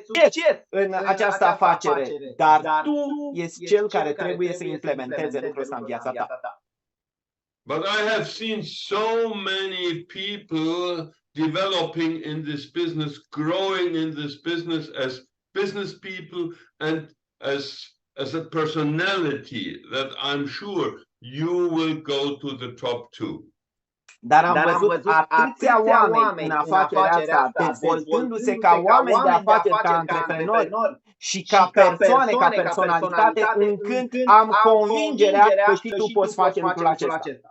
succes în această afacere, dar tu ești cel care trebuie să implementeze lucrul ăsta în viața ta. But I have seen so many people developing in this business, growing in this business as business people and as a personality that I'm sure you will go to the top two. Dar am văzut atâția oameni în afacerea asta, dezvoltându-se ca oameni de afaceri, ca antreprenori și ca persoane, ca personalitate, încât am convingerea că și tu poți face lucrul acesta.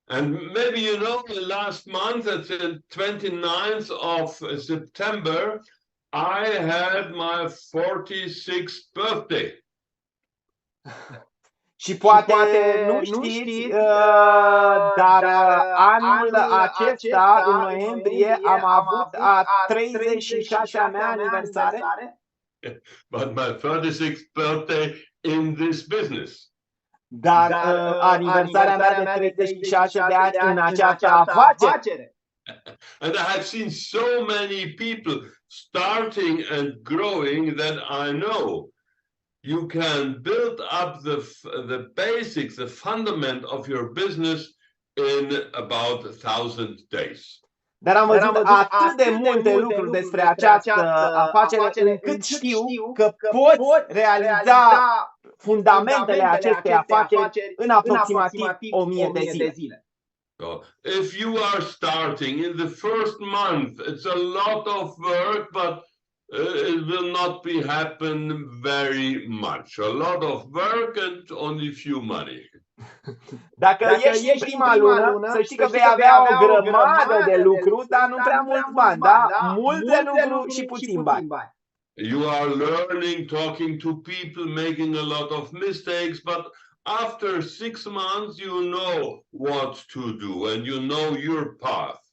And maybe you know, last month, at the 29th of September, I had my 46th birthday. Și poate nu știți, dar anul acesta, în noiembrie, am avut a 36-a mea aniversare. But my 36th birthday in this business. Dar aniversarea mea de 36 de ani în această afacere. And I have seen so many people starting and growing that I know you can build up the basics, the fundament of your business in about 1,000 days. Dar am văzut atât de multe lucruri despre această afacere încât știu că poți realiza fundamentele acestei afaceri în aproximativ 1000 de zile. So, if you are starting in the first month, it's a lot of work, but it will not be happen very much. A lot of work and only few money. Dacă ești prima lună, să știi că vei avea o grămadă de lucru, dar nu prea mulți bani, da? Multe lucruri și puțin bani. You are learning, talking to people, making a lot of mistakes, but after 6 months you know what to do and you know your path.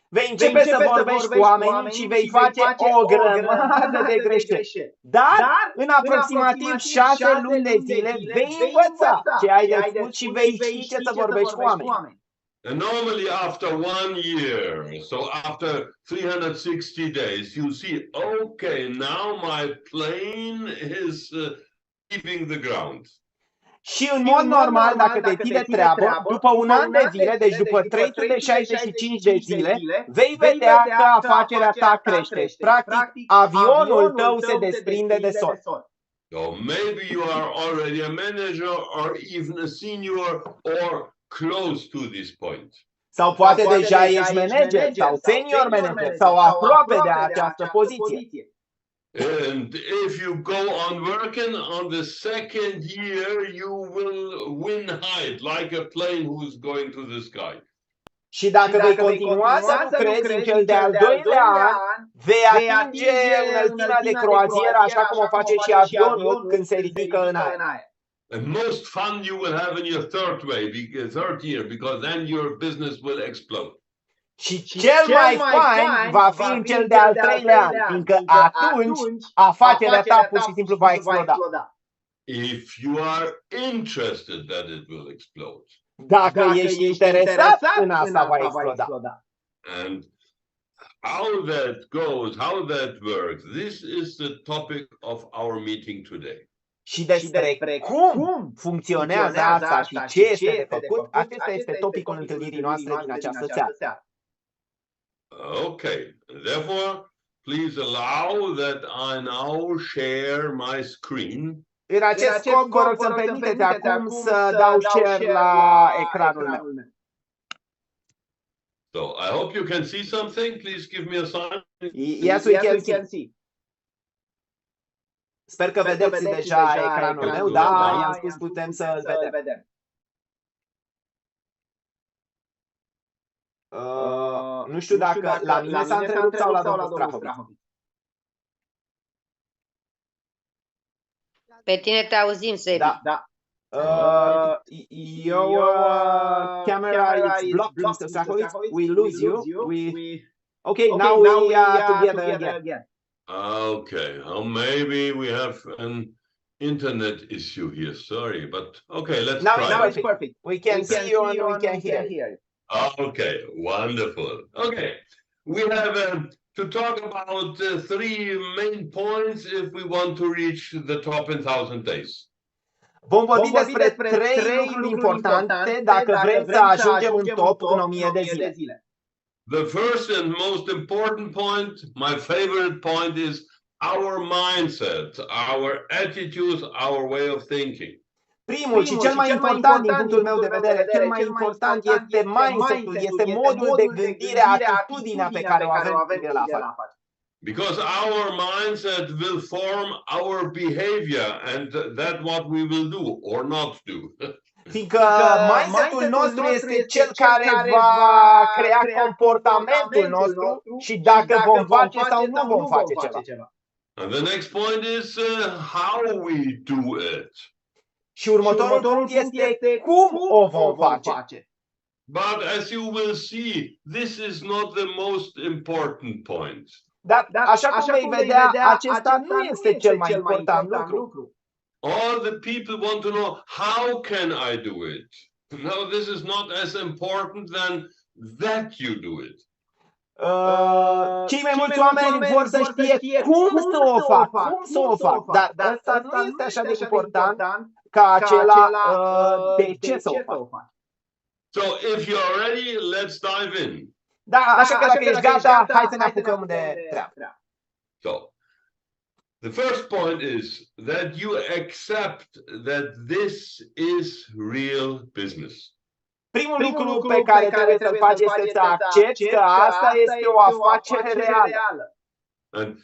Vei începe să vorbești cu oamenii și vei face o grămadă de greșeli. Dar în aproximativ 6 luni de zile vei învăța ce ai de spus și vei ști ce să vorbești cu oamenii. And normally after 1 year, so after 360 days, you see, okay, now my plane is leaving the ground. Și în mod normal, dacă te ții de treabă, după un an de zile, deci după 365 de zile, vei vedea că afacerea ta crește. Practic, avionul tău se desprinde de sol. So maybe you are already a manager or even a senior or close to this point. Sau poate deja ești manager sau senior manager sau aproape de această poziție. And if you go on working on the second year, you will win height like a plane who's going to the sky. Și dacă vei continua să lucrezi în cel de-al doilea an, vei atinge înălțimea de croazieră, așa cum o face și avionul când se ridică în aer. And most fun you will have in your third year, because then your business will explode. Și cel mai fain va fi în cel de-al treilea an, fiindcă atunci afacerea ta pur și simplu va exploda. If you are interested that it will explode. Dacă ești interesat în asta, va exploda. And how that goes, how that works, this is the topic of our meeting today. Și despre cum funcționează asta și ce este de făcut, acesta este topicul întâlnirii noastre din această seară. Okay, therefore, please allow that I now share my screen. În acest scop, vă rog să-mi permiteți acum să dau share la ecranul meu. So, I hope you can see something. Please give me a sign. Yes, we can see. Sper că vedeți deja ecranul meu, da, i-am spus putem să-l vedem. Nu știu dacă la mine s-a întrerupt sau la domnul Strachowitz. Pe tine te auzim, Sebi. Da. Your camera is blocked, Mr. Strachowitz. We lose you. Okay, now we are together again. Okay, well, maybe we have an internet issue here. Sorry, but okay, let's try. Now it's perfect. We can see you and we can hear you. Okay, wonderful. Okay, we have to talk about three main points if we want to reach the top in 1,000 days. Vom vorbi despre trei lucruri importante dacă vrem să ajungem în top în 1000 de zile. The first and most important point, my favorite point, is our mindset, our attitudes, our way of thinking. Primul și cel mai important din punctul meu de vedere, cel mai important este mindset-ul, este modul de gândire, atitudinea pe care o avem cu privire la afaceri. Because our mindset will form our behavior and that what we will do or not do. Fiindcă mindset-ul nostru este cel care va crea comportamentul nostru și dacă vom face sau nu vom face ceva. And the next point is how we do it. Și următorul punct este cum o vom face. But as you will see, this is not the most important point. Dar așa cum vei vedea, acesta nu este cel mai important lucru. All the people want to know, how can I do it? No, this is not as important than that you do it. Cei mai mulți oameni vor să știe cum să o fac, dar asta nu este așa de important ca acela de ce să o fac. So if you are ready, let's dive in. Da, așa că dacă ești gata, hai să ne apucăm de treabă. So, the first point is that you accept that this is real business. Primul lucru pe care trebuie să-l faci este să accepti că asta este o afacere reală. And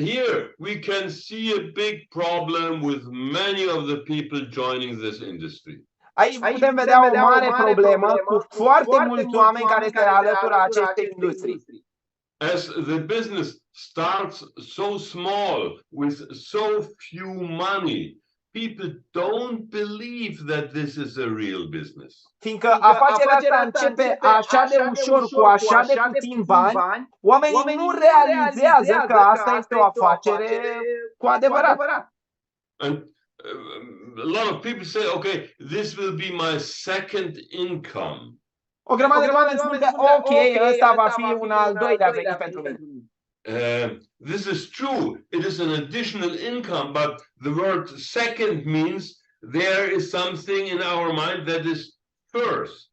here we can see a big problem with many of the people joining this industry. Aici putem vedea o mare problemă cu foarte mulți oameni care se alătură acestei industrii. As the business starts so small with so few money, people don't believe that this is a real business. Fiindcă afacerea asta începe așa de ușor, cu așa de puțin bani, oamenii nu realizează că asta este o afacere cu adevărat. And a lot of people say, okay, this will be my second income. O grămadă de oameni spun că, ok, ăsta va fi un al doilea venit pentru mine. This is true. It is an additional income, but the word second means there is something in our mind that is first.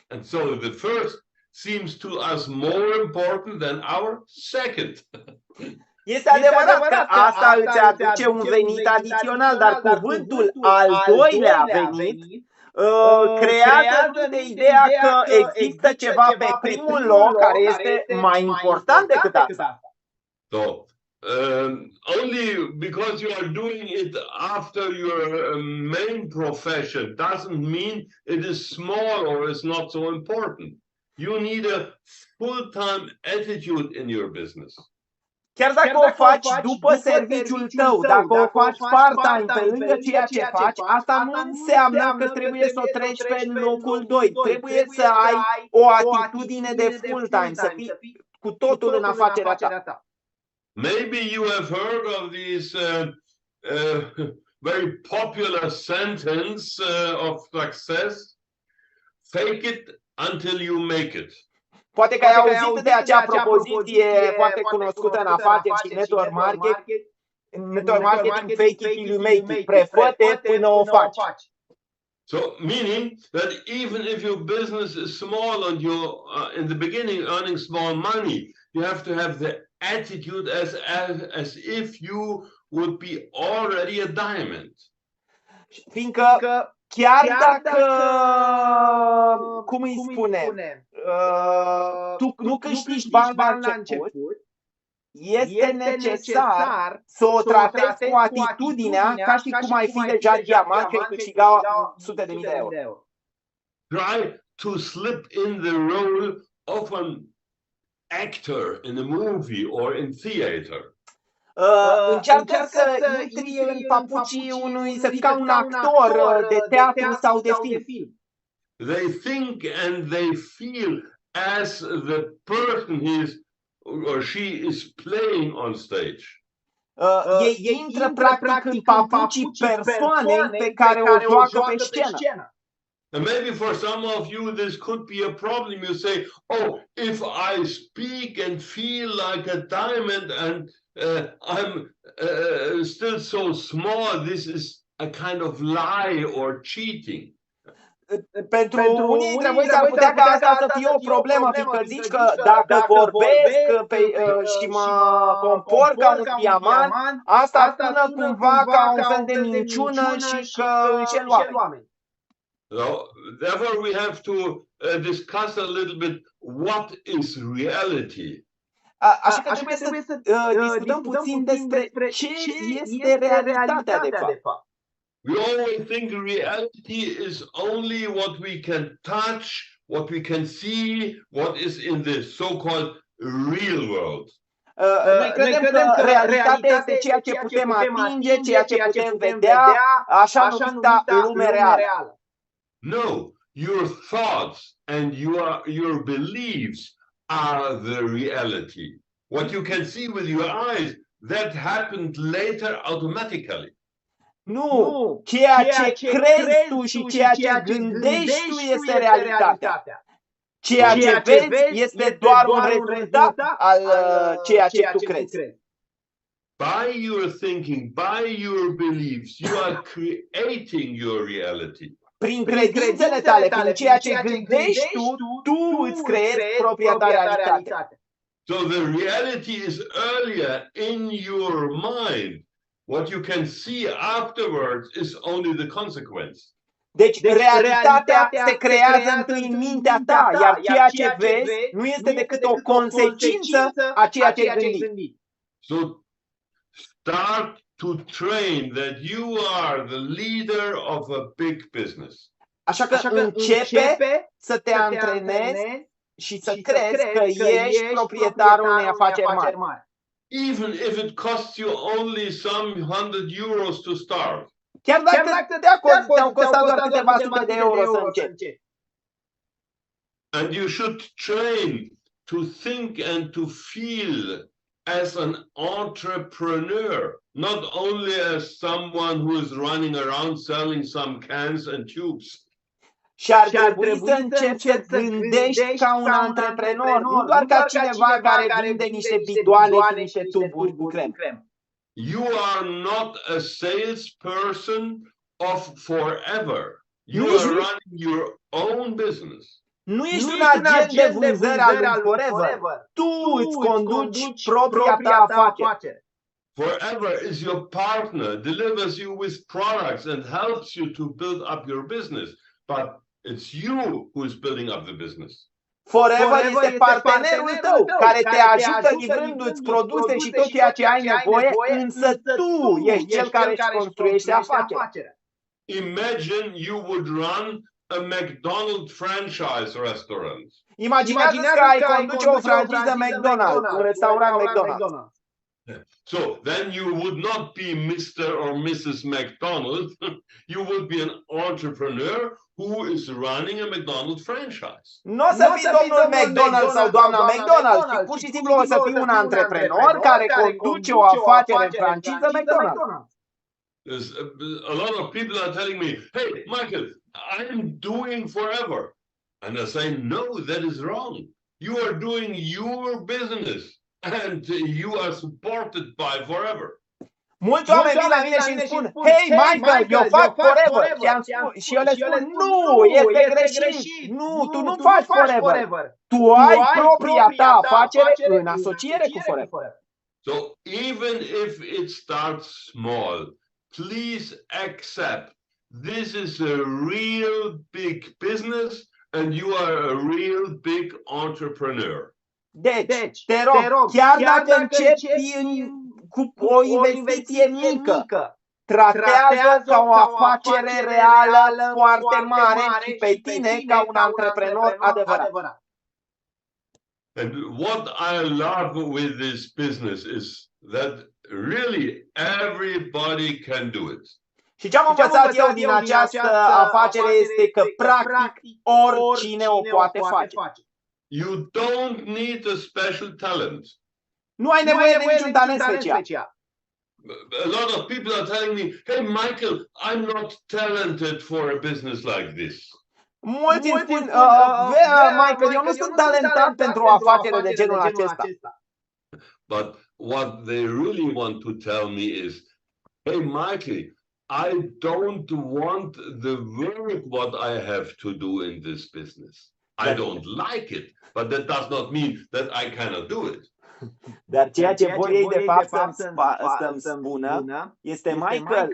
And so the first seems to us more important than our second. Este adevărat că asta îți aduce un venit adițional, dar cuvântul al doilea venit creează de ideea că există ceva pe primul loc care este mai important decât asta. So, only because you are doing it after your main profession doesn't mean it is small or is not so important. You need a full-time attitude in your business. Chiar dacă o faci după serviciul tău, dacă o faci part-time pe lângă ceea ce faci, asta nu înseamnă că trebuie să o treci pe locul 2. Trebuie să ai o atitudine de full-time, să fii cu totul în afacerea ta. Maybe you have heard of this very popular sentence of success, fake it until you make it. Poate că ai auzit de acea propoziție foarte cunoscută în afaceri și network marketing, fake it till you make it, prefă-te până o faci. So, meaning that even if your business is small and you're in the beginning earning small money, you have to have the attitude as if you would be already a diamond. Fiindcă chiar dacă, cum îi spune, tu nu câștigi bani la început, este necesar să o tratezi cu atitudinea ca și cum ai fi deja diamant, că ai câștiga sute de mii de euro. Try to slip in the role of an actor in a movie or in theater. Încearcă să intri în papucii unui, să fii ca un actor de teatru sau de film. They think and they feel as the person he is or she is playing on stage. Ei intră practic în papucii persoanei pe care o joacă pe scenă. And maybe for some of you, this could be a problem. You say, oh, if I speak and feel like a diamond and I'm still so small, this is a kind of lie or cheating. Pentru unii dintre voi s-ar putea ca asta să fie o problemă, fiindcă zici că dacă vorbesc și mă comport ca un diamant, asta sună cumva ca un fel de minciună și că înșel oameni. So, therefore, we have to discuss a little bit what is reality. Așa că trebuie să discutăm puțin despre ce este realitatea de fapt. We always think reality is only what we can touch, what we can see, what is in the so-called real world. Noi credem că realitatea este ceea ce putem atinge, ceea ce putem vedea, așa numită lume reală. No, your thoughts and your beliefs are the reality. What you can see with your eyes, that happened later automatically. Nu, ceea ce crezi tu și ceea ce gândești tu este realitatea. Ceea ce vezi este doar un rezultat al ceea ce tu crezi. By your thinking, by your beliefs, you are creating your reality. Prin credințele tale, prin ceea ce gândești tu îți creezi propria ta realitate. So the reality is earlier in your mind. What you can see afterwards is only the consequence. Deci realitatea se creează întâi în mintea ta, iar ceea ce vezi nu este decât o consecință a ceea ce ai gândit. So start to train that you are the leader of a big business. Așa că începe să te antrenezi și să crezi că ești proprietarul unei afaceri mari. Even if it costs you only some 100 euros to start. Chiar dacă te-au costat doar câteva sute de euro să începi. And you should train to think and to feel as an entrepreneur, not only as someone who is running around selling some cans and tubes. Și ar trebui să începi să gândești ca un antreprenor, nu doar ca cineva care vinde niște bidoane și niște tuburi cu cremă. You are not a salesperson of forever. You are running your own business. Nu ești un agent de vânzări al lui Forever. Tu îți conduci propria ta afacere. Forever is your partner, delivers you with products and helps you to build up your business. But it's you who is building up the business. Forever este partenerul tău care te ajută livrându-ți produse și tot ceea ce ai nevoie, însă tu ești cel care își construiește afacerea. Imagine you would run a McDonald's franchise restaurant. Imaginează că ai conduce o franciză McDonald's, un restaurant McDonald's. So then you would not be Mr. or Mrs. McDonald. You would be an entrepreneur who is running a McDonald's franchise. Nu o să fii domnul McDonald sau doamna McDonald, pur și simplu o să fii un antreprenor care conduce o afacere în franciză McDonald's. A lot of people are telling me, hey, Michael, I'm doing forever. And I say, no, that is wrong. You are doing your business and you are supported by forever. Mulți oameni vin la mine și îmi spun, hei, Michael, eu fac forever. Și eu le spun, nu, este greșit. Nu, tu nu faci forever. Tu ai propria ta afacere în asociere cu forever. So even if it starts small, please accept this is a real big business and you are a real big entrepreneur. Deci, te rog, chiar dacă începi cu o investiție mică, tratează ca o afacere reală foarte mare și pe tine ca un antreprenor adevărat. And what I love with this business is that really everybody can do it. Și ce am învățat eu din această afacere este că practic oricine o poate face. You don't need a special talent. Nu ai nevoie de niciun talent special. A lot of people are telling me, hey Michael, I'm not talented for a business like this. Mulți îmi spun, Michael, eu nu sunt talentat pentru o afacere de genul acesta. But what they really want to tell me is, hey, Michael, I don't want the work what I have to do in this business. I don't like it, but that does not mean that I cannot do it. Dar ceea ce vor ei de fapt să-mi spună este, Michael,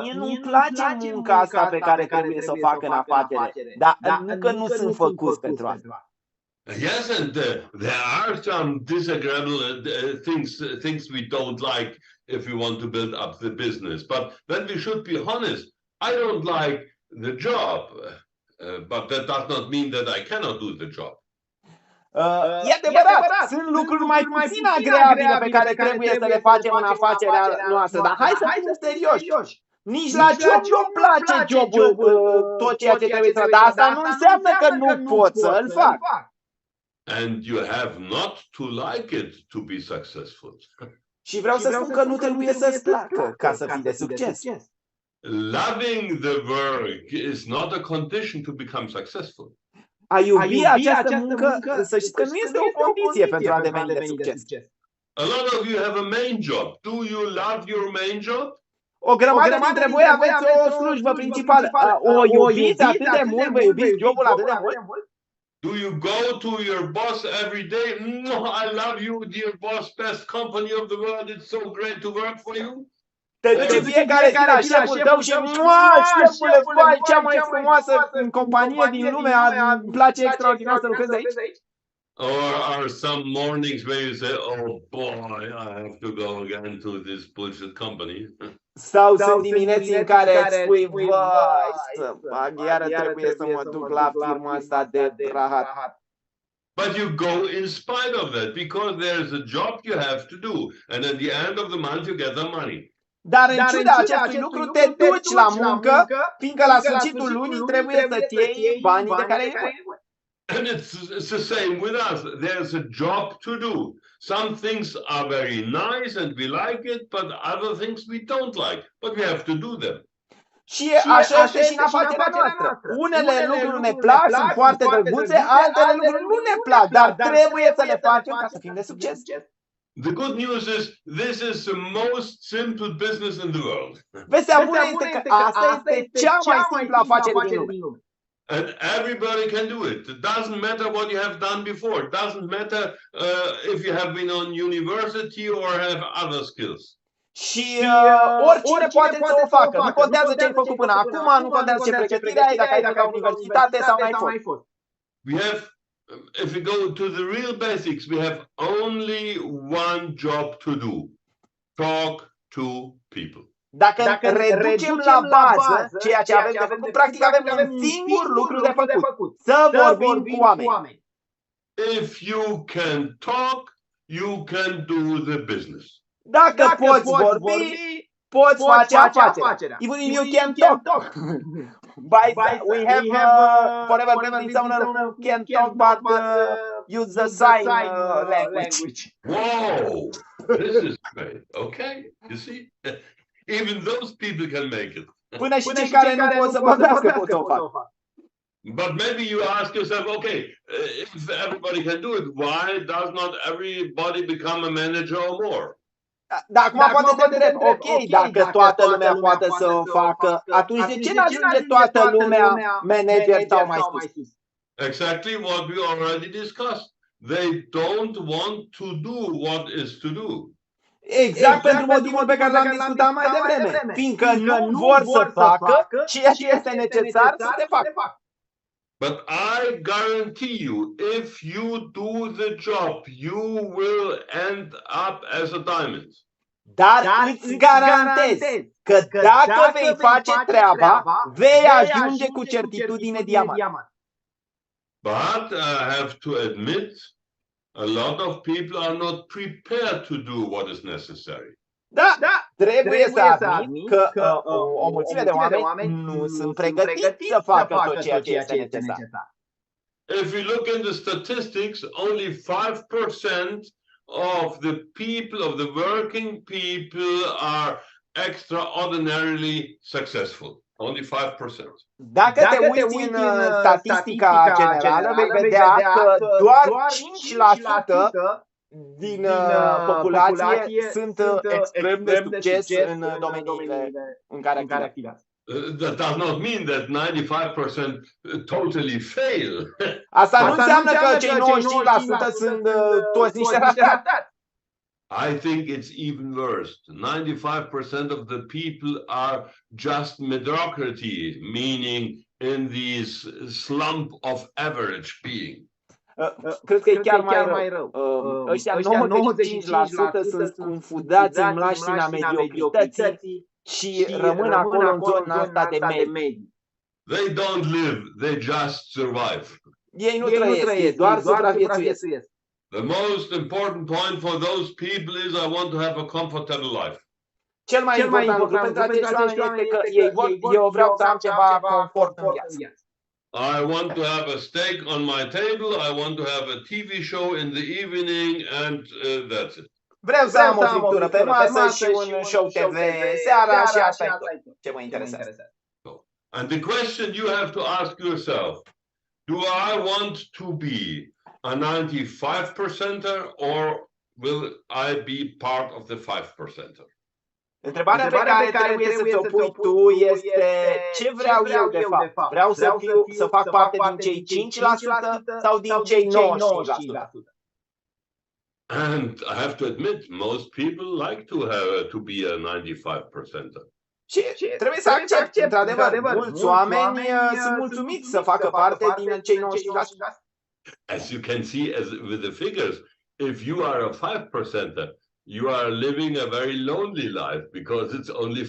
mie nu-mi place munca asta pe care trebuie să o fac în afacere, dar nu că nu sunt făcuți pentru asta. Yes, and there are some disagreeable things we don't like if we want to build up the business. But then we should be honest. I don't like the job, but that does not mean that I cannot do the job. E adevărat, sunt lucruri mai puțin agreabile pe care trebuie să le facem în afacerea noastră, dar hai să fim serioși. Nici la job nu-mi place jobul, tot ceea ce trebuie să, dar asta nu înseamnă că nu pot să-l fac. And you have not to like it to be successful. Și vreau să spun că nu trebuie să-ți placă ca să fii de succes. Loving the work is not a condition to become successful. A iubi această muncă, să știți că nu este o condiție pentru a deveni de succes. A lot of you have a main job. Do you love your main job? O grămadă dintre voi aveți o slujbă principală. O iubiți atât de mult, vă iubiți jobul atât de mult? Do you go to your boss every day? No, I love you, dear boss, best company of the world. It's so great to work for you. Te duci fiecare zi la șeful tău și șefule, fai cea mai frumoasă companie din lume, îmi place extraordinar să lucrez aici? Or are some mornings where you say, oh boy, I have to go again to this bullshit company? Sau sunt dimineți în care îți spui, vai, iară trebuie să mă duc la firma asta de rahat. But you go in spite of that, because there's a job you have to do. And at the end of the month you get the money. Dar în ciuda acestui lucru te duci la muncă, fiindcă la sfârșitul lunii trebuie să-ți iei banii de care ai nevoie. And it's the same with us. There's a job to do. Some things are very nice and we like it, but other things we don't like. But we have to do them. Și așa este și în afacerea noastră. Unele lucruri ne plac, sunt foarte drăguțe, altele lucruri nu ne plac, dar trebuie să le facem ca să fim de succes. The good news is this is the most simple business in the world. Vestea bună este că asta este cea mai simplă afacere din lume. And everybody can do it. It doesn't matter what you have done before. It doesn't matter if you have been on university or have other skills. Și oricine poate să o facă. Nu contează ce ai făcut până acum, nu contează ce pregătire ai, dacă ai făcut la universitate sau n-ai fost. We have, if we go to the real basics, we have only one job to do. Talk to people. Dacă reducem la bază ceea ce avem de făcut, practic avem un singur lucru de făcut. Să vorbim cu oameni. If you can talk, you can do the business. Dacă poți vorbi, poți face afacerea. Even if you can talk. We have forever business owner who can talk but use the sign language. Whoa, this is great. Okay, you see? Even those people can make it. Până și cei care nu pot să vorbească pot să o facă. But maybe you ask yourself, okay, if everybody can do it, why does not everybody become a manager or more? Dar acum poate te întreb, ok, dacă toată lumea poate să o facă, atunci de ce nu ajunge toată lumea manager sau mai sus? Exactly what we already discussed. They don't want to do what is to do. Exact pentru motivul pe care l-am discutat mai devreme, fiindcă nu vor să facă ceea ce este necesar să se facă. But I guarantee you, if you do the job, you will end up as a diamond. Dar îți garantez că dacă vei face treaba, vei ajunge cu certitudine diamant. But I have to admit, a lot of people are not prepared to do what is necessary. Da, trebuie să admit că o mulțime de oameni nu sunt pregătiți să facă tot ceea ce este necesar. If you look in the statistics, only 5% of the people, of the working people, are extraordinarily successful. Only 5%. Dacă te uiți în statistica generală, vei vedea că doar 5% din populație sunt extrem de succes în domeniile în care activează. That does not mean that 95% totally fail. Asta nu înseamnă că cei 95% sunt toți niște ratați. I think it's even worse. 95% of the people are just mediocrity, meaning in this slump of average being. Cred că e chiar mai rău. Ăștia 95% sunt scufundați în mașina mediocrității și rămân acolo în zona asta de mediu. They don't live, they just survive. Ei nu trăiesc, doar supraviețuiesc. The most important point for those people is I want to have a comfortable life. Cel mai important lucru pentru acești oameni este că eu vreau să am ceva confort în viață. I want to have a steak on my table, I want to have a TV show in the evening, and that's it. Vreau să am o friptură pe masă și un show TV seara și asta e tot ce mă interesează. And the question you have to ask yourself, do I want to be a 95%er or will I be part of the 5%er? Întrebarea pe care trebuie să ți-o pui tu este ce vreau eu de fapt? Vreau să fac parte din cei 5% sau din cei 95%? And I have to admit, most people like to be a 95%er. Și trebuie să accept, într-adevăr, mulți oameni sunt mulțumiți să facă parte din cei 95%. As you can see with the figures, if you are a 5%er, you are living a very lonely life because it's only 5%.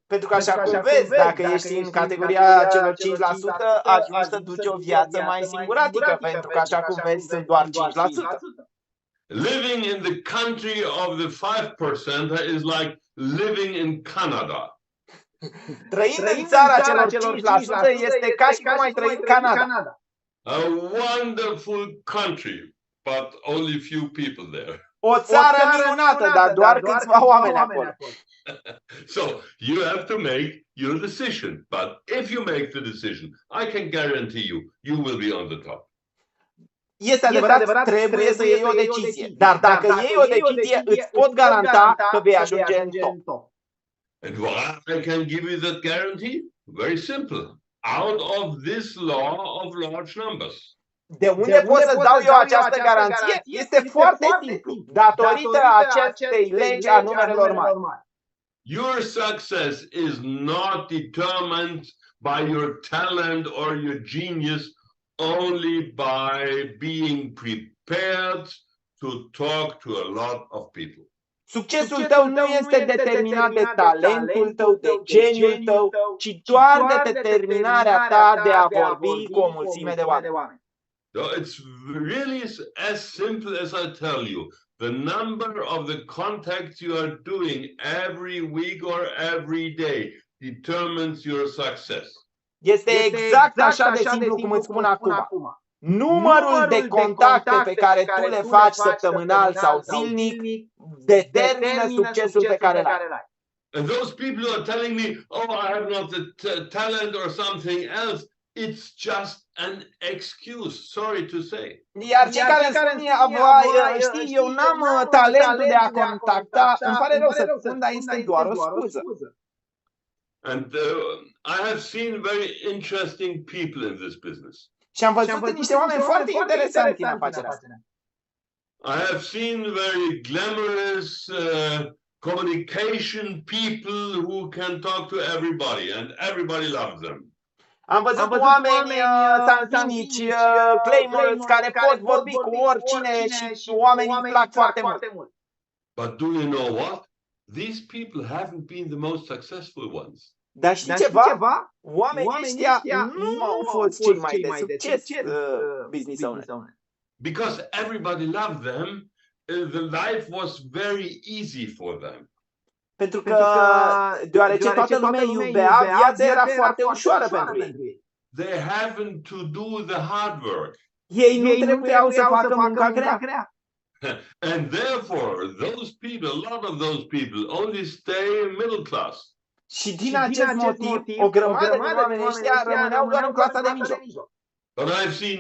Pentru că așa cum vezi, dacă ești în categoria celor 5%, ajungi să duci o viață mai singuratică, pentru că așa cum vezi sunt doar 5%. Living in the country of the 5% is like living in Canada. Trăind în țara celor 5% este ca și cum ai trăi în Canada. A wonderful country, but only few people there. O țară minunată, dar doar câțiva oameni acolo. So you have to make your decision. But if you make the decision, I can guarantee you will be on the top. Este adevărat, trebuie să iei o decizie. Dar dacă iei o decizie, îți pot garanta că vei ajunge în top. And why I can give you that guarantee? Very simple. Out of this law of large numbers. De unde pot să dau eu această garanție? Este foarte simplu. Datorită acestei legi a numerelor mari. Your success is not determined by your talent or your genius, only by being prepared to talk to a lot of people. Succesul tău nu este determinat de talentul tău, de geniul tău, ci doar de determinarea ta de a vorbi cu o mulțime de oameni. So it's really as simple as I tell you. The number of the contacts you are doing every week or every day determines your success. Este exact așa de simplu cum îți spun acum. Numărul de contacte pe care tu le faci săptămânal sau zilnic determină succesul pe care îl ai. And those people who are telling me, oh, I have not the talent or something else, it's just an excuse, sorry to say. Iar cei care îmi spun, știi, eu n-am talentul de a contacta, îmi pare rău să spun, dar este doar o scuză. And I have seen very interesting people in this business. Și am văzut niște oameni foarte interesanți în afacerea asta. I have seen very glamorous communication people who can talk to everybody and everybody loves them. Am văzut oameni santinici, claimers, care pot vorbi cu oricine și oamenii îi plac foarte mult. But do you know what? These people haven't been the most successful ones. Dar știi ceva? Oamenii ăștia nu au fost cei mai de succes business owners. Because everybody loved them, the life was very easy for them. Pentru că, deoarece toată lumea iubea, viața era foarte ușoară pentru ei. They haven't to do the hard work. Ei nu trebuiau să facă munca grea. And therefore, those people, a lot of those people only stay middle class. Și din acest motiv, o grămadă din oamenii ăștia rămâneau doar în clasa de mijloc. But I've seen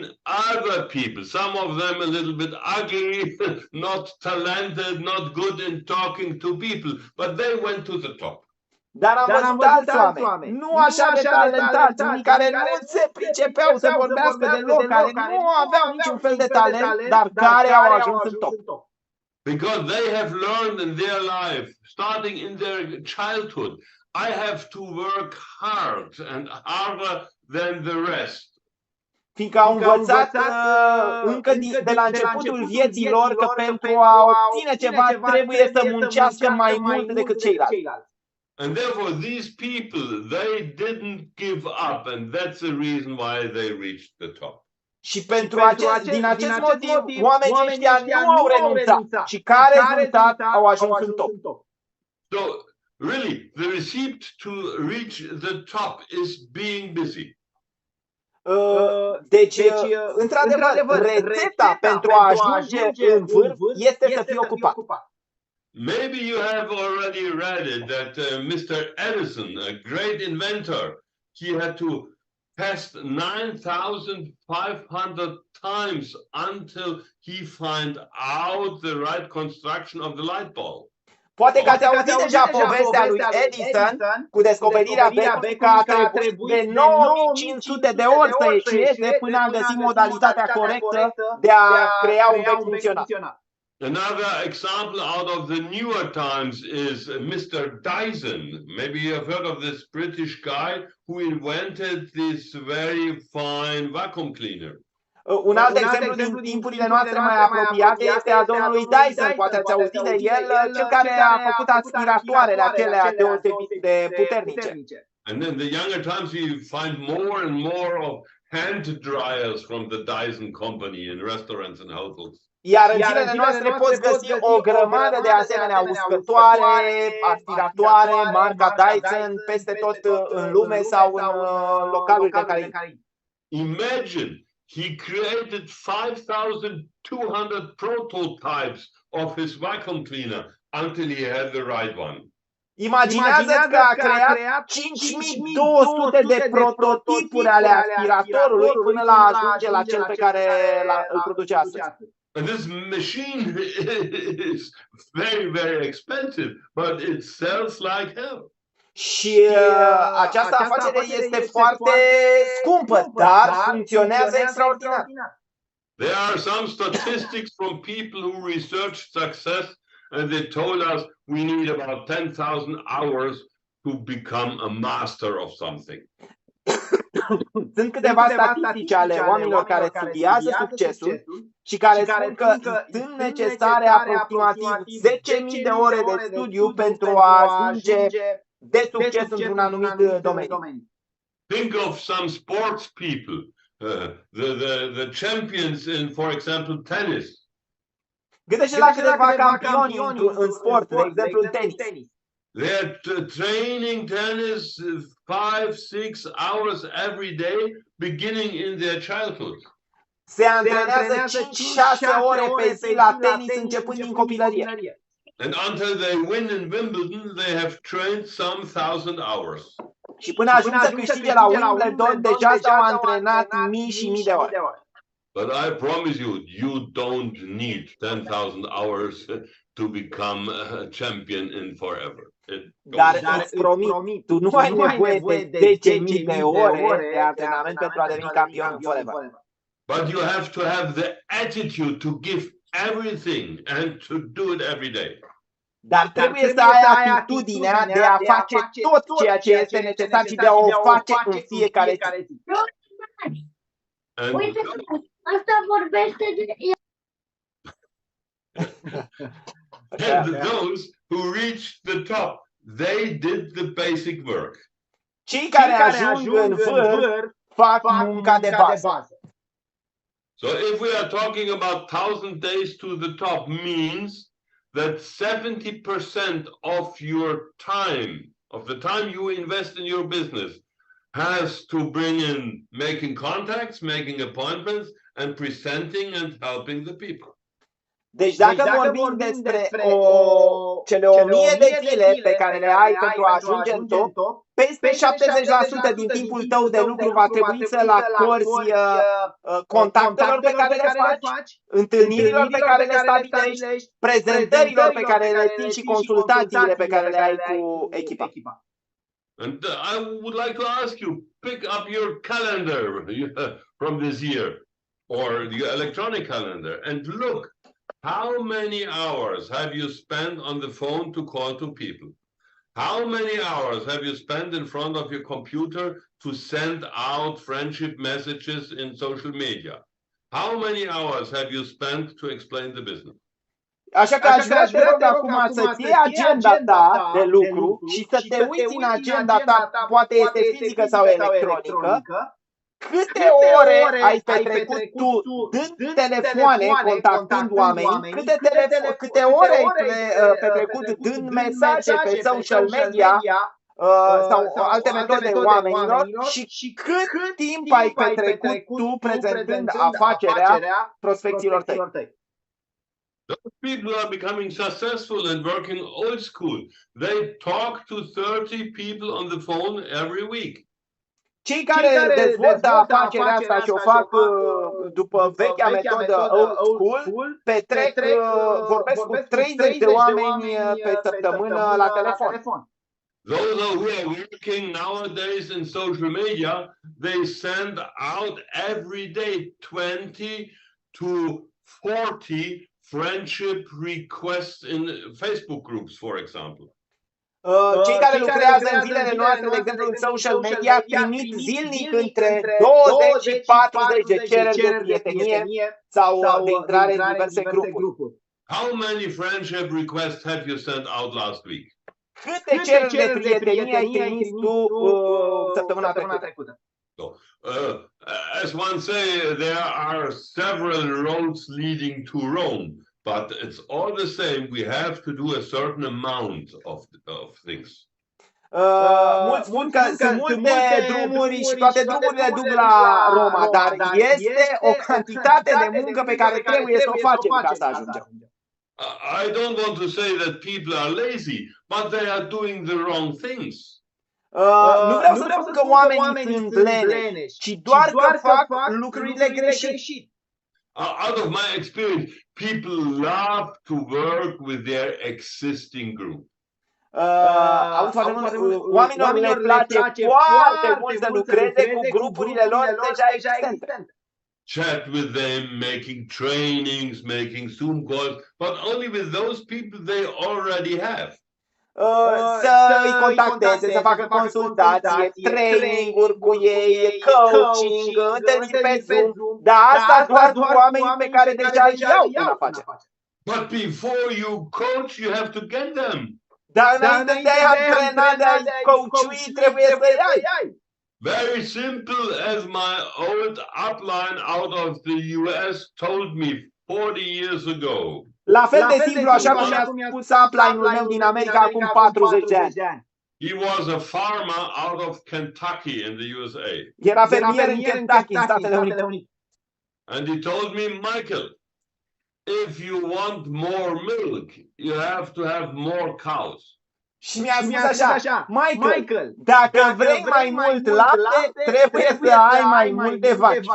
other people, some of them a little bit ugly, not talented, not good in talking to people, but they went to the top. Dar am văzut alți oameni, nu așa de talentați, unii care nu se pricepeau să vorbească deloc, care nu aveau niciun fel de talent, dar care au ajuns în top. Because they have learned in their life, starting in their childhood, I have to work hard and harder than the rest. Fiindcă au învățat încă de la începutul vieții lor că pentru a obține ceva trebuie să muncească mai mult decât ceilalți. And therefore these people, they didn't give up, and that's the reason why they reached the top. Și din acest motiv, oamenii ăștia nu au renunțat, ci ca rezultat au ajuns în top. So, really, the recipe to reach the top is being busy. Deci, într-adevăr, rețeta pentru a ajunge în vârf este să fii ocupat. Maybe you have already read it that Mr. Edison, a great inventor, he had to test 9,500 times until he found out the right construction of the light bulb. Poate că ați auzit deja povestea lui Edison cu descoperirea becului, că a trebuit de 9500 de ori să eșueze până a găsi modalitatea corectă de a crea un bec funcțional. Another example out of the newer times is Mr. Dyson. Maybe you have heard of this British guy who invented this very fine vacuum cleaner. Un alt exemplu din timpurile noastre mai apropiate este a domnului Dyson. Poate ați auzit de el, cel care a făcut aspiratoarele acelea deosebit de puternice. And then the younger times we find more and more of hand dryers from the Dyson company in restaurants and hotels. Iar în zilele noastre poți găsi o grămadă de asemenea uscătoare, aspiratoare, marca Dyson, peste tot în lume sau în localuri pe care Imagine, he created 5,200 prototypes of his vacuum cleaner until he had the right one. Imaginează că a creat 5200 de prototipuri ale aspiratorului până la ajunge la cel pe care îl produce astăzi. And this machine is very, very expensive, but it sells like hell. Și această afacere este foarte scumpă, dar funcționează extraordinar. There are some statistics from people who research success, and they told us we need about 10,000 hours to become a master of something. Sunt câteva statistici ale oamenilor care studiază succesul și care spun că sunt necesare aproximativ 10.000 de ore de studiu pentru a ajunge de succes într-un anumit domeniu. Think of some sports people, the champions in, for example, tennis. Gândește la câteva campioni în sport, de exemplu în tenis. They're training tennis 5-6 hours every day, beginning in their childhood. Se antrenează 5-6 ore pe zi la tenis începând din copilărie. And until they win in Wimbledon, they have trained some 1,000 hours. Și până ajung să câștige la Wimbledon, deja s-au antrenat mii și mii de ore. But I promise you, you don't need 10,000 hours to become a champion in forever. Dar îți promit, tu nu ai nevoie de 10.000 de ore de antrenament pentru a deveni campion forever. But you have to have the attitude to give everything and to do it every day. Dar trebuie să ai atitudinea de a face tot ceea ce este necesar și de a o face în fiecare zi. Uite, asta vorbește de... And those who reached the top, they did the basic work. Cei care ajung în vârf fac munca de bază. So if we are talking about 1,000 days to the top, means that 70% of your time, of the time you invest in your business, has to bring in making contacts, making appointments, and presenting and helping the people. Deci dacă vorbim despre cele 1000 de zile pe care le ai pentru a ajunge în top, peste 70% din timpul tău de lucru va trebui să-l acorzi contactelor pe care le faci, întâlnirilor pe care le stabilești, prezentărilor pe care le ții și consultațiile pe care le ai cu echipa. And I would like to ask you, pick up your calendar from this year or the electronic calendar and look, how many hours have you spent on the phone to call to people? How many hours have you spent in front of your computer to send out friendship messages in social media? How many hours have you spent to explain the business? Așa că aș vrea să te rog acum să-ți iei agenda ta de lucru și să te uiți în agenda ta, poate este fizică sau electronică, câte ore ai petrecut tu dând telefoane, contactând oamenii, câte ore ai petrecut dând mesaje pe social media sau alte metode oamenilor și cât timp ai petrecut tu prezentând afacerea prospecților tăi. Those people are becoming successful and working old school. They talk to 30 people on the phone every week. Cei care dezvoltă afacerea asta și o fac după vechea metodă old school, vorbesc cu 30 de oameni pe săptămână la telefon. Those who are working nowadays in social media, they send out every day 20 to 40 friendship requests in Facebook groups, for example. Cei care lucrează în zilele noastre, de exemplu, în social media, trimit zilnic între 20 și 40 de cereri de prietenie sau de intrare în diverse grupuri. How many friendship requests have you sent out last week? Câte cereri de prietenie ai trimis tu săptămâna trecută? So, as one say, there are several roads leading to Rome, but it's all the same. We have to do a certain amount of things. Mulți spun că sunt multe drumuri și toate drumurile duc la Roma, dar este o cantitate de muncă pe care trebuie să o facem ca să ajungem. I don't want to say that people are lazy, but they are doing the wrong things. Nu vreau să spun că oamenii sunt leneși, ci doar că fac lucrurile greșit. Out of my experience, people love to work with their existing group. Oamenilor le place foarte mult să lucreze cu grupurile lor deja existente. Chat with them, making trainings, making Zoom calls, but only with those people they already have. Să îi contacteze, să facă consultație, training-uri cu ei, coaching, întâlniri pe Zoom, dar asta doar cu oamenii pe care deja îi iau în afacere. But before you coach, you have to get them. Dar înainte de a antrena, de a coachui, trebuie să-i ai. Very simple, as my old upline out of the US told me 40 years ago. La fel de simplu, așa cum mi-a spus upline-ul meu din America acum 40 de ani. He was a farmer out of Kentucky in the USA. Era fermier în Kentucky, în Statele Unite. And he told me, Michael, if you want more milk, you have to have more cows. Și mi-a spus așa, Michael, dacă vrei mai mult lapte, trebuie să ai mai multe vaci.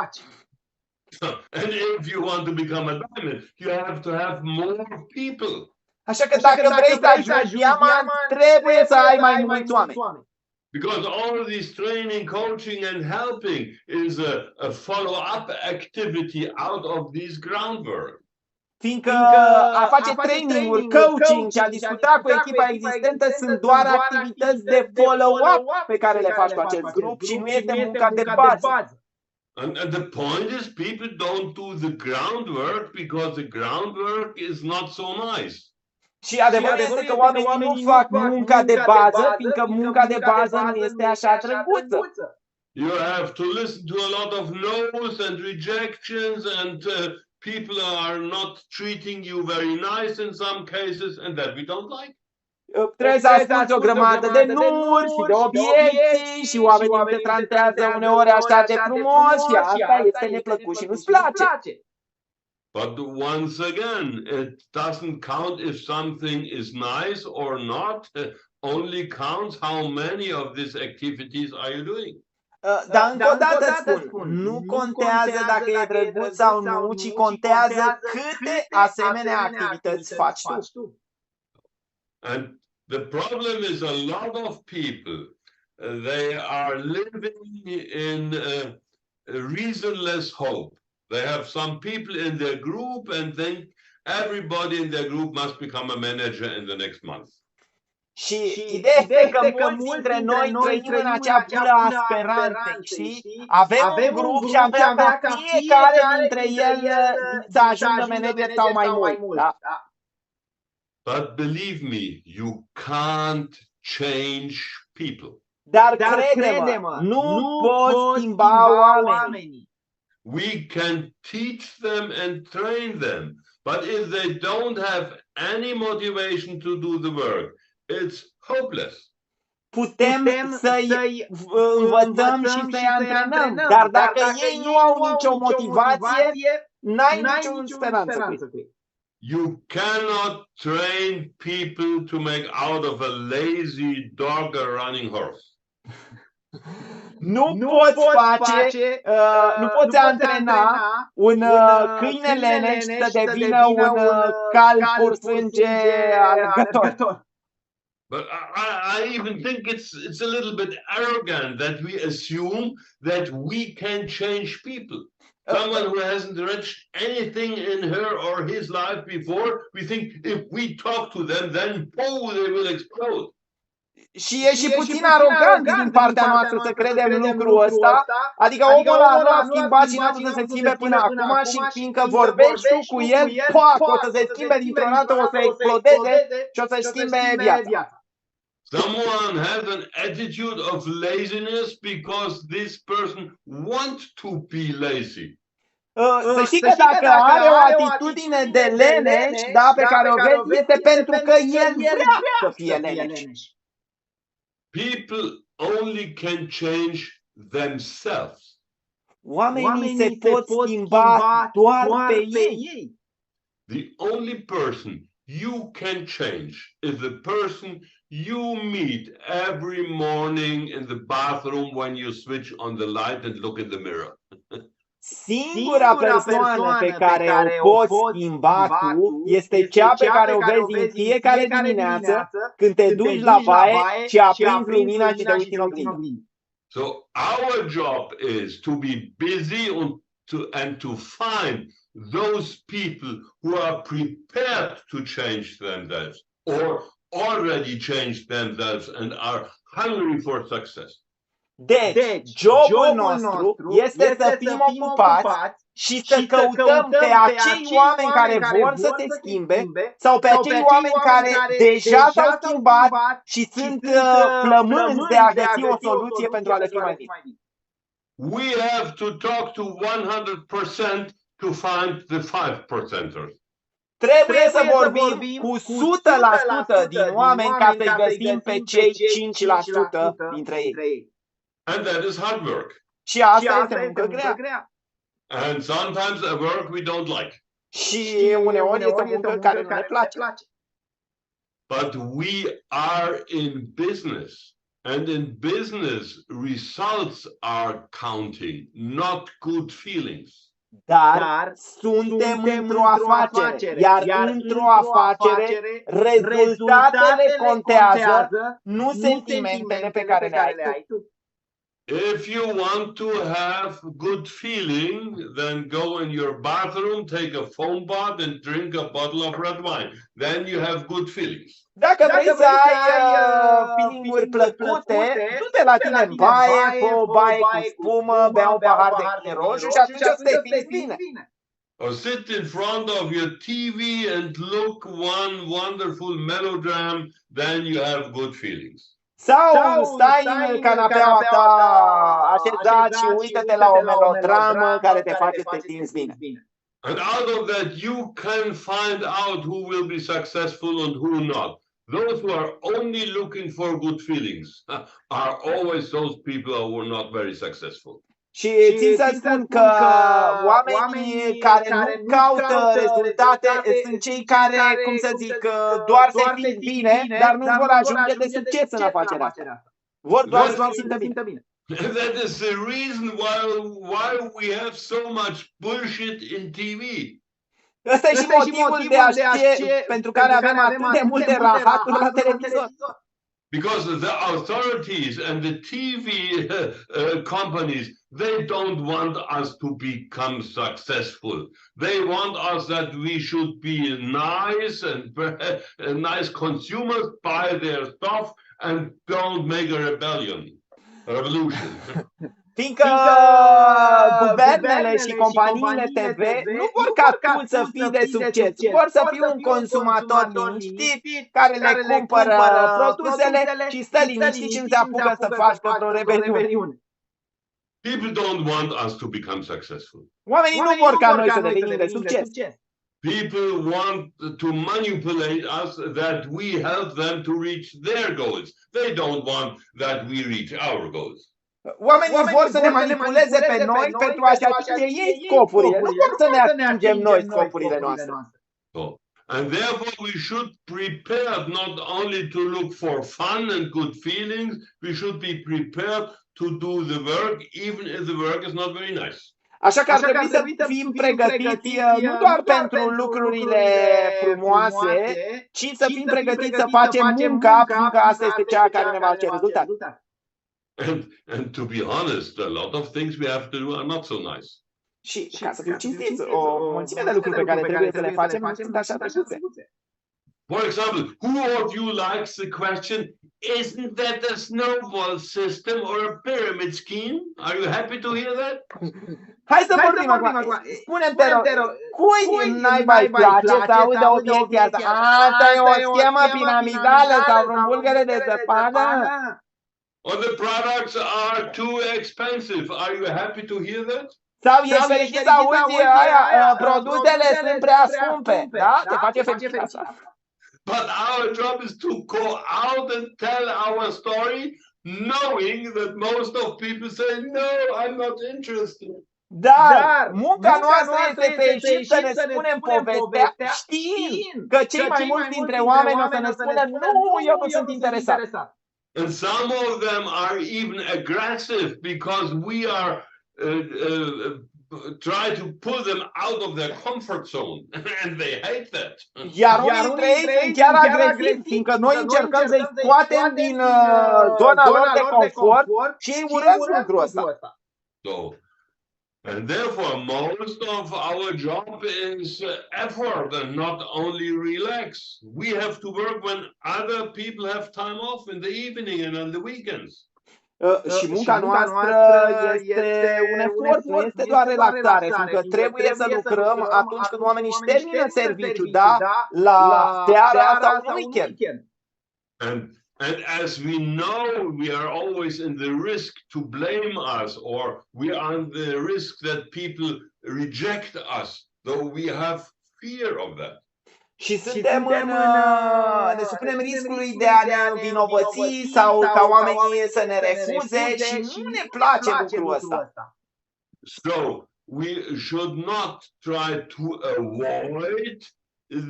And if you want to become a diamond, you have to have more people. Așa că dacă vrei să ajungi diamant, trebuie să ai mai mulți oameni. Because all this training, coaching and helping is a follow-up activity out of this groundwork. Fiindcă a face training-uri, coaching și a discuta cu echipa existentă sunt doar activități de follow-up pe care le faci cu acest grup și nu este munca de bază. And the point is, people don't do the groundwork because the groundwork is not so nice. Și adevărul este că oamenii nu fac munca de bază, fiindcă munca de bază nu este așa drăguță. You have to listen to a lot of no's and rejections, and people are not treating you very nice in some cases, and that we don't like. Trebuie să asculti o grămadă de nu-uri și de obiecții și oamenii nu te tratează uneori așa de frumos și asta este neplăcut și nu-ți place. But once again, it doesn't count if something is nice or not. Only counts how many of these activities are you doing. Dar încă o dată spun, nu contează dacă e drăguț sau nu, ci contează câte asemenea activități faci tu. And the problem is a lot of people, they are living in reasonless hope. They have some people in their group and think everybody in their group must become a manager in the next month. Și ideea este că mulți dintre noi trăim în acea bulă a speranței, știi? Avem un grup și avem ca fiecare dintre el să ajungă manager sau mai mult. Da? But believe me, you can't change people. Dar crede-mă, nu poți schimba oamenii. We can teach them and train them, but if they don't have any motivation to do the work, it's hopeless. Putem să-i învățăm și să-i antrenăm, dar dacă ei nu au nicio motivație, n-ai nicio speranță cu ei. You cannot train people to make out of a lazy dog a running horse. Nu poți antrena un câine leneș să devină un cal pur sânge alergător. But I even think it's a little bit arrogant that we assume that we can change people. Someone who hasn't reached anything in her or his life before, we think if we talk to them, then they will explode. Și e și puțin arogant din partea noastră să credem lucrul ăsta, adică omul ăla nu a schimbat și n-a putut să se schimbe până acum și fiindcă vorbești tu cu el, o să se schimbe dintr-o dată, o să explodeze și o să-și schimbe viața. Someone has an attitude of laziness because this person wants to be lazy. Să știi că dacă are o atitudine de leneș, da, pe care o vezi, este pentru că el vrea să fie leneș. People only can change themselves. Oamenii se pot schimba doar pe ei. The only person you can change is the person you meet every morning in the bathroom when you switch on the light and look in the mirror. Singura persoană pe care o poți schimba tu este cea pe care o vezi în fiecare dimineață când te duci la baie și aprinzi lumina și te uiți în oglindă. So our job is to be busy and to find those people who are prepared to change themselves or already changed themselves and are hungry for success. Deci, jobul nostru este să fim ocupați și să căutăm pe acei oameni care vor să se schimbe sau pe acei oameni care deja s-au schimbat și sunt flămânzi de a găsi o soluție pentru a le fi mai bine. We have to talk to 100% to find the 5%ers. Trebuie să vorbim cu 100% din oameni ca să-i găsim pe cei 5% dintre ei. And that is hard work. Și asta este muncă grea. And sometimes a work we don't like. Și uneori este o muncă care nu ne place. But we are in business. And in business, results are counting, not good feelings. Dar suntem într-o afacere, iar într-o afacere rezultatele contează, nu sentimentele pe care le ai tu. If you want to have good feeling, then go in your bathroom, take a foam bath and drink a bottle of red wine. Then you have good feelings. Dacă vrei să ai feeling-uri plăcute, du-te la tine în baie, fă o baie cu spumă, bea un pahar de vin roșu și atunci o să te simți bine. Or sit in front of your TV and look one wonderful melodrama, then you have good feelings. Sau stai în canapeaua ta așezat și uită-te la o melodramă care te face să te simți bine. And out of that you can find out who will be successful and who not. Those who are only looking for good feelings are always those people who are not very successful. Și țin să spun că oamenii care nu caută rezultate sunt cei care, cum să zic, doar se simt bine, dar nu vor ajunge de succes în afacerea asta. Vor doar să se simtă bine. That is the reason why we have so much bullshit in TV. Ăsta e și motivul pentru care avem atât de multe rahaturi la televizor. Because the authorities and the TV companies, they don't want us to become successful. They want us that we should be nice and nice consumers, buy their stuff and don't make a revolution. Fiindcă guvernele și companiile TV nu vor ca tu să fii de succes, vor să fii un consumator liniștit care le cumpără produsele și stă liniștit și nu se apucă să faci o rebeliune. People don't want us to become successful. Oamenii nu vor ca noi să devenim de succes. People want to manipulate us that we help them to reach their goals. They don't want that we reach our goals. Oamenii vor să ne manipuleze pe noi pentru a-și atinge ei scopurile. Nu vor să ne atingem noi scopurile noastre. And therefore we should prepare not only to look for fun and good feelings, we should be prepared to do the work even if the work is not very nice. Așa că ar trebui să fim pregătiți nu doar pentru lucrurile frumoase, ci să fim pregătiți să facem munca, fiindcă asta este cea care ne va aduce rezultate. And to be honest, a lot of things we have to do are not so nice. Și ca să fim cinstiți, o mulțime de lucruri pe care trebuie să le facem nu sunt așa drăguțe. For example, who of you likes the question, isn't that a snowball system or a pyramid scheme? Are you happy to hear that? Hai să vorbim acum. Spune-mi, te rog, cui naiba îi place să audă obiecția asta? Asta e o schemă piramidală sau un bulgăre de zăpadă? Or the products are too expensive. Are you happy to hear that? Sau ești fericit să auzi aia, produsele sunt prea scumpe, da? Te face fericit asta. But our job is to go out and tell our story, knowing that most of people say, no, I'm not interested. Dar munca noastră este să ieșim să ne spunem povestea, știind că cei mai mulți dintre oameni o să ne spună, nu, eu nu sunt interesat. And some of them are even aggressive because we are try to pull them out of their comfort zone, and they hate that. Iar unii dintre ei sunt chiar agresivi, fiindcă noi încercăm să-i scoatem din zona lor de confort și ei urăsc lucrul ăsta. So, and therefore, most of our job is effort and not only relax. We have to work when other people have time off in the evening and on the weekends. Și munca noastră este un efort, nu este doar relaxare, fiindcă trebuie să lucrăm atunci când oamenii își termină serviciul, da? La seara sau în weekend. And as we know, we are always in the risk to blame us, or we are in the risk that people reject us, though we have fear of that. Și ne supunem riscului de a ne învinovăți sau ca oamenii să ne refuze și nu ne place lucrul ăsta. So, we should not try to avoid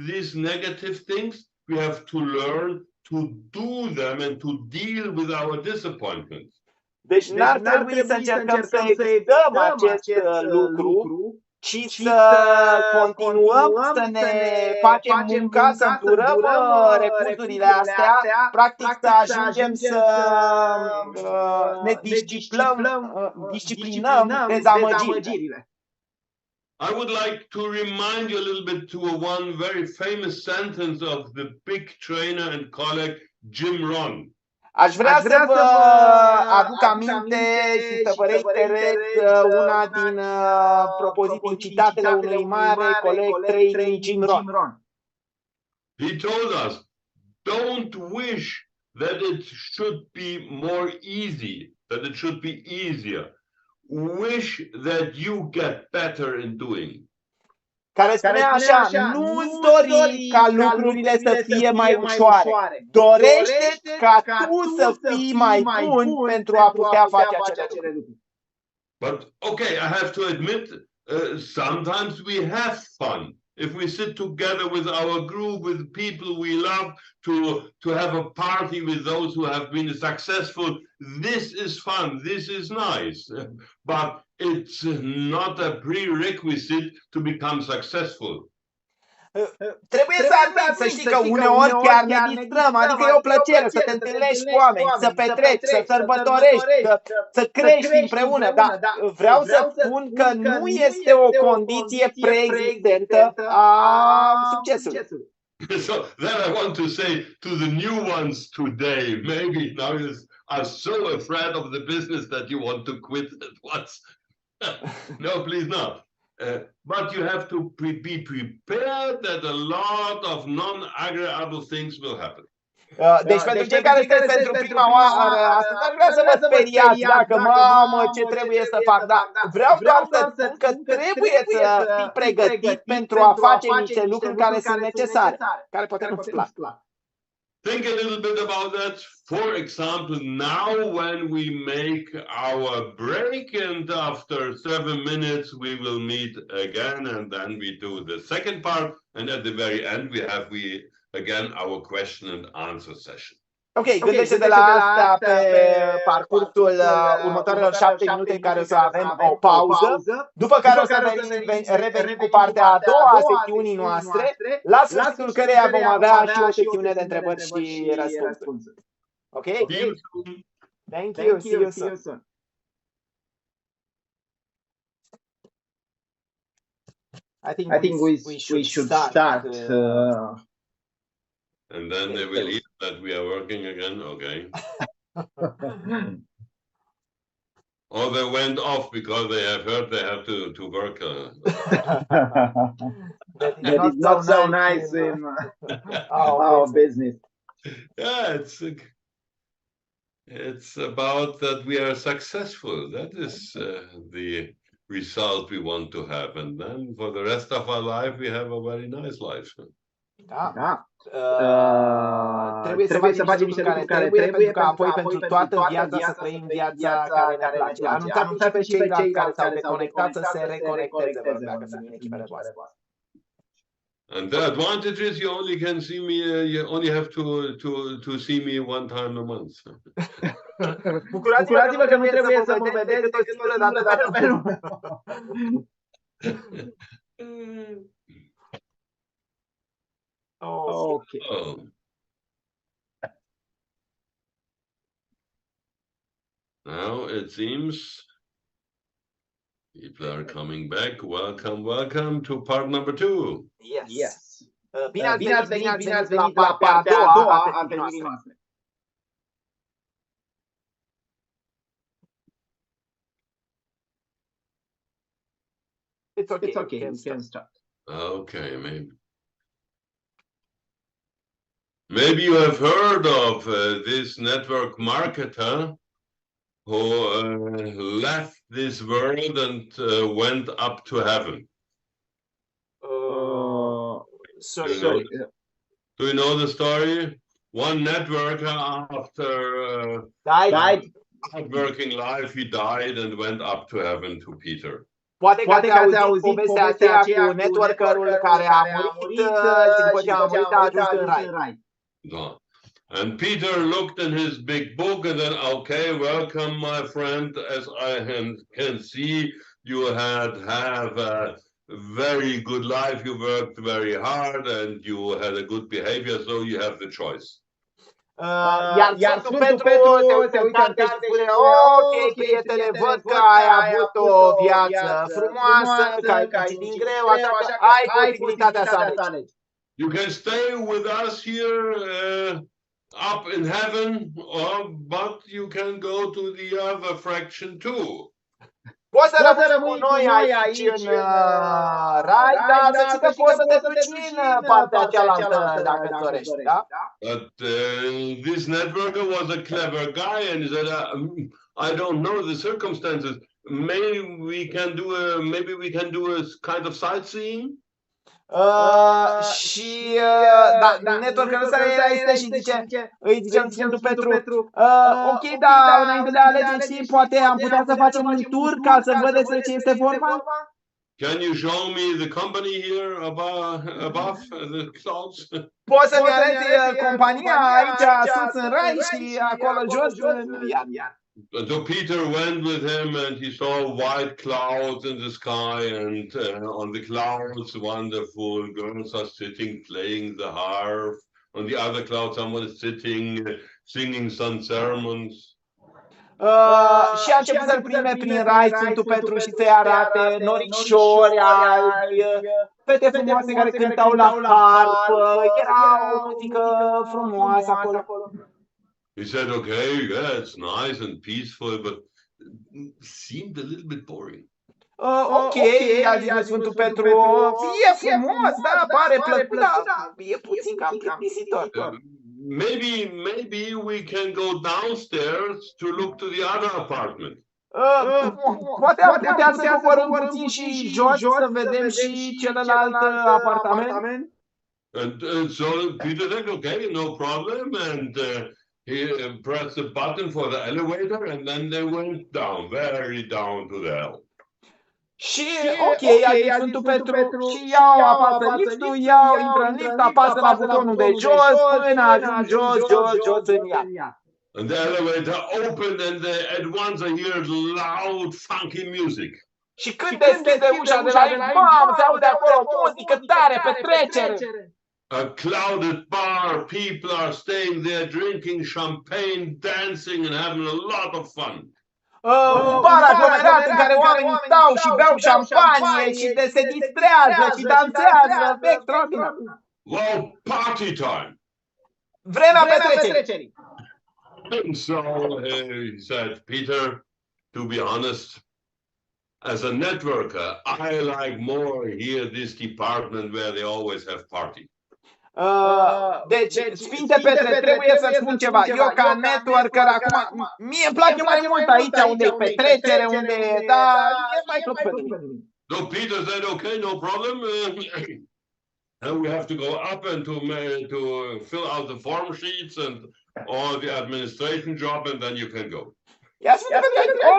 these negative things. We have to learn to do them and to deal with our disappointments. Deci n-ar trebui să încercăm să evităm acest lucru, ci să continuăm să ne facem munca, să îndurăm refuzurile astea, practic să ajungem să ne disciplinăm dezamăgirile. I would like to remind you a little bit to one very famous sentence of the big trainer and colleague Jim Rohn. Aș vrea să vă aduc aminte și să vă reiterez una din propoziții, citatele unui mare coleg training, Jim Rohn. He told us, don't wish that it should be more easy, that it should be easier. Wish that you get better in doing. Care spune așa, nu-ți dori ca lucrurile să fie mai ușoare. Dorește ca tu să fii mai bun pentru a putea face acele lucruri. But okay, I have to admit, sometimes we have fun. If we sit together with our group, with people we love, to have a party with those who have been successful, this is fun, this is nice. But it's not a prerequisite to become successful. Trebuie să admit, să știi că uneori chiar ne distrăm, adică e o plăcere să te întâlnești cu oameni, să petreci, să sărbătorești, să crești împreună, dar vreau să spun că nu este o condiție preexistentă a succesului. So then I want to say to the new ones today, maybe now you are so afraid of the business that you want to quit at once. No, please not. But you have to be prepared that a lot of non-agreeable things will happen. Deci pentru cei care sunteți pentru prima oară astăzi, aș vrea să vă speriați dacă, mamă, ce trebuie să fac, dar vreau doar să spun că trebuie să fii pregătit pentru a face niște lucruri care sunt necesare, care poate nu-ți plac. Think a little bit about that. For example, now when we make our break and after 7 minutes we will meet again and then we do the second part and at the very end we have again our question and answer session. Ok, gândește de la asta pe parcursul următoarelor 7 minute în care o să avem o pauză, după care o să revenim cu partea a doua a sesiunii noastre, la sfârșitul căreia vom avea și o sesiune de întrebări și răspunsuri. Ok? Thank you. See you soon. I think we should start. And then they will hear that we are working again, okay. Or they went off because they have heard they have to work. That is not so nice in our business. Yeah, it's about that we are successful. That is the result we want to have. And then for the rest of our life, we have a very nice life. Da. Trebuie să facem niște lucruri care trebuie, pentru că apoi pentru toată viața să trăim viața care ne place. Anunțați și pe ceilalți care s-au deconectat să se reconecteze, vă rog, dacă sunt în echipele voastre. And the advantage is you only can see me, you only have to see me one time a month. Bucurați-vă că nu trebuie să mă vedeți decât o singură dată pe lună. Okay. Oh. Now it seems people are coming back. Welcome to part number 2. Yes. Bine ați venit la partea a doua a întâlnirii noastre. It's okay. You can start. Okay, maybe you have heard of this network marketer who left this world and went up to heaven. Sorry. Do you know the story? One networker after died. Working life, he died and went up to heaven to Peter. Poate că ați auzit povestea aceea cu networkerul care a murit și după ce a murit a ajuns în rai. No. And Peter looked in his big book and then, okay, welcome, my friend. As I can see, you have a very good life. You worked very hard and you had a good behavior, so you have the choice. Iar Sfântul Petru se uită în text și spune, ok, prietene, văd că ai avut o viață frumoasă, că ai muncit din greu, așa că ai posibilitatea să alegi. You can stay with us here up in heaven, but you can go to the other fraction too. Poți să rămâi cu noi aici în rai, dar să știi că poți să te duci în partea cealaltă dacă dorești, da? But this networker was a clever guy and he said, I don't know the circumstances. Maybe we can do a kind of sightseeing. network ăsta este și îi zice lui Sfântul Petru, ok, dar înainte de a alege, știi, poate am putea să facem un tur ca să văd despre ce este vorba? Can you show me the company here above the clouds? Poți să-mi arăți compania aici sus în rai și acolo jos în iad? So Peter went with him and he saw white clouds in the sky, and on the clouds wonderful girls are sitting playing the harp. On the other cloud someone is sitting singing some sermons. Și a început să-l prime prin rai Sfântul Petru și să-i arate norișori albi, fete frumoase care cântau la harpă, era o muzică frumoasă acolo. He said, okay, yeah, it's nice and peaceful, but seemed a little bit boring. Ok, a zis Sfântul Petru, e frumos, da, pare plăcut, dar e puțin cam plictisitor. Maybe we can go downstairs to look to the other apartment. Poate am putea să coborâm puțin și jos să vedem și celălalt apartament. And so Peter said, okay, no problem, and he pressed the button for the elevator, and then they went down, very down to the hell. Și ok, a zis Sfântul Petru, și apasă liftul, intră în lift, apasă la butonul de jos, până ajung jos în iad. And the elevator opened, and at once I hear loud, funky music. Și când deschide ușa de la lift, bam, se aude acolo muzică tare, petrecere. A crowded bar, people are staying there drinking champagne, dancing, and having a lot of fun. Un bar aglomerat în care oamenii stau și beau șampanie și se distrează și dansează, extraordinar. Well, party time. Vremea petrecerii. And so he said, Peter, to be honest, as a networker, I like more here this department where they always have party. Deci, Sfinte Petre, trebuie să spun ceva. Eu ca networker acum, mie îmi place mai mult aici unde e petrecere, unde e, dar e mai tot pentru mine. So Peter said, okay, no problem. And we have to go up and to fill out the form sheets and all the administration job, and then you can go.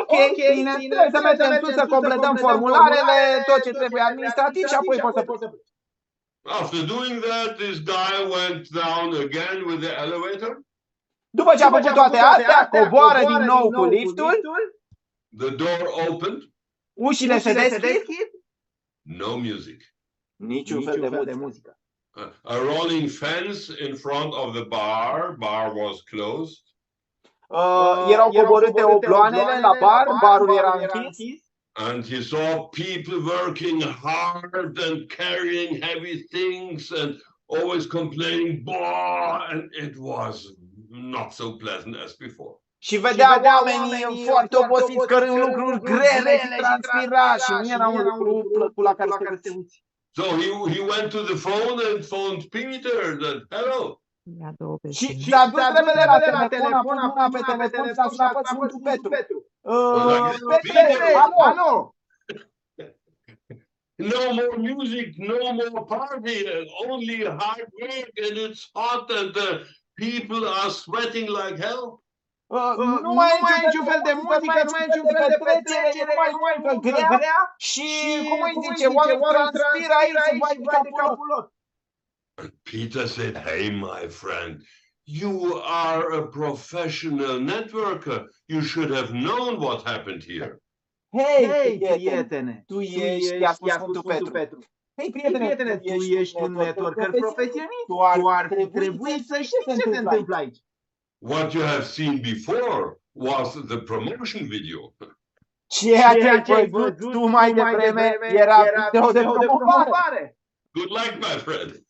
Ok, bine, trebuie să mergem sus să completăm formularele, tot ce trebuie administrativ și apoi poți să pleci. After doing that, this guy went down again with the elevator. După ce a făcut toate astea, coboară din nou cu liftul. The door opened. Ușile se deschid. No music. Niciun fel de muzică. A rolling fence in front of the bar. Bar was closed. Erau coborâte obloanele la bar, barul era închis. And he saw people working hard and carrying heavy things and always complaining, and it was not so pleasant as before. Și vedea oamenii foarte obosiți cărând lucruri grele și transpira și nu era un lucru plăcut la care să te uiți. So he went to the phone and phoned Peter that, hello. Și s-a dus repede la telefon, a pus mâna pe telefon și s-a sunat pe Sfântul Petru. Petre, alo! No more music, no more party, only hard work, and it's hot, and people are sweating like hell. Nu mai e niciun fel de muzică, nu mai e niciun fel de petrecere, nu mai e grea și, cum îi zice, oamenii transpiră aici, se vai de capul lor. Peter said, hey, my friend, you are a professional networker. You should have known what happened here. Hei, prietene, tu ești, a spus Sfântul Petru. Hei, prietene, tu ești un networker profesionist. Tu ar trebui să știi ce se întâmplă aici. What you have seen before was the promotion video. Ceea ce ai văzut tu mai devreme era video de promovare. Good luck, my friend.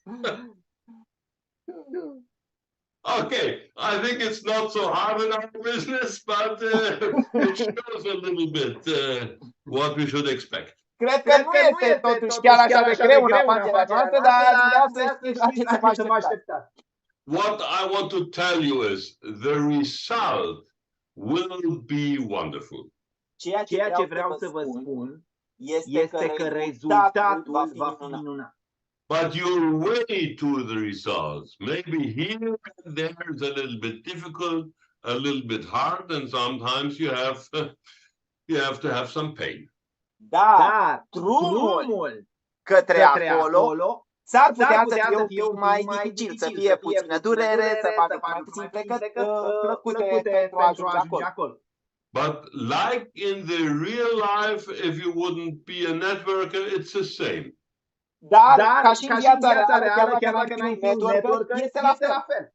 Okay, I think it's not so hard in our business, but it shows a little bit what we should expect. Cred că nu este totuși chiar așa de greu în afacerea noastră, dar vreau să știți la ce să vă așteptați. What I want to tell you is the result will be wonderful. Ceea ce vreau să vă spun este că rezultatul va fi minunat. but your way to the results, maybe here and there is a little bit difficult, a little bit hard, and sometimes you have to have some pain. Dar drumul către acolo s-ar putea să fie un pic mai dificil, să fie puțină durere, să facă mai puțin plăcute pentru a ajunge acolo. But like in the real life, if you wouldn't be a networker, it's the same. Dar ca și în viața reală, chiar dacă n-ai fi un networker, este la fel.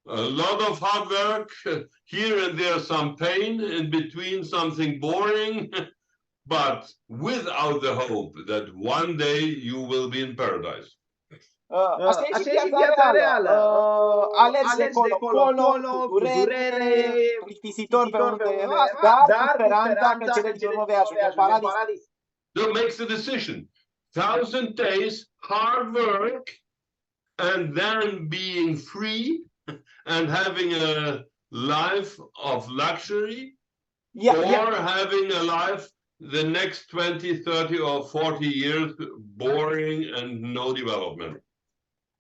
A lot of hard work, here and there some pain, in between something boring, but without the hope that one day you will be in paradise. Asta e și viața reală. Alergi de colo, cu durere, plictisitor pe undeva, dar cu speranța că cele din urmă vei ajunge în paradis. So makes the decision. 1,000 days, hard work, and then being free and having a life of luxury, or having a life the next 20, 30 or 40 years boring and no development.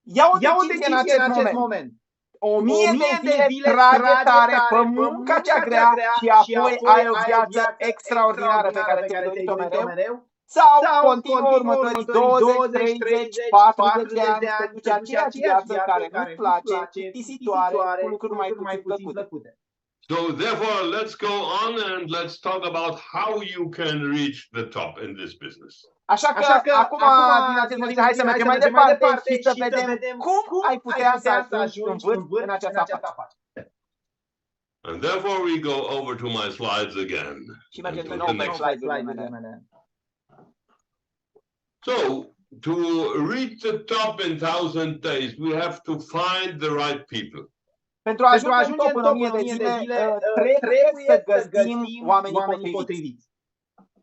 Ia o decizie în acest moment. 1000 de zile trage tare pe munca cea grea și apoi ai o viață extraordinară pe care ți-ai dorit-o mereu. Sau continuă următorii 20, 30, 40 de ani să duci aceeași viață care nu-ți place, plictisitoare, cu lucruri mai puțin plăcute. So therefore, let's go on and let's talk about how you can reach the top in this business. Așa că acum, din acest motiv, hai să mergem mai departe și să vedem cum ai putea să ajungi în vârf în această afacere. And therefore we go over to my slides again. Și mergem pe nou pe slide-urile mele. So, to reach the top in 1,000 days, we have to find the right people. Pentru a ajunge în top în 1000 de zile, trebuie să găsim oamenii potriviți.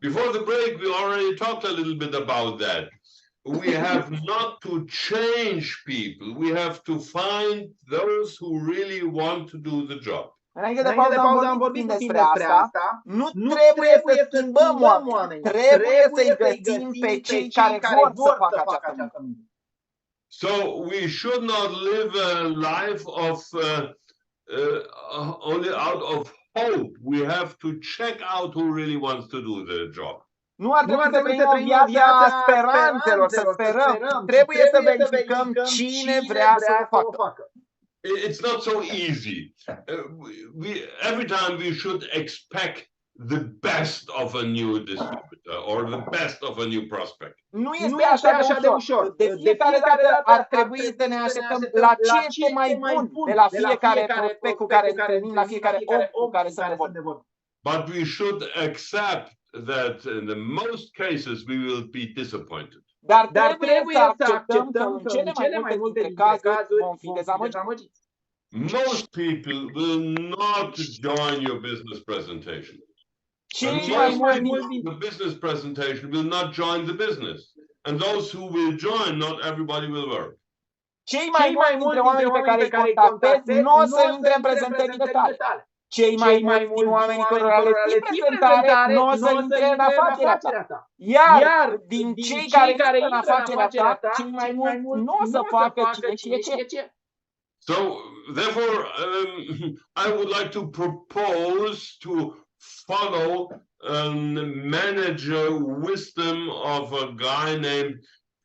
Before the break, we already talked a little bit about that. We have not to change people. We have to find those who really want to do the job. Înainte de pauză am vorbit despre asta. Nu trebuie să schimbăm oameni. Trebuie să-i găsim pe cei care vor să facă această muncă. So we should not live a life of only out of hope. We have to check out who really wants to do the job. Nu ar trebui să trăim o viața speranțelor, să sperăm. Trebuie să verificăm cine vrea să o facă. It's not so easy. Every time we should expect the best of a new distributor or the best of a new prospect. Nu este așa de ușor. De fiecare dată ar trebui să ne așteptăm la ce este mai bun de la fiecare prospect cu care întâlnim, la fiecare om cu care să ne vorbim. But we should accept that in the most cases we will be disappointed. Dar trebuie să acceptăm că în cele mai multe dintre cazuri vom fi dezamăgiți. Most people will not join your business presentation. The business presentation will not join the business. And those who will join, not everybody will work. Cei mai mulți dintre oamenii pe care îi contactezi nu o să intre în prezentările tale. Cei mai mulți din oamenii cărora le ții prezentare nu o să intre în afacerea ta. Iar din cei care intră în afacerea ta, cei mai mulți nu o să facă cine știe ce. So, therefore, I would like to propose to follow manager wisdom of a guy named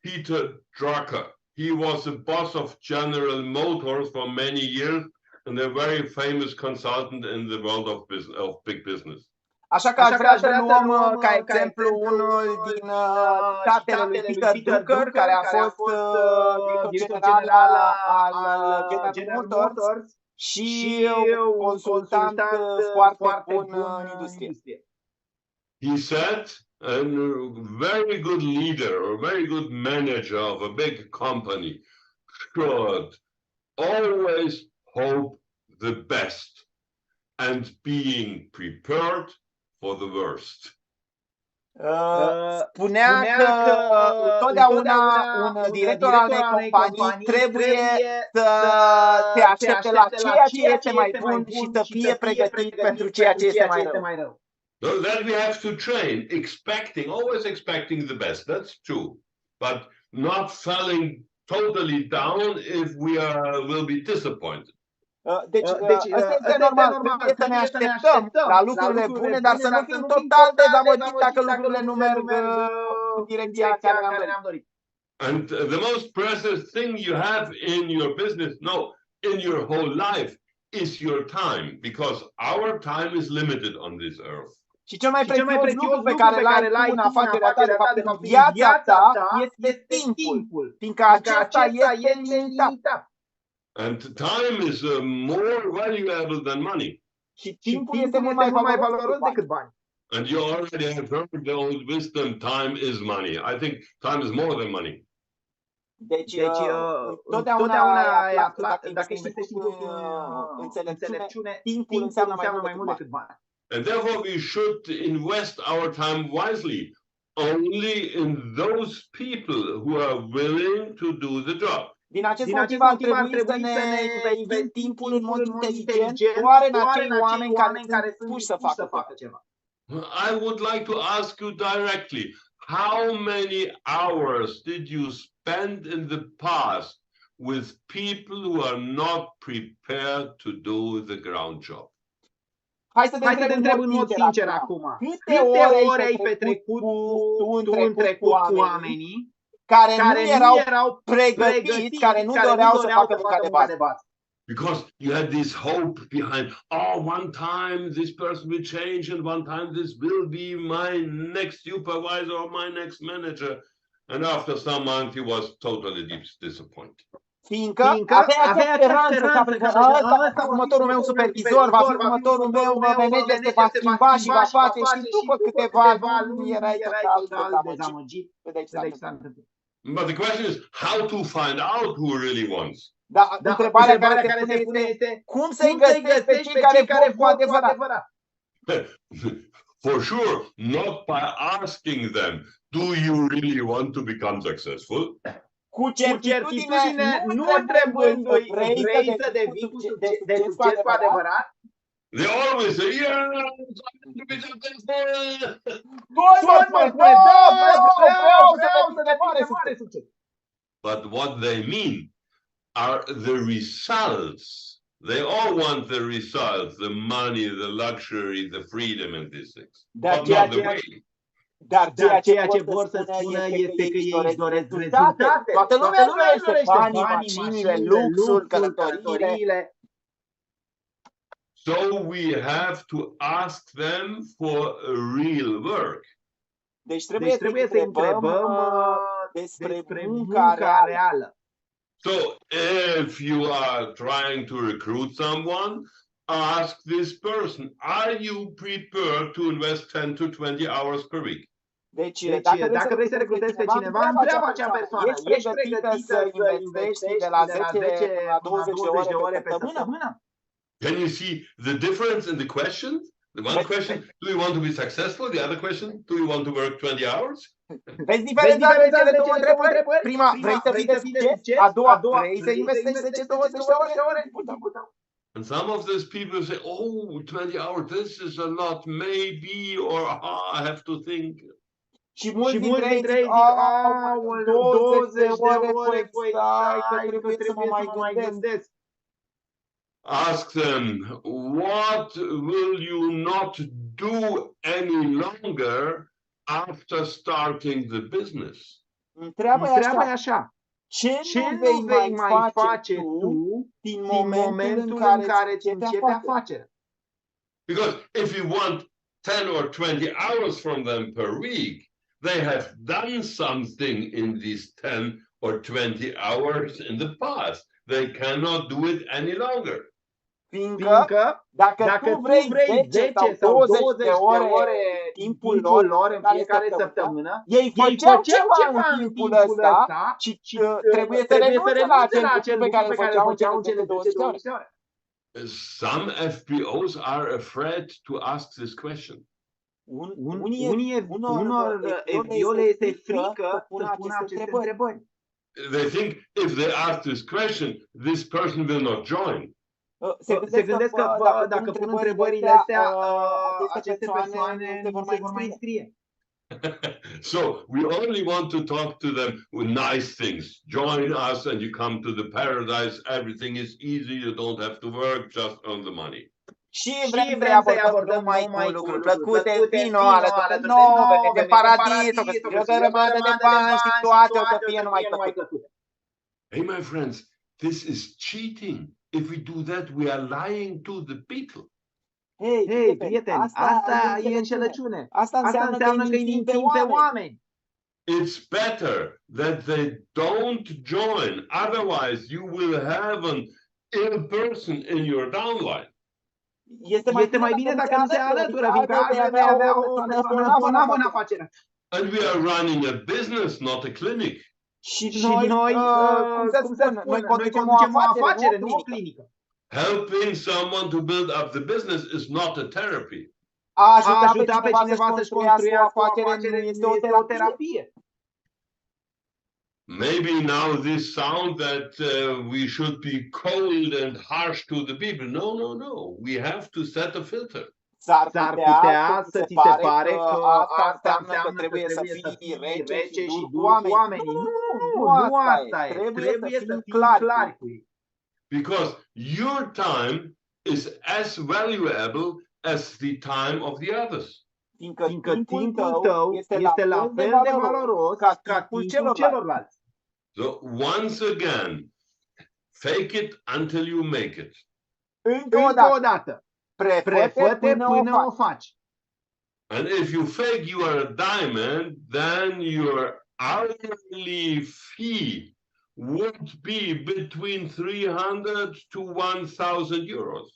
Peter Drucker. He was the boss of General Motors for many years and a very famous consultant in the world of big business. Așa că aș vrea să luăm ca exemplu unul din tatăl lui Peter Drucker, care a fost director general al General Motors și un consultant foarte bun în industrie. He said, a very good leader or a very good manager of a big company should always hope the best and being prepared for the worst. Spunea că totdeauna un director al unei companii trebuie să se aștepte la ceea ce este mai bun și să fie pregătit pentru ceea ce este mai rău. So that we have to train, always expecting the best. That's true. But not falling totally down if we will be disappointed. Deci asta este normal, trebuie să ne așteptăm la lucrurile bune, dar să nu fim total dezamăgiți dacă lucrurile nu merg în direcția care ne-am dorit. And the most precious thing you have in your business, no, in your whole life, is your time, because our time is limited on this earth. Și cel mai prețios lucru pe care l-ai în afacerea ta, de fapt, în viața ta, este timpul, fiindcă acesta este limitat. And time is more valuable than money. Și timpul este mult mai valoros decât bani. And you already have heard the old wisdom, time is money. I think time is more than money. Deci totdeauna ai aflat, dacă investești în înțelepciune, timpul înseamnă mai mult decât bani. And therefore we should invest our time wisely, only in those people who are willing to do the job. Din acest motiv ar trebui să ne investim timpul în mod inteligent, doar în acei oameni care sunt puși să facă ceva. I would like to ask you directly, how many hours did you spend in the past with people who are not prepared to do the ground job? Hai să te întreb în mod sincer acum. Câte ore ai petrecut tu în trecut cu oamenii care nu erau pregătiți, care nu doreau să facă munca de bază? Because you had this hope behind, oh, one time this person will change and one time this will be my next supervisor or my next manager. And after some months he was totally disappointed. Fiindcă avea speranță că ăsta următorul meu supervisor, va fi următorul meu manager, se va schimba și va face, și după câteva luni erai total dezamăgit. But the question is how to find out who really wants. Da, întrebarea care se pune este cum să-i găsești pe cei care vor cu adevărat. For sure, not by asking them, do you really want to become successful? Cu certitudine, nu întrebându-i, vrei să devii de succes cu adevărat? They always say, yeah, to be successful. But what they mean are the results. They all want the results, the money, the luxury, the freedom and these things. But not the way. Dar ceea ce vor să spună este că ei își doresc rezultate. Toată lumea dorește banii, mașinile, luxul, călătoriile. So we have to ask them for real work. Deci trebuie să întrebăm despre munca reală. So if you are trying to recruit someone, ask this person, are you prepared to invest 10 to 20 hours per week? Deci dacă vrei să recrutezi pe cineva, întreabă acea persoană, ești pregătită să investești de la 10 la 20 de ore pe săptămână? Can you see the difference in the questions? The one question, do you want to be successful? The other question, do you want to work 20 hours? Vezi diferența între cele două întrebări? Prima, vrei să fii de succes? A doua, vrei să investești 10-20 de ore? And some of these people say, oh, 20 hours, this is a lot, maybe, or I have to think. Și mulți dintre ei zic, 20 de ore, stai, că trebuie să mă mai gândesc. Ask them, what will you not do any longer after starting the business? Întreabă-i așa, ce nu vei mai face tu din momentul în care îți începe afacerea? Because if you want 10 or 20 hours from them per week, they have done something in these 10 or 20 hours in the past. They cannot do it any longer. Fiindcă dacă tu vrei 10 sau 20 de ore timpul lor în fiecare săptămână, ei făceau ceva în timpul ăsta și trebuie să renunțe la acel pe care îl făceau în cele 20 de ore. Some FBOs are afraid to ask this question. Unor FBO le este frică să pună aceste întrebări. They think if they ask this question, this person will not join. Se gândesc că dacă pun întrebările astea, aceste persoane nu se vor mai înscrie. So we only want to talk to them with nice things. Join us and you come to the paradise. Everything is easy. You don't have to work, just earn the money. Și vrem să-i abordăm numai cu lucruri plăcute, vino alături de nouă, vedem de paradis, o să fie o grămadă de bani și toate o să fie numai plăcute. Hey, my friends, this is cheating. If we do that, we are lying to the people. Hei, prieteni, asta e înșelăciune. Asta înseamnă că îi mințim pe oameni. It's better that they don't join. Otherwise, you will have an ill person in your downline. Este mai bine dacă nu se alătură, fiindcă altfel vei avea o persoană în afacere. And we are running a business, not a clinic. Și noi, cum să spun, noi conducem o afacere, nu o clinică. Helping someone to build up the business is not a therapy. A ajuta pe cineva să-și construiască o afacere nu este o terapie. Maybe now this sound that we should be cold and harsh to the people. No. We have to set a filter. S-ar putea să ți se pare că asta înseamnă că trebuie să fii rece și dur cu oamenii. Nu asta e. Trebuie să fii clar cu ei. Because your time is as valuable as the time of the others. Fiindcă timpul tău este la fel de valoros ca timpul celorlalți. So once again, fake it until you make it. Încă o dată, prefă-te până o faci. And if you fake you are a diamond, then your hourly fee would be between 300 to 1,000 euros.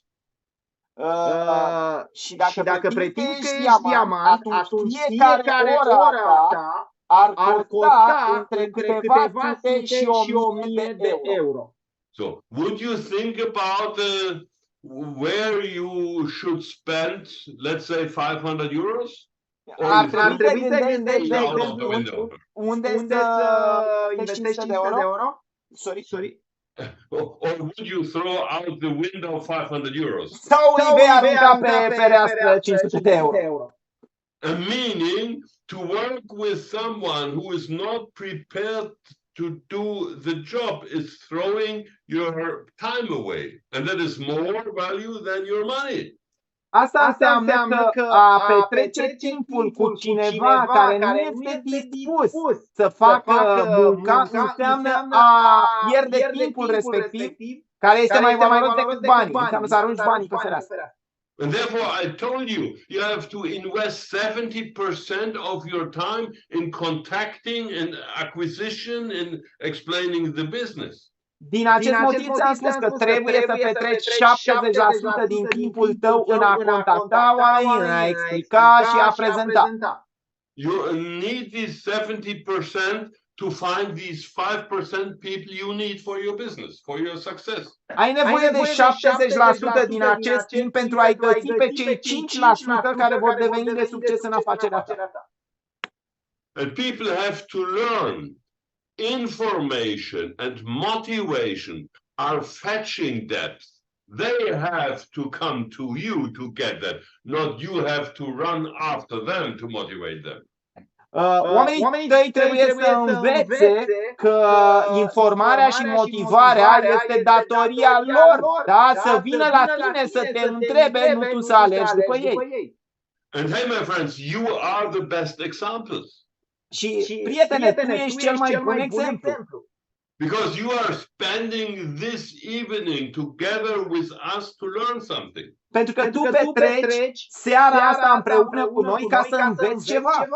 Și dacă pretinzi că ești diamant, atunci fiecare ora ta ar costa între câteva sute și 1.000 de euro. So, would you think about where you should spend, let's say, 500 euros? Ar trebui să gândești unde să investești 500 de euro? Sorry. Or would you throw out the window 500 euros? Sau îi vei arunca pe fereastră 500 de euro? Meaning to work with someone who is not prepared to do the job is throwing your time away, and that is more value than your money. Asta înseamnă că a petrece timpul cu cineva care nu este dispus să facă munca înseamnă a pierde timpul respectiv, care este mai valoros decât banii. Înseamnă să arunci banii pe fereastră. And therefore, I told you, you have to invest 70% of your time in contacting and acquisition and explaining the business. Din acest motiv ți-am spus că trebuie să petreci 70% din timpul tău în a contacta oameni, în a explica și a prezenta. You need these 70% to find these 5% people you need for your business, for your success. Ai nevoie de 70% din acest timp pentru a-i găsi pe cei 5% care vor deveni de succes în afacerea ta. And people have to learn. Information and motivation are fetching depth. They have to come to you to get that, not you have to run after them to motivate them. Oamenii tăi trebuie să învețe că informarea și motivarea este datoria lor, da? Să vină la tine să te întrebe, nu tu să alergi după ei. And hey, my friends, you are the best examples. Și prietene, tu ești cel mai bun exemplu. Because you are spending this evening together with us to learn something. Pentru că tu petreci seara asta împreună cu noi ca să înveți ceva.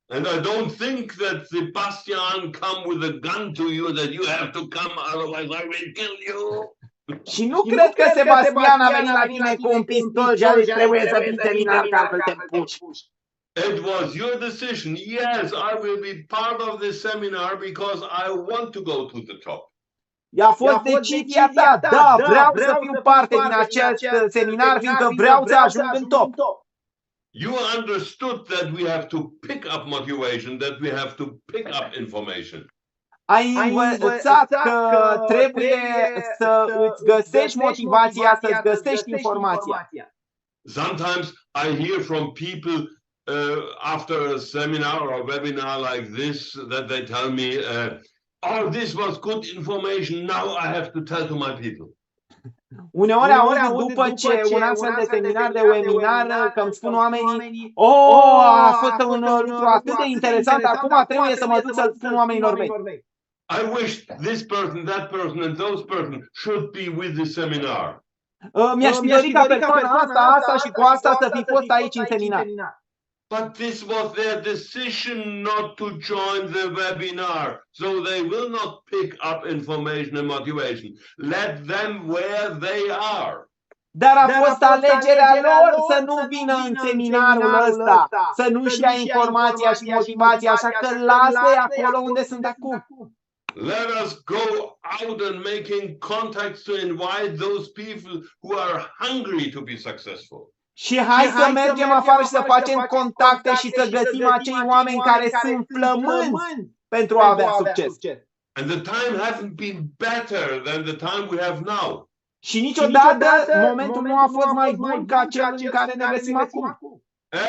And I don't think that Sebastian come with a gun to you that you have to come, otherwise I will kill you. Și nu cred că Sebastian a venit la tine cu un pistol și a zis trebuie să fii seminar ca să te puci. It was your decision. Yes, I will be part of this seminar because I want to go to the top. A fost decizia ta. Da, vreau să fiu parte din acest seminar fiindcă vreau să ajung în top. You understood that we have to pick up motivation, that we have to pick up information. Ai învățat că trebuie să îți găsești motivația, să îți găsești informația. Sometimes I hear from people, after a seminar or a webinar like this that they tell me, oh, this was good information, now I have to tell to my people. Uneori aud după ce un astfel de seminar, de webinar, că îmi spun oamenii, a fost un lucru atât de interesant, acum trebuie să mă duc să-l spun oamenilor mei. I wish this person, that person and those person should be with the seminar. Mi-aș fi dorit ca persoana asta și cu asta să fi fost aici în seminar. But this was their decision not to join the webinar, so they will not pick up information and motivation. Let them where they are. Dar a fost alegerea lor să nu vină în seminarul ăsta, să nu-și ia informația și motivația, așa că lasă-i acolo unde sunt acum. Let us go out and making contacts to invite those people who are hungry to be successful. Și hai să mergem afară și să facem contacte și să găsim acei oameni care sunt flămânzi pentru a avea succes. And the time hasn't been better than the time we have now. Și niciodată momentul nu a fost mai bun ca cel în care ne găsim acum.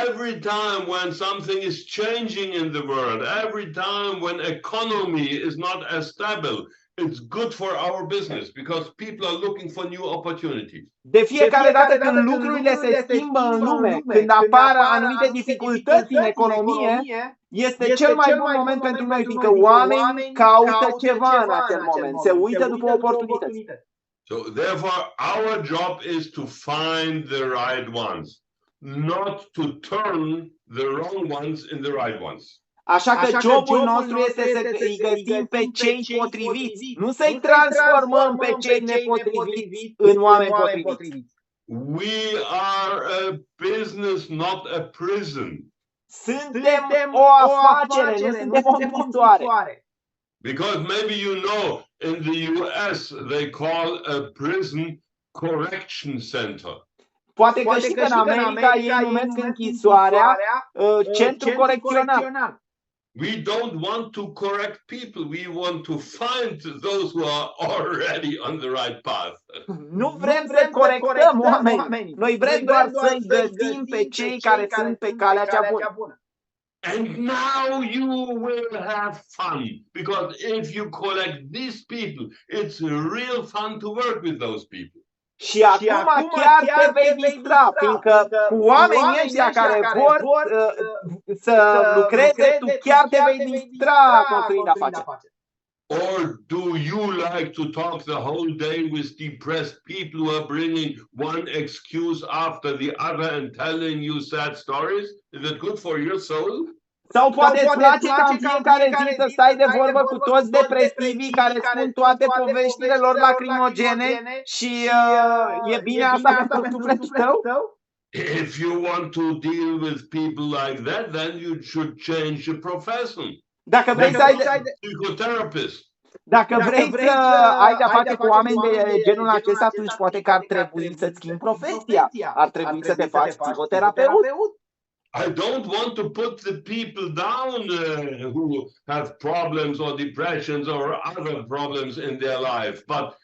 Every time when something is changing in the world, every time when economy is not as stable, it's good for our business because people are looking for new opportunities. De fiecare dată când lucrurile se schimbă în lume, când apar anumite dificultăți în economie, este cel mai bun moment pentru noi, fiindcă oamenii caută ceva în acel moment, se uită după oportunități. So therefore our job is to find the right ones, not to turn the wrong ones in the right ones. Așa că jobul nostru este să îi găsim pe cei potriviți, nu să-i transformăm pe cei nepotriviți în oameni potriviți. We are a business, not a prison. Suntem o afacere, nu suntem o închisoare. Because maybe you know, in the US they call a prison correction center. Poate că și în America ei numesc închisoarea centru corecțional. We don't want to correct people. We want to find those who are already on the right path. Nu vrem să corectăm oamenii. Noi vrem doar să-i găsim pe cei care sunt pe calea cea bună. And now you will have fun, because if you collect these people, it's real fun to work with those people. Și acum chiar te vei distra, fiindcă cu oamenii ăștia care vor să lucreze, tu chiar te vei distra construind afaceri. Or do you like to talk the whole day with depressed people who are bringing one excuse after the other and telling you sad stories? Is it good for your soul? Sau poate îți place ca în fiecare zi să stai de vorbă cu toți depresivii care spun toate poveștile lor lacrimogene și e bine asta pentru sufletul tău? If you want to deal with people like that, then you should change the profession. Dacă vrei să ai psychotherapist. Dacă vrei să ai de-a face cu oameni de genul acesta, atunci poate că ar trebui să-ți schimbi profesia. Ar trebui să te faci psihoterapeut. I don't want to put the people down who have problems or depressions or other problems in their life, but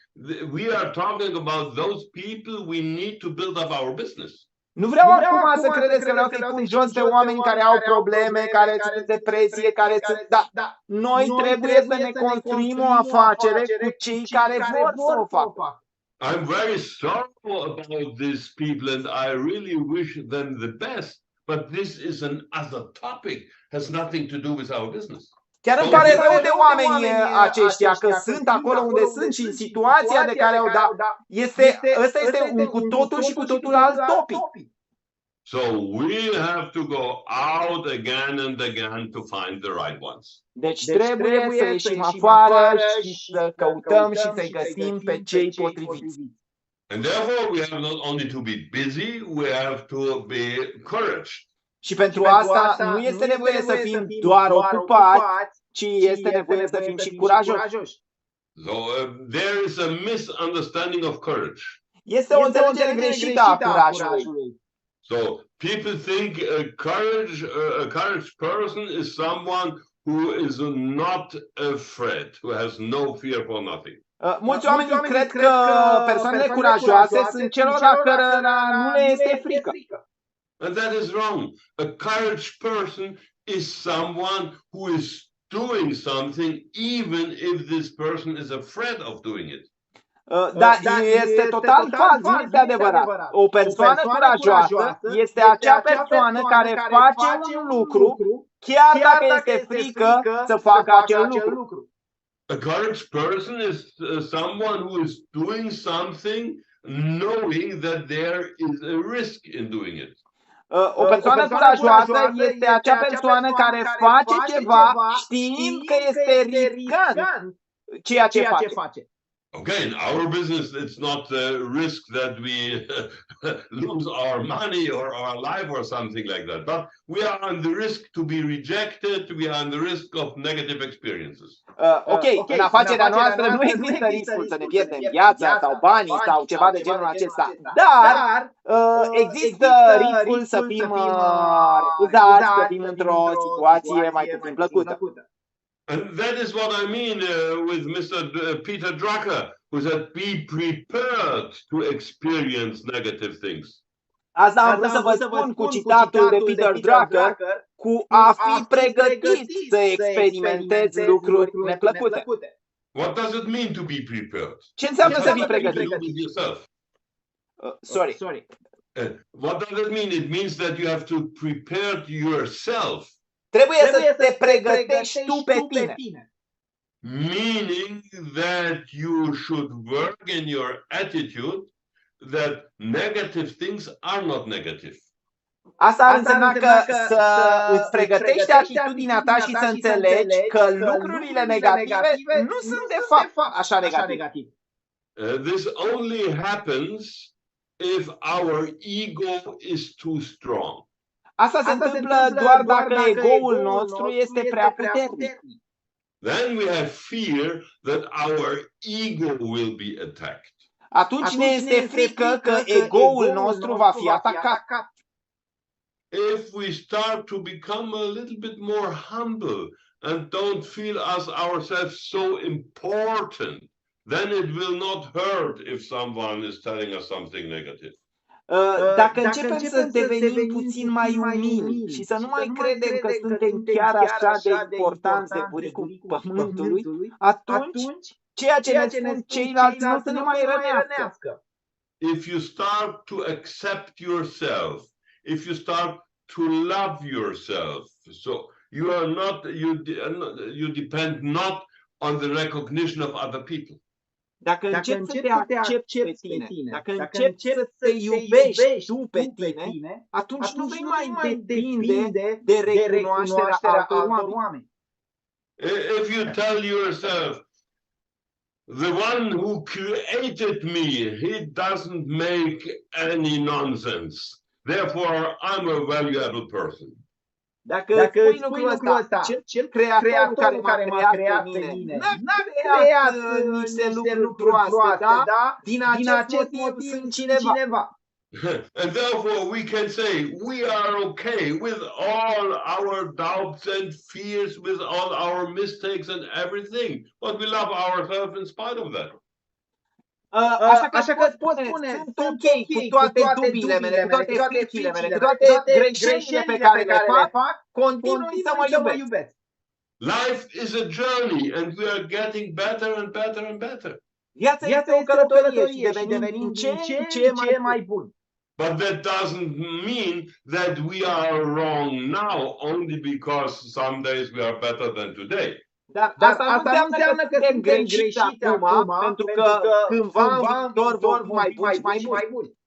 we are talking about those people we need to build up our business. Nu vreau acum să credeți că vreau să-i pun jos pe oamenii care au probleme, care sunt în depresie, care sunt... Da, noi trebuie să ne construim o afacere cu cei care vor să o facă. I'm very sorry about these people and I really wish them the best. But this is another topic, has nothing to do with our business. Chiar îmi pare rău de oamenii aceștia că sunt acolo unde sunt și în situația de care au dat. Ăsta este un cu totul și cu totul alt topic. So we have to go out again and again to find the right ones. Deci trebuie să ieșim afară și să căutăm și să-i găsim pe cei potriviți. And therefore we have not only to be busy, we have to be encouraged. Și pentru asta nu este nevoie să fim doar ocupați, ci este nevoie să fim și curajoși. So there is a misunderstanding of courage. Este o înțelegere greșită a curajului. So people think a courage person is someone who is not afraid, who has no fear for nothing. Mulți oameni cred că persoanele curajoase sunt celor la cărora nu le este frică. And that is wrong. A courage person is someone who is doing something even if this person is afraid of doing it. Dar este total fals, nu este adevărat. O persoană curajoasă este acea persoană care face un lucru chiar dacă este frică să facă acel lucru. A courage person is someone who is doing something knowing that there is a risk in doing it. O persoană curajoasă este acea persoană care face ceva știind că este riscant ceea ce face. Okay, in our business, it's not a risk that we lose our money or our life or something like that. But we are on the risk to be rejected. We are on the risk of negative experiences. Ok, în afacerea noastră nu există riscul să ne pierdem viața sau banii sau ceva de genul acesta. Dar există riscul să fim refuzați, să fim într-o situație mai puțin plăcută. And that is what I mean with Mr. Peter Drucker, who said, be prepared to experience negative things. Asta am vrut să vă spun cu citatul de Peter Drucker, cu a fi pregătit să experimentezi lucruri neplăcute. What does it mean to be prepared? Ce înseamnă să fii pregătit? Sorry. What does it mean? It means that you have to prepare yourself. Trebuie să te pregătești tu pe tine. Meaning that you should work in your attitude that negative things are not negative. Asta ar însemna că să îți pregătești atitudinea ta și să înțelegi că lucrurile negative nu sunt de fapt așa negative. This only happens if our ego is too strong. Asta se întâmplă doar dacă ego-ul nostru este prea puternic. Then we have fear that our ego will be attacked. Atunci ne este frică că ego-ul nostru va fi atacat. If we start to become a little bit more humble and don't feel ourselves so important, then it will not hurt if someone is telling us something negative. Dacă începem să devenim puțin mai umili și să nu mai credem că suntem chiar așa de importanți de buricul pământului, atunci ceea ce ne spun ceilalți nu să ne mai rănească. If you start to accept yourself, if you start to love yourself, so you depend not on the recognition of other people. Dacă începi să te accepti pe tine, dacă începi să te iubești tu pe tine, atunci nu vei mai depinde de recunoașterea altor oameni. If you tell yourself, the one who created me, he doesn't make any nonsense. Therefore, I'm a valuable person. Dacă spui lucrul ăsta, cel creatorul care m-a creat pe mine n-a creat niște lucruri proaste, da? Din acest motiv sunt cineva. And therefore we can say we are okay with all our doubts and fears, with all our mistakes and everything, but we love ourselves in spite of that. Așa că spune, sunt ok cu toate dubiile mele, cu toate fricile mele, cu toate greșelile pe care le fac, continui să mă iubesc. Life is a journey and we are getting better and better and better. Viața este o călătorie și devenim din ce în ce mai buni. But that doesn't mean that we are wrong now only because some days we are better than today. Dar asta nu înseamnă că suntem greșiți acum, pentru că cândva în viitor vom fi mai buni.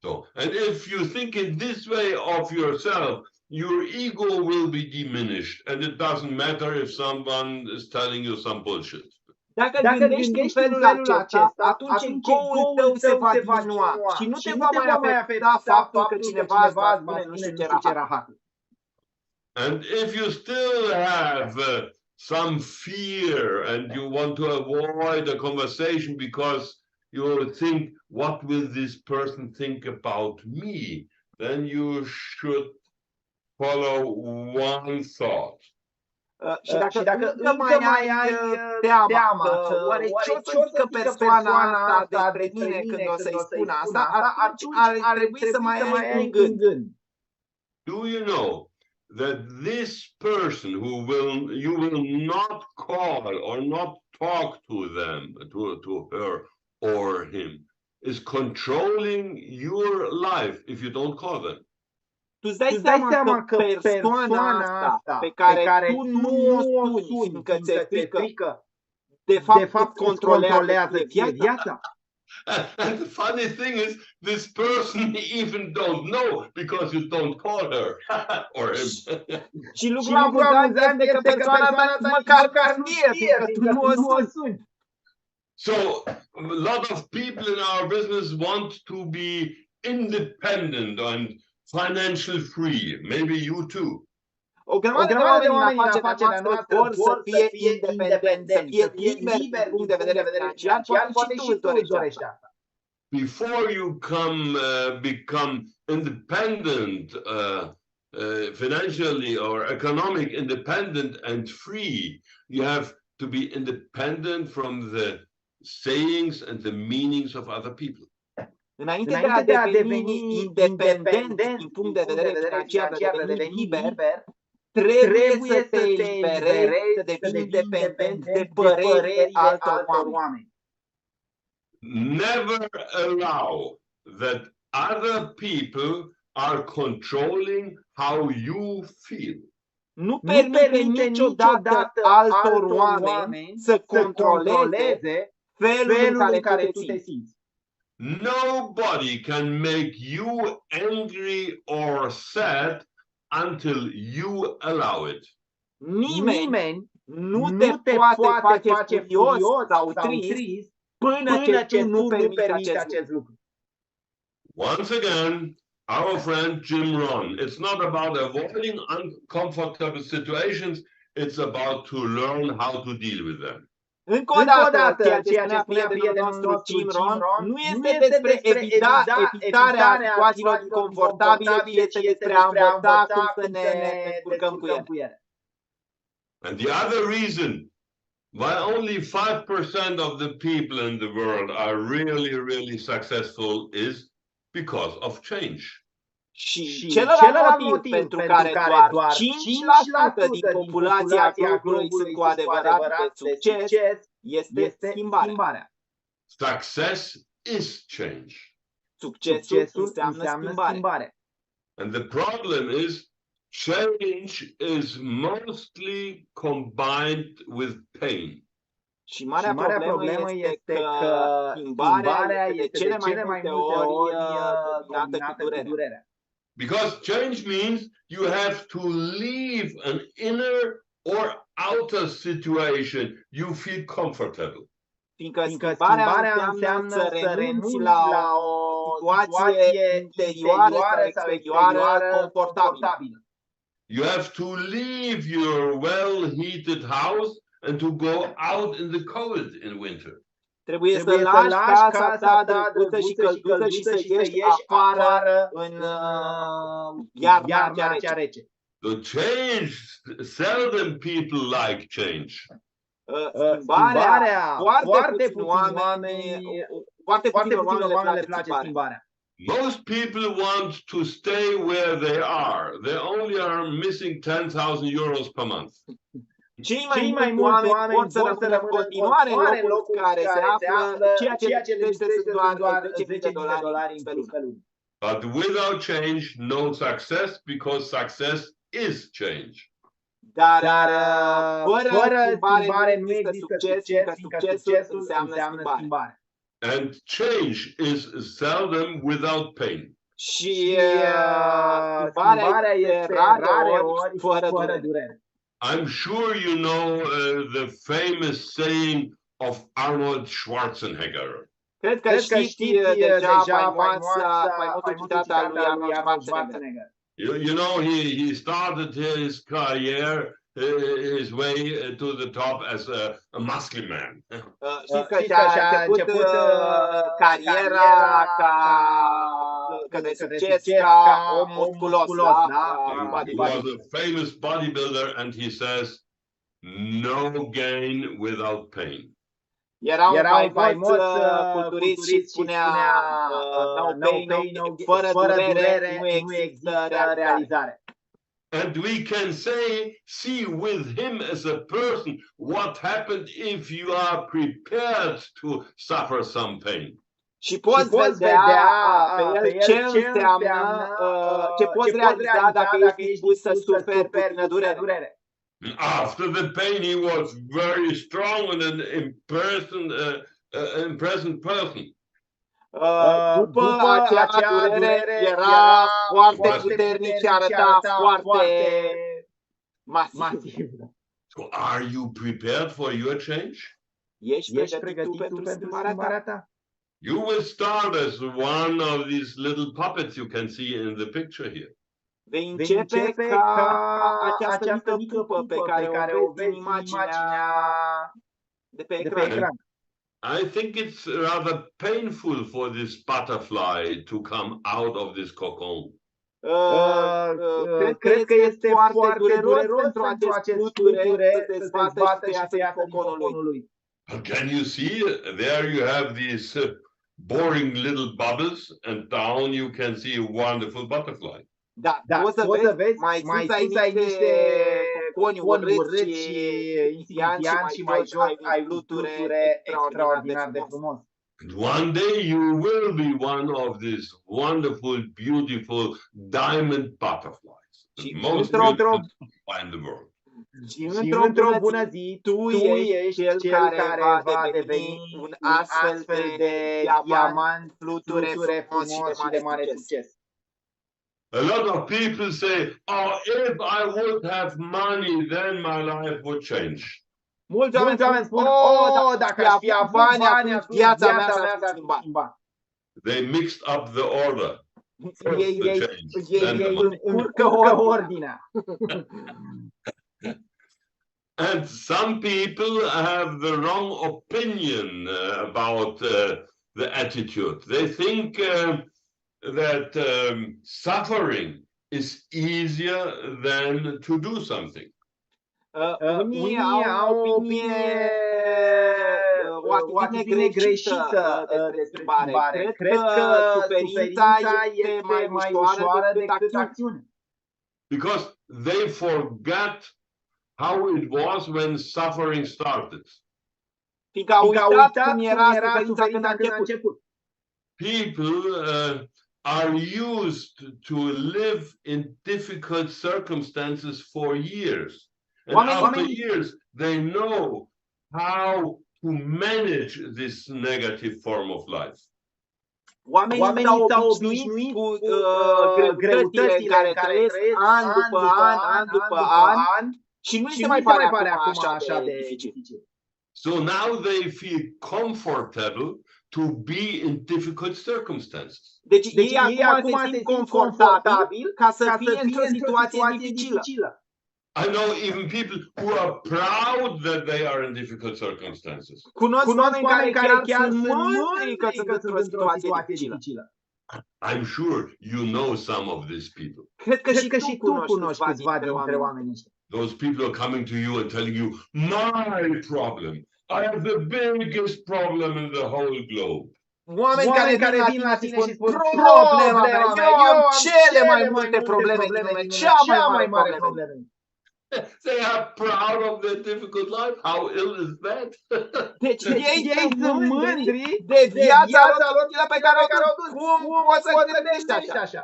So, and if you think in this way of yourself, your ego will be diminished, and it doesn't matter if someone is telling you some bullshit. Dacă gândești în felul acesta, atunci ego-ul tău se va diminua și nu te va mai afecta faptul că cineva îți va spune nu știu ce rahat. And if you still have some fear and you want to avoid a conversation because you think, what will this person think about me? Then you should follow one thought. Și dacă încă mai ai teama că oare ce-o să zică persoana asta despre mine când o să-i spun asta, atunci ar trebui să mai ai un gând. Do you know that this person you will not call or not talk to them, to her or him, is controlling your life if you don't call them? Tu îți dai seama că persoana asta pe care tu nu o suni, fiindcă ți-e frică, de fapt îți controlează ție viața? And the funny thing is, this person even don't know because you don't call her or him. Și lucrul amuzant este că persoana asta măcar nu știe, fiindcă tu nu o suni. So, a lot of people in our business want to be independent and financial free. Maybe you too. O grămadă de oameni în afacerea noastră vor să fie independenți, să fie liberi din punct de vedere financiar, poate și tu îți dorești asta. Before you become independent, financially or economic independent and free, you have to be independent from the sayings and the meanings of other people. Înainte de a deveni independent din punct de vedere financiar, de a deveni liber, trebuie să te eliberezi, să devii independent de părerile altor oameni. Never allow that other people are controlling how you feel. Nu permite niciodată altor oameni să controleze felul în care tu te simți. Nobody can make you angry or sad until you allow it. Nimeni nu te poate face furios sau trist până ce tu nu permiți acest lucru. Once again, our friend Jim Rohn. It's not about avoiding uncomfortable situations, it's about to learn how to deal with them. Încă o dată, ceea ce spunea prietenul nostru Jim Rohn, nu este despre evitarea situațiilor inconfortabile, ci este despre a învăța cum să ne descurcăm cu ele. And the other reason why only 5% of the people in the world are really successful is because of change. Și celălalt motiv pentru care doar 5% din populația globului sunt cu adevărat de succes este schimbarea. Success is change. Succesul înseamnă schimbare. And the problem is change is mostly combined with pain. Și marea problemă este că schimbarea este de cele mai multe ori dominată cu durerea. Because change means you have to leave an inner or outer situation you feel comfortable. Fiindcă schimbarea înseamnă să renunți la o situație interioară sau exterioară confortabilă. You have to leave your well-heated house and to go out in the cold in winter. Trebuie să lași casa ta drăguță și călduță și să ieși afară în iarna cea rece. The change, seldom people like change. Schimbarea, foarte puțini oameni le place schimbarea. Most people want to stay where they are. They only are missing 10,000 euros per month. Cei mai mulți oameni pot să rămână în continuare în locul în care se află, ceea ce le este doar $10,000 pe lună. But without change, no success, because success is change. Dar fără schimbare nu există succes, fiindcă succesul înseamnă schimbare. And change is seldom without pain. Și schimbarea este rare ori fără durere. I'm sure you know the famous saying of Arnold Schwarzenegger. Cred că știți deja faimosul citat al lui Arnold Schwarzenegger. You know, he started his career, his way to the top as a muscle man. Știți că și-a început cariera de succes ca om musculos, da? He was a famous bodybuilder and he says, no gain without pain. Era un faimos culturist și spunea no pain, fără durere nu există realizare. And we can see with him as a person what happened if you are prepared to suffer some pain. Și poți vedea pe el ce înseamnă, ce poți realiza dacă ești dispus să suferi puțină durere. After the pain, he was very strong and an impressive person. După acea durere era foarte puternic și arăta foarte masiv. So are you prepared for your change? Ești pregătit pentru schimbarea ta? You will start as one of these little puppets you can see in the picture here. Vei începe ca această mică pupă pe care o vezi în imaginea de pe ecran. I think it's rather painful for this butterfly to come out of this cocoon. Cred că este foarte dureros pentru acest fluture să se dezbată și să iasă din coconul lui. But can you see? There you have these boring little bubbles, and down you can see a wonderful butterfly. Da, poți să vezi, mai sus ai niște coconi urâți și insignifianți și mai jos ai fluture extraordinar de frumos. And one day you will be one of these wonderful, beautiful diamond butterflies. The most beautiful in the world. Și într-o bună zi, tu ești cel care va deveni un astfel de diamant, fluture frumos și de mare succes. A lot of people say, oh, if I would have money, then my life would change. Mulți oameni spun, dacă aș fi bani, atunci viața mea s-ar schimba. They mixed up the order. Ei încurcă ordinea. And some people have the wrong opinion about the attitude. They think that suffering is easier than to do something. Unii au o atitudine greșită despre schimbare. Cred că suferința este mai ușoară decât acțiunea. Because they forgot how it was when suffering started. Fiindcă au uitat cum era suferința când a început. People are used to live in difficult circumstances for years. And after years, they know how to manage this negative form of life. Oamenii s-au obișnuit cu greutățile în care trăiesc an după an și nu se mai pare acum așa de dificil. So now they feel comfortable to be in difficult circumstances. Deci ei acum se simt confortabil ca să fie într-o situație dificilă. I know even people who are proud that they are in difficult circumstances. Cunosc oameni care chiar sunt mândri că sunt într-o situație dificilă. I'm sure you know some of these people. Cred că și tu cunoști câțiva dintre oamenii ăștia. Those people are coming to you and telling you, my problem. I have the biggest problem in the whole globe. Oameni care vin la tine și spun, problema mea, eu am cele mai multe probleme din lume, cea mai mare problemă. They are proud of their difficult life. How ill is that? Deci ei sunt mândri de viața lor pe care o duc. Cum poți să gândești așa?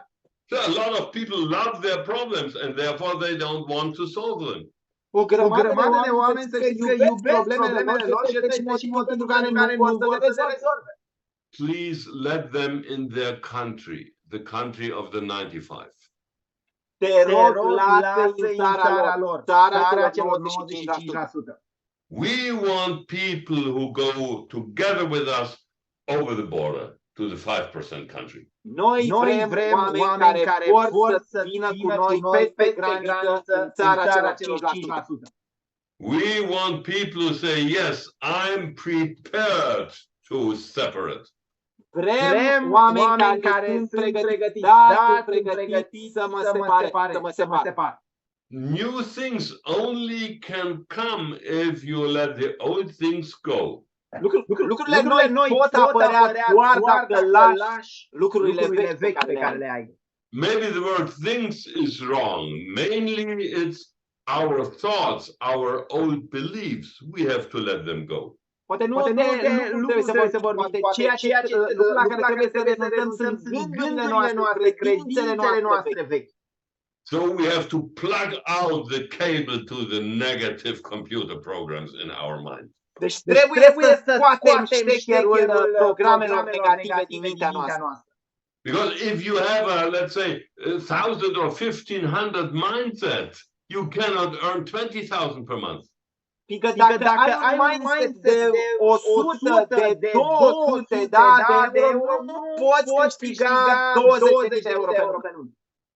So a lot of people love their problems and therefore they don't want to solve them. O grămadă de oameni să iubesc problemele lor și este motivul pentru care nu pot să le rezolve. Please let them in their country, the country of the 95. Te rog, lasă-i în țara lor, țara celor 95%. We want people who go together with us over the border to the 5% country. Noi vrem oameni care vor să vină cu noi peste graniță în țara celor 5%. We want people to say, yes, I'm prepared to separate. Vrem oameni care sunt pregătiți să mă separe. New things only can come if you let the old things go. Lucrurile noi pot apărea doar dacă lași lucrurile vechi pe care le ai. Maybe the word things is wrong. Mainly it's our thoughts, our old beliefs. We have to let them go. Poate nu trebuie să vorbim, lucrul la care trebuie să renunțăm sunt gândurile noastre, credințele noastre vechi. So we have to plug out the cable to the negative computer programs in our mind. Deci trebuie să scoatem ștecherul programelor negative din mintea noastră. Because if you have a, let's say, 1,000 or 1,500 mindset, you cannot earn 20,000 per month. Fiindcă dacă ai un mindset de 100, de 200 de euro, nu poți câștiga 20 de euro pe lună.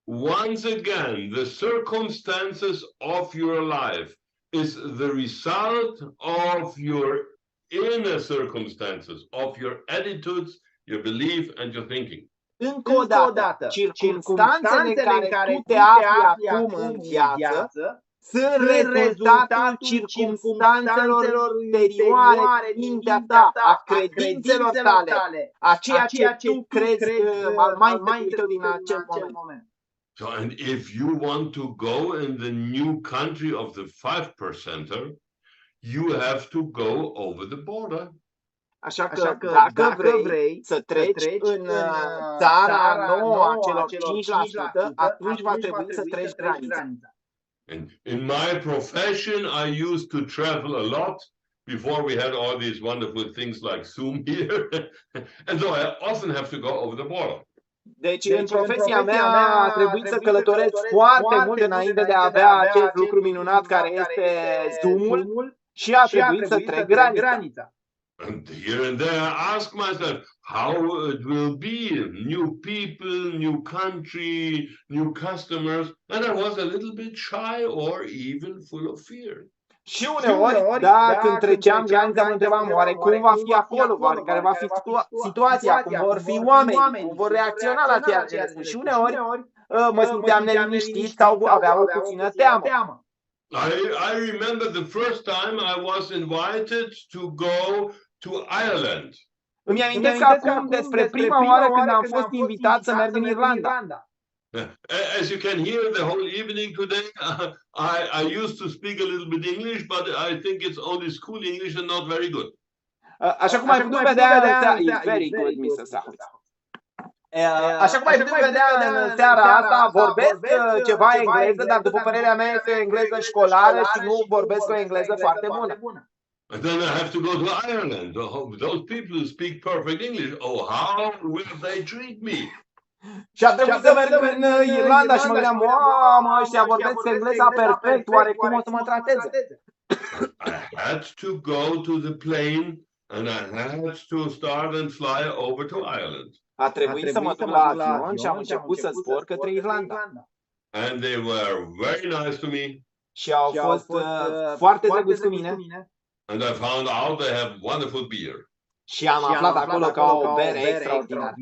Once again, the circumstances of your life is the result of your inner circumstances, of your attitudes, your belief and your thinking. Încă o dată, circumstanțele în care tu te afli acum în viață sunt rezultatul circumstanțelor interioare din mintea ta, a credințelor tale, a ceea ce tu crezi al mindset-ului tău din acel moment. So, and if you want to go in the new country of the 5%er, you have to go over the border. Așa că dacă vrei să treci în țara nouă a celor 5%, atunci va trebui să treci granița. And in my profession, I used to travel a lot before we had all these wonderful things like Zoom here. And so I often have to go over the border. Deci în profesia mea a trebuit să călătoresc foarte mult înainte de a avea acest lucru minunat care este Zoom-ul și a trebuit să trec granița. And here and there I ask myself how it will be, new people, new country, new customers, and I was a little bit shy or even full of fear. Și uneori, când treceam granița, mă întrebam, oare cum va fi acolo, oare care va fi situația, cum vor fi oamenii, cum vor reacționa la ceea ce spun. Și uneori mă simțeam neliniștit sau aveam o puțină teamă. I remember the first time I was invited to go to Ireland. Îmi amintesc acum despre prima oară când am fost invitat să merg în Irlanda. As you can hear, the whole evening today, I used to speak a little bit English, but I think it's only school English and not very good. Așa cum ai putut vedea, it's very good, Mr. Strachowitz. Așa cum ai putut vedea în seara asta, vorbesc ceva engleză, dar după părerea mea este o engleză școlară și nu vorbesc o engleză foarte bună. And then I have to go to Ireland. Oh, those people who speak perfect English, oh, how will they treat me? Și a trebuit să merg în Irlanda și mă gândeam, mamă, ăștia vorbesc engleza perfect, oare cum o să mă trateze? I had to go to the plane and I had to start and fly over to Ireland. A trebuit să mă duc la avion și am început să zbor către Irlanda. And they were very nice to me. Și au fost foarte drăguți cu mine. And I found out they have wonderful beer. Și am aflat acolo că au o bere extraordinară.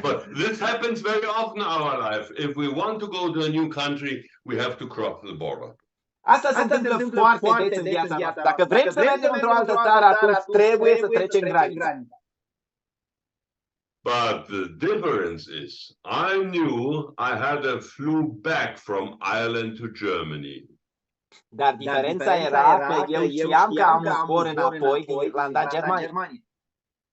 But this happens very often in our life. If we want to go to a new country, we have to cross the border. Asta se întâmplă foarte des în viața noastră. Dacă vrem să mergem într-o altă țară, atunci trebuie să trecem granița. But the difference is, I knew I had a flew back from Ireland to Germany. Dar diferența era că eu știam că am un zbor înapoi din Irlanda în Germania.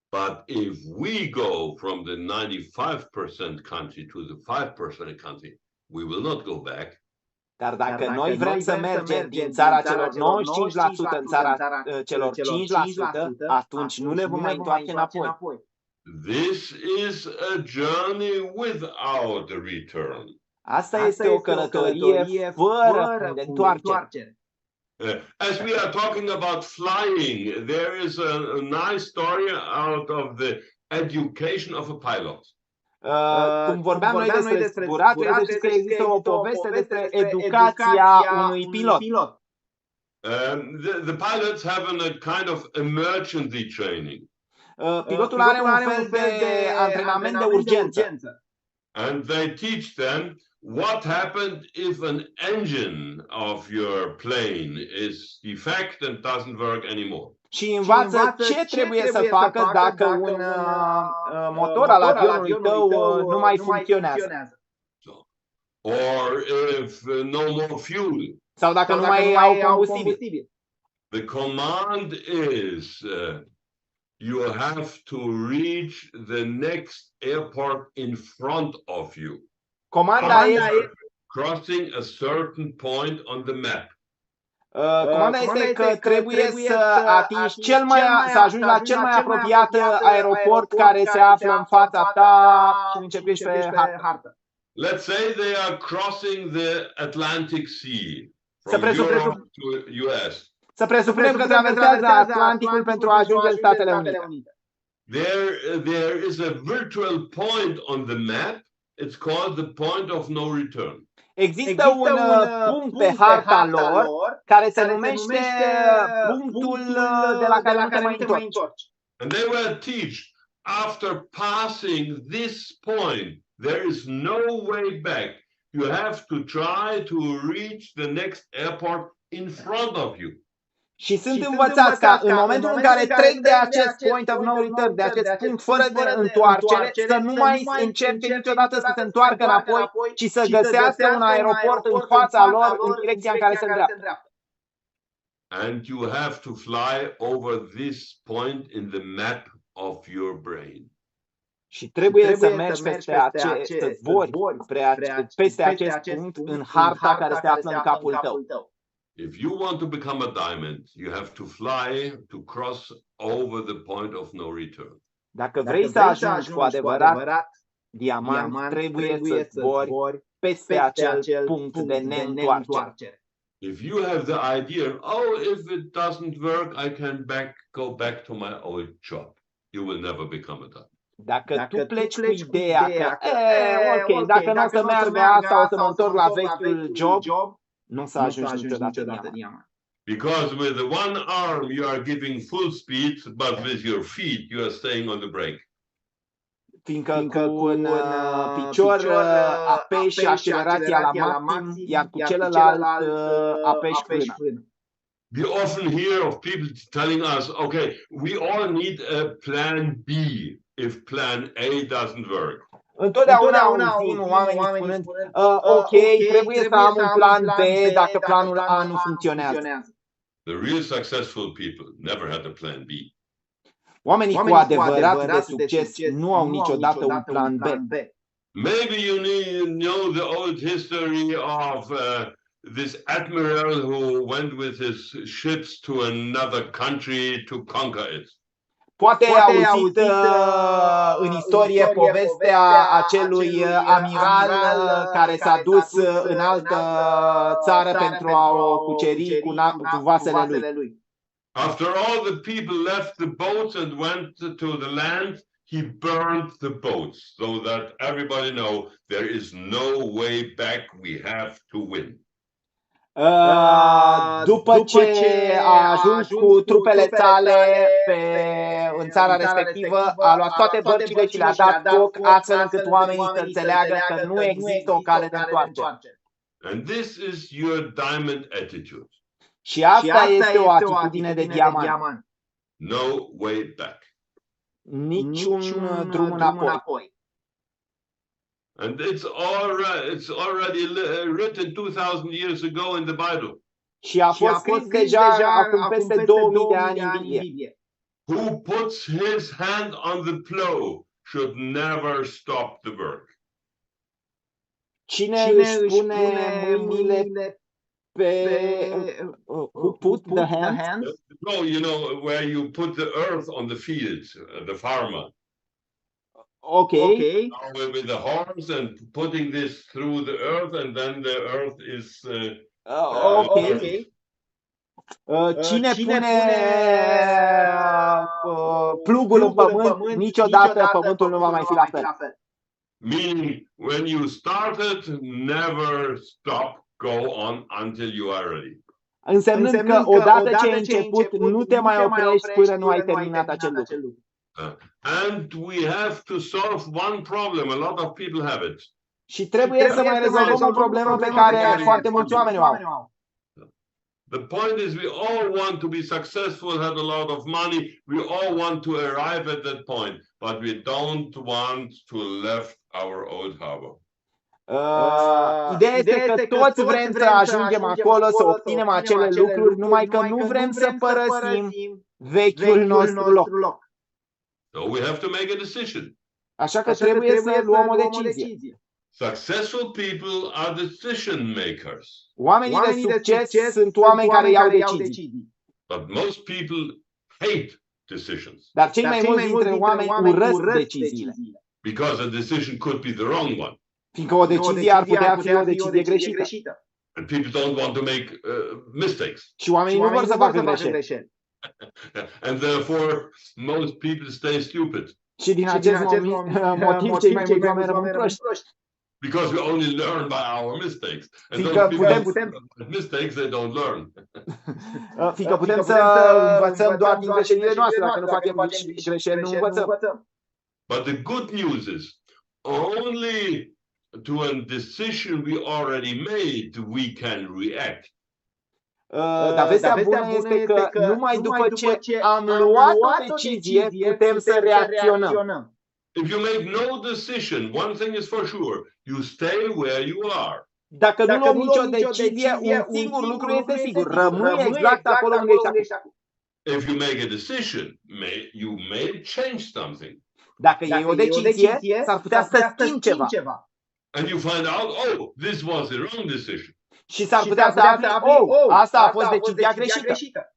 But if we go from the 95% country to the 5% country, we will not go back. Dar dacă noi vrem să mergem din țara celor 95% în țara celor 5%, atunci nu ne vom mai întoarce înapoi. This is a journey without return. Asta este o călătorie fără de întoarcere. As we are talking about flying, there is a nice story out of the education of a pilot. Cum vorbeam noi despre zburat, trebuie să știți că există o poveste despre educația unui pilot. The pilots have a kind of emergency training. Pilotul are un fel de antrenament de urgență. And they teach them what happened if an engine of your plane is defect and doesn't work anymore. și învață ce trebuie să facă dacă un motor al avionului tău nu mai funcționează. Or if no more fuel. Sau dacă nu mai au combustibil. The command is you have to reach the next airport in front of you. Comanda este crossing a certain point on the map. Comanda este că trebuie să atingi să ajungi la cel mai apropiat aeroport care se află în fața ta și începești pe hartă. Let's say they are crossing the Atlantic Sea from Europe to US. Să presupunem că traversează Atlanticul pentru a ajunge în Statele Unite. There is a virtual point on the map. It's called the point of no return. Există un punct pe harta lor care se numește punctul de la care nu te mai întorci. And they were taught after passing this point, there is no way back. You have to try to reach the next airport in front of you. Și sunt învățați ca în momentul în care trec de acest point of no return, de acest punct fără de întoarcere, să nu mai încerce niciodată să se întoarcă înapoi, ci să găsească un aeroport în fața lor, în direcția în care se îndreaptă. And you have to fly over this point in the map of your brain. Și trebuie să mergi să zbori peste acest punct în harta care se află în capul tău. If you want to become a diamond, you have to fly to cross over the point of no return. Dacă vrei să ajungi cu adevărat diamant, trebuie să zbori peste acel punct de neîntoarcere. If you have the idea, oh, if it doesn't work, I can go back to my old job. You will never become a diamond. Dacă tu pleci cu ideea că, ok, dacă nu o să meargă asta, o să mă întorc la vechiul job, nu să ajungi niciodată diamant. Because with the one arm you are giving full speed, but with your feet you are staying on the brake. Fiindcă cu un picior apeși accelerația la maxim, iar cu celălalt apeși frâna. We often hear of people telling us, okay, we all need a plan B if plan A doesn't work. Întotdeauna auzim oamenii spunând, ok, trebuie să am un plan B dacă planul A nu funcționează. The real successful people never had a plan B. Oamenii cu adevărat de succes nu au niciodată un plan B. Maybe you know the old history of this admiral who went with his ships to another country to conquer it. Poate ai auzit în istorie povestea acelui amiral care s-a dus în altă țară pentru a o cuceri cu vasele lui. After all the people left the boats and went to the land, he burned the boats so that everybody know there is no way back, we have to win. După ce a ajuns cu trupele sale în țara respectivă, a luat toate bărcile și le-a dat foc, astfel încât oamenii să înțeleagă că nu există o cale de întoarcere. And this is your diamond attitude. Și asta este o atitudine de diamant. No way back. Niciun drum înapoi. And it's already written 2000 years ago in the Bible. Și a fost scris deja acum peste 2000 de ani în Biblie. Who puts his hand on the plow should never stop the work. Cine își pune mâinile pe who put the hands? No, you know where you put the earth on the field, the farmer. Okay. With the horns and putting this through the earth, and then the earth is. Okay. Cine pune plugul în pământ, niciodată pământul nu va mai fi la fel. Meaning, when you started, never stop, go on until you are ready. Însemnând că odată ce ai început, nu te mai oprești până nu ai terminat acel lucru. And we have to solve one problem. A lot of people have it. Și trebuie să mai rezolvăm o problemă pe care foarte mulți oameni o au. The point is, we all want to be successful, have a lot of money. We all want to arrive at that point, but we don't want to left our old harbor. Ideea este că toți vrem să ajungem acolo, să obținem acele lucruri, numai că nu vrem să părăsim vechiul nostru loc. So we have to make a decision. Așa că trebuie să luăm o decizie. Successful people are decision makers. Oamenii de succes sunt oameni care iau decizii. But most people hate decisions. Dar cei mai mulți dintre oameni urăsc deciziile. Because a decision could be the wrong one. Fiindcă o decizie ar putea fi o decizie greșită. And people don't want to make mistakes. Și oamenii nu vor să facă greșeli. And therefore, most people stay stupid. Și din acest motiv, cei mai mulți oameni rămân proști. Because we only learn by our mistakes. And those people mistakes, they don't learn. Fiindcă putem să învățăm doar din greșelile noastre. Dacă nu facem greșeli, nu învățăm. But the good news is, only to a decision we already made, we can react. Dar vestea bună este că numai după ce am luat o decizie, putem să reacționăm. If you make no decision, one thing is for sure, you stay where you are. Dacă nu luăm nicio decizie, un singur lucru este sigur, rămâi exact acolo unde ești acum. If you make a decision, you may change something. Dacă iei o decizie, s-ar putea să schimbi ceva. And you find out, oh, this was the wrong decision. Și s-ar putea să afli, asta a fost decizia greșită.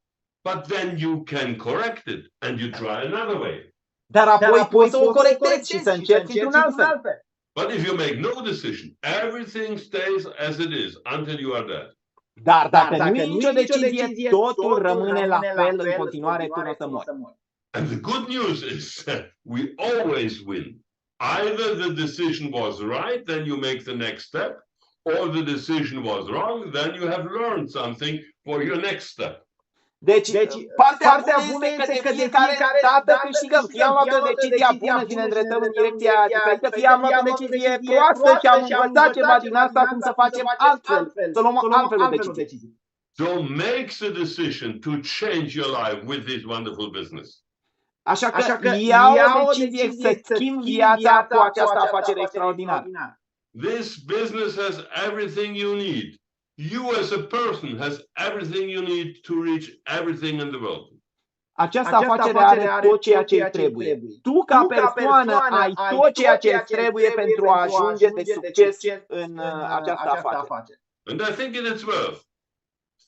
But then you can correct it and you try another way. Dar apoi poți să o corectezi și să încerci într-un alt fel. But if you make no decision, everything stays as it is until you are dead. Dar dacă nu iei nicio decizie, totul rămâne la fel în continuare până să mori. And the good news is that we always win. Either the decision was right, then you make the next step, or the decision was wrong, then you have learned something for your next step. Deci partea bună este că de fiecare dată câștigăm. Fie am luat o decizie bună și ne îndreptăm în direcția diferită, fie am luat o decizie proastă și am învățat ceva din asta, cum să facem altfel, să luăm altfel o decizie. So make the decision to change your life with this wonderful business. Așa că ia o decizie să schimbi viața cu această afacere extraordinară. This business has everything you need. You as a person has everything you need to reach everything in the world. Această afacere are tot ceea ce îți trebuie. Tu ca persoană ai tot ceea ce îți trebuie pentru a ajunge de succes în această afacere. And I think it is worth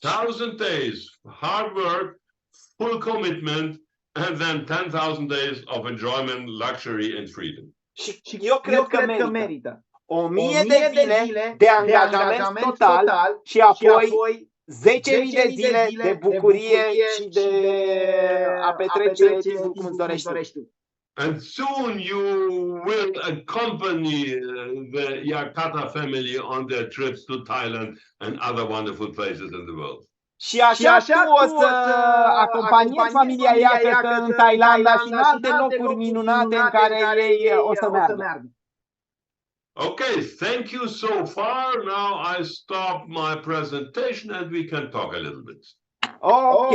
1,000 days hard work, full commitment, and then 10,000 days of enjoyment, luxury and freedom. Și eu cred că merită 1000 de zile de angajament total și apoi 10.000 de zile de bucurie și de a petrece timpul cum îți dorești tu. And soon you will accompany the Yakata family on their trips to Thailand and other wonderful places in the world. Și așa tu o să acompaniezi familia Iacătă în Thailanda și în alte locuri minunate în care ei o să meargă. Okay, thank you so far. Now I stop my presentation and we can talk a little bit. Ok,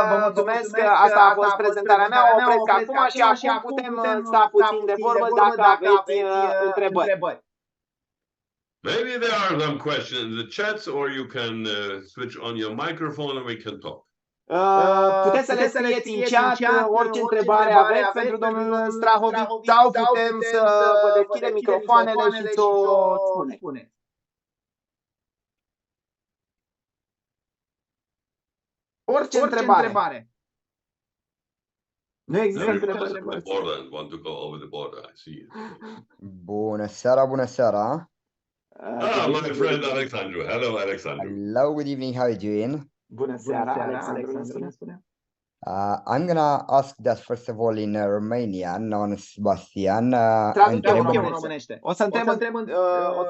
vă mulțumesc că asta a fost prezentarea mea. O opresc acum și acum putem sta puțin de vorbă dacă aveți întrebări. Maybe there are some questions in the chats, or you can switch on your microphone and we can talk. Puteți să le scrieți în chat orice întrebare aveți pentru domnul Strachowitz sau putem să vă deschidem microfoanele și să o spuneți. Orice întrebare. Nu există întrebări. Bună seara, bună seara. My friend Alexandru. Hello, Alexandru. Hello, good evening. How are you doing? Bună seara, Alexandru. I'm gonna ask that first of all in Romanian, known as Sebastian. O să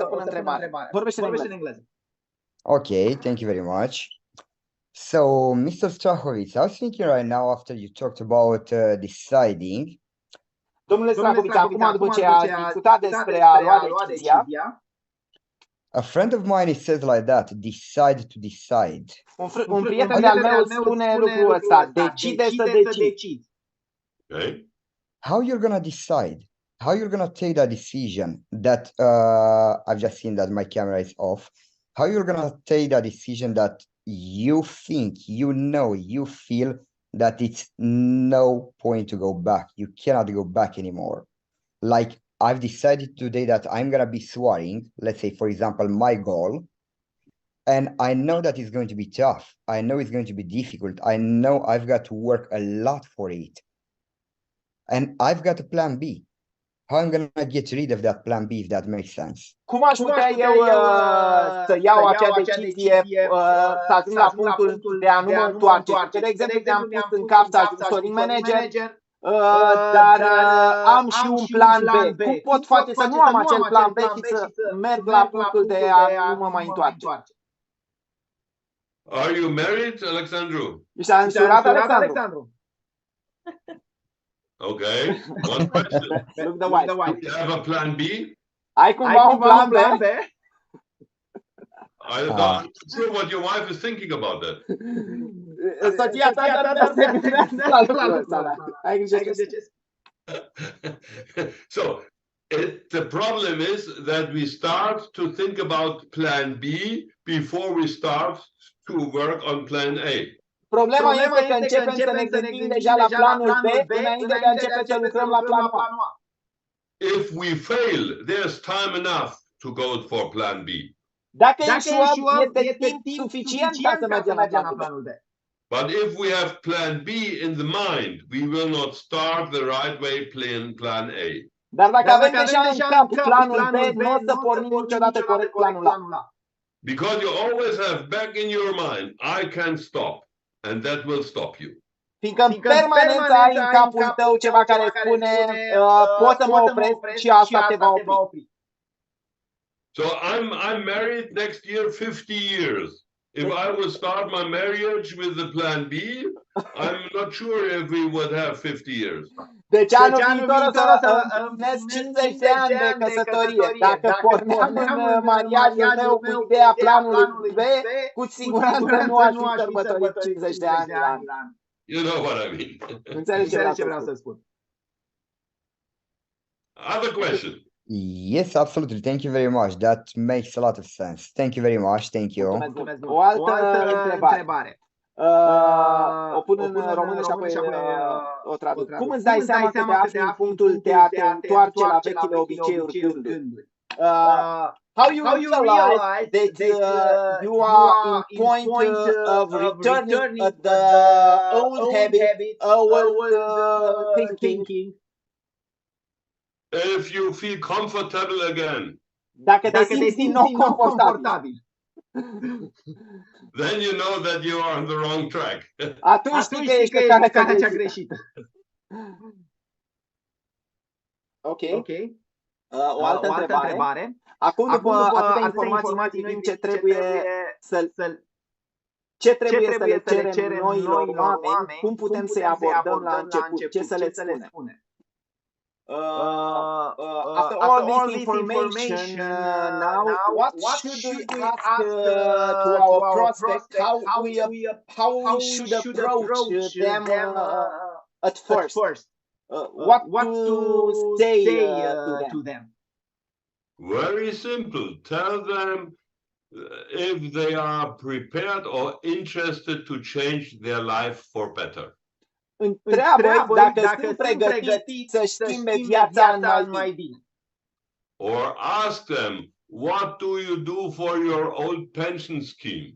pun întrebare. Vorbește în engleză. Okay, thank you very much. So, Mr. Strachowitz, I was thinking right now after you talked about deciding. Domnule Strachowitz, acum după ce ați discutat despre a lua decizia, A friend of mine, it says like that, decide to decide. Un prieten de-al meu spune lucrul ăsta, decide să decizi. Okay. How you're gonna decide? How you're gonna take that decision that I've just seen that my camera is off. How you're gonna take that decision that you think, you know, you feel that it's no point to go back. You cannot go back anymore. Like I've decided today that I'm gonna be swearing, let's say, for example, my goal. And I know that it's going to be tough. I know it's going to be difficult. I know I've got to work a lot for it. And I've got a plan B. How I'm gonna get rid of that plan B, if that makes sense. Cum aș putea eu să iau acea decizie, să ajung la punctul de a nu mă întoarce? De exemplu, mi-am pus în cap să ajung story manager, dar am și un plan B. Cum pot face să nu am acel plan B și să merg la punctul de a nu mă mai întoarce? Are you married, Alexandru? Ești însurat, Alexandru? Okay. One question. Look the wife. Do you have a plan B? Ai cumva un plan B? I'm not sure what your wife is thinking about that. Soția ta se gândește la lucrul ăsta. Ai grijă ce So the problem is that we start to think about plan B before we start to work on plan A. Problema este că începem să ne gândim deja la planul B înainte de a începe să lucrăm la planul A. If we fail, there's time enough to go for plan B. Dacă eșuăm, este timp suficient ca să mergem la planul B. But if we have plan B in the mind, we will not start the right way plan A. Dar dacă avem deja în cap planul B, nu o să pornim niciodată corect planul A. Because you always have back in your mind, I can stop. And that will stop you. Fiindcă în permanență ai în capul tău ceva care spune pot să mă opresc și asta te va opri. So I'm married next year 50 years. If I would start my marriage with the plan B, I'm not sure if we would have 50 years. Deci anul viitor o să împlinesc 50 de ani de căsătorie. Dacă porneam în mariajul meu cu ideea planului B, cu siguranță nu aș fi sărbătorit 50 de ani la an. You know what I mean. Înțelegi ce vreau să spun. Other question. Yes, absolutely. Thank you very much. That makes a lot of sense. Thank you very much. Thank you. O altă întrebare. O pun în română și apoi o traduc. Cum îți dai seama că te afli în punctul de a te întoarce la vechile obiceiuri, gânduri? How you realize that you are in point of returning the old habit, old thinking? If you feel comfortable again. Dacă te simți din nou confortabil. Then you know that you are on the wrong track. Atunci știi că ești pe calea cea greșită. Ok. O altă întrebare. Acum, după atâtea informații privind ce trebuie să le cerem noilor oameni, cum putem să-i abordăm la început, ce să le spunem? After all this information, now what should we ask to our prospect? How we should approach them at first? What to say to them? Very simple. Tell them if they are prepared or interested to change their life for better. Întreabă dacă sunt pregătiți să schimbe viața în mai bine. Or ask them, what do you do for your old pension scheme?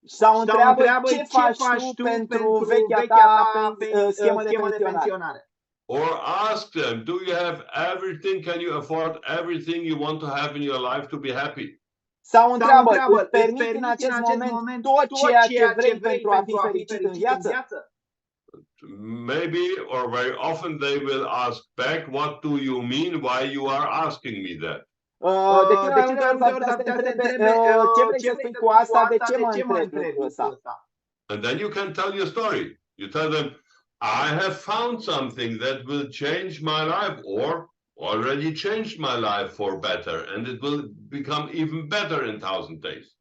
Sau întreabă ce faci tu pentru vechea ta schemă de pensionare. Or ask them, do you have everything, can you afford everything you want to have in your life to be happy? Sau întreabă, îți permiți în acest moment tot ceea ce vrei pentru a fi fericit în viață? Maybe or very often they will ask back, what do you mean, why you are asking me that? And then you can tell your story. You tell them, I have found something that will change my life, already changed my life for better, and it will become even better in 1,000 days.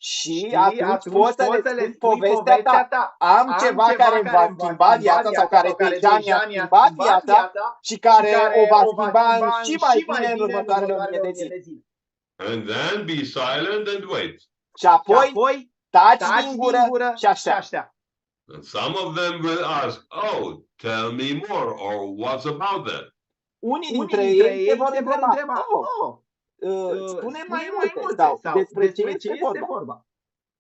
Și atunci poți să le spui povestea ta. Am ceva care îmi va schimba viața sau care deja mi-a schimbat viața și care o va schimba și mai bine în următoarele 1000 de zile. And then be silent and wait. Și apoi taci din gură și așteaptă. And some of them will ask, oh, tell me more, or what's about that? Unii dintre ei te vor întreba, spune mai multe sau despre ce este vorba.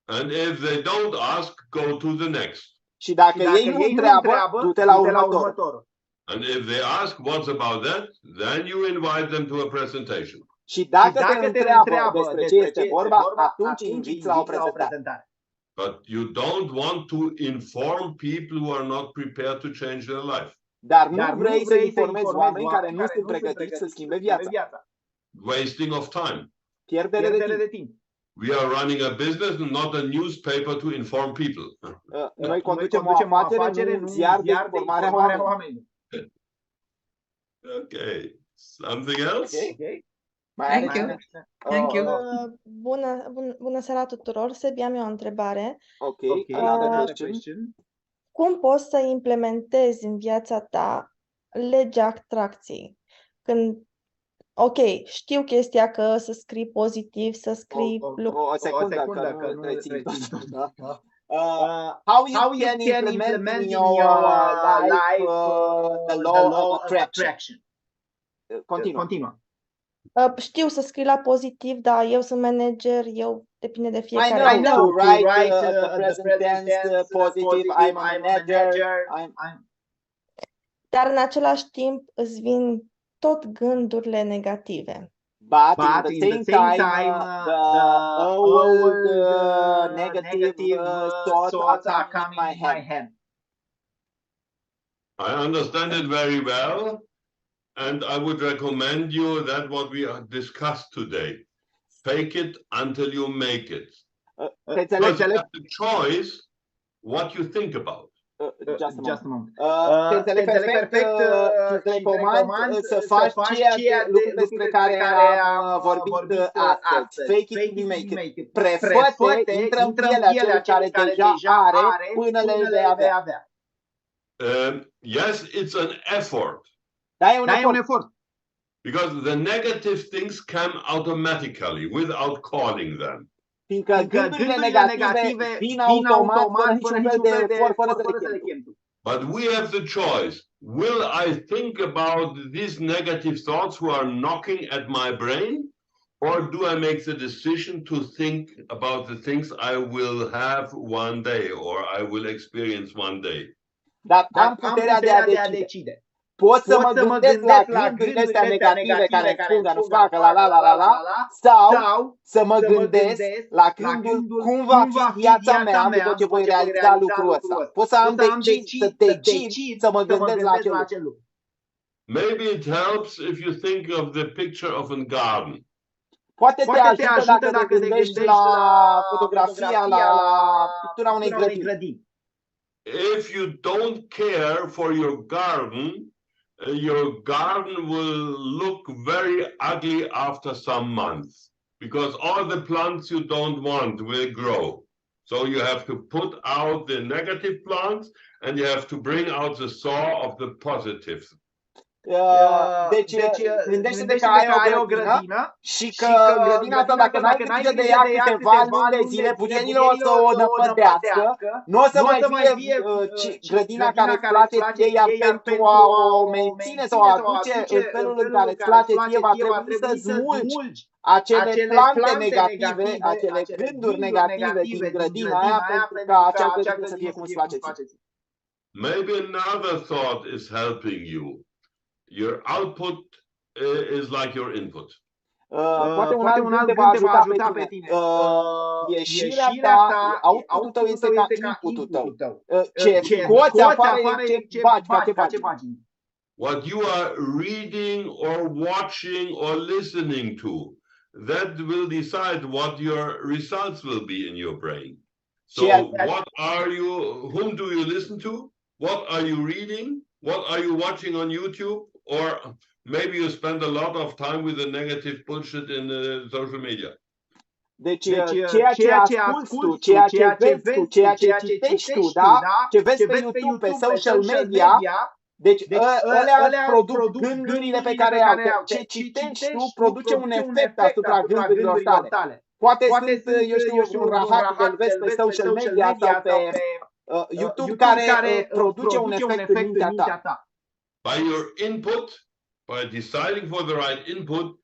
And if they don't ask, go to the next. Și dacă ei nu întreabă, du-te la următorul. And if they ask what's about that, then you invite them to a presentation. Și dacă te întreabă despre ce este vorba, atunci inviți la o prezentare. But you don't want to inform people who are not prepared to change their life. Dar nu vrei să informezi oameni care nu sunt pregătiți să schimbe viața. Wasting of time. Pierdere de timp. We are running a business and not a newspaper to inform people. Noi conducem o afacere, nu un ziar de informare a oamenilor. Okay. Something else? Okay. Thank you. Bună seara tuturor. Sebi, am eu o întrebare. Another question. Cum poți să implementezi în viața ta legea atracției? Când, știu chestia că să scrii pozitiv, să scrii o secundă că nu rețin. How you can implement in your life the law of attraction? Continuă. Știu să scrii la pozitiv, dar eu sunt manager, depinde de fiecare. I know, write the present tense positive, I'm a manager. Dar în același timp îți vin tot gândurile negative. But at the same time, the old negative thoughts are coming in my head. I understand it very well. And I would recommend you that what we discussed today, fake it until you make it. Because you have the choice what you think about. Just a moment. Te înțeleg perfect și te recomand să faci ceea despre care am vorbit astăzi. Fake it, make it. Prefă-te, intră în pielea celui care deja are până le vei avea. Yes, it's an effort. Da, e un efort. Because the negative things come automatically without calling them. Fiindcă gândurile negative vin automat fără niciun fel de efort, fără să le chem. But we have the choice. Will I think about these negative thoughts who are knocking at my brain? Or do I make the decision to think about the things I will have one day or I will experience one day? Dar am puterea de a decide. Pot să mă gândesc la gândurile astea negative care îmi spun, dar nu facă la, sau să mă gândesc la gândul cum va fi viața mea după ce voi realiza lucrul ăsta. Pot să am să decid să mă gândesc la acel lucru. Maybe it helps if you think of the picture of a garden. Poate te ajută dacă te gândești la fotografia, la pictura unei grădini. If you don't care for your garden will look very ugly after some months because all the plants you don't want will grow. So you have to put out the negative plants and you have to bring out the soil of the positive. Deci gândește-te că ai o grădină și că grădina ta, dacă n-ai grijă de ea câteva luni de zile, puterile o să o năpădească, nu o să mai fie grădina care îți place ție, iar pentru a o menține sau a aduce în felul în care îți place ție, va trebui să smulgi acele plante negative, acele gânduri negative din grădina aia pentru ca acea grădină să fie cum îți place ție. Maybe another thought is helping you. Your output is like your input. Poate un alt gând te va ajuta pe tine. Ieșirea ta, outputul tău este ca inputul tău. Ce scoți afară e ce face pagini. What you are reading or watching or listening to, that will decide what your results will be in your brain. So whom do you listen to? What are you reading? What are you watching on YouTube? Or maybe you spend a lot of time with the negative bullshit in social media. Deci, ceea ce asculți tu, ceea ce vezi tu, ceea ce citești tu, da? Ce vezi pe YouTube, pe social media, deci ălea produc gândurile pe care au. Ce citești tu produce un efect asupra gândurilor tale. Poate sunt, eu știu, un rahat de-l vezi pe social media sau pe YouTube care produce un efect în mintea ta. By your input, by deciding for the right input,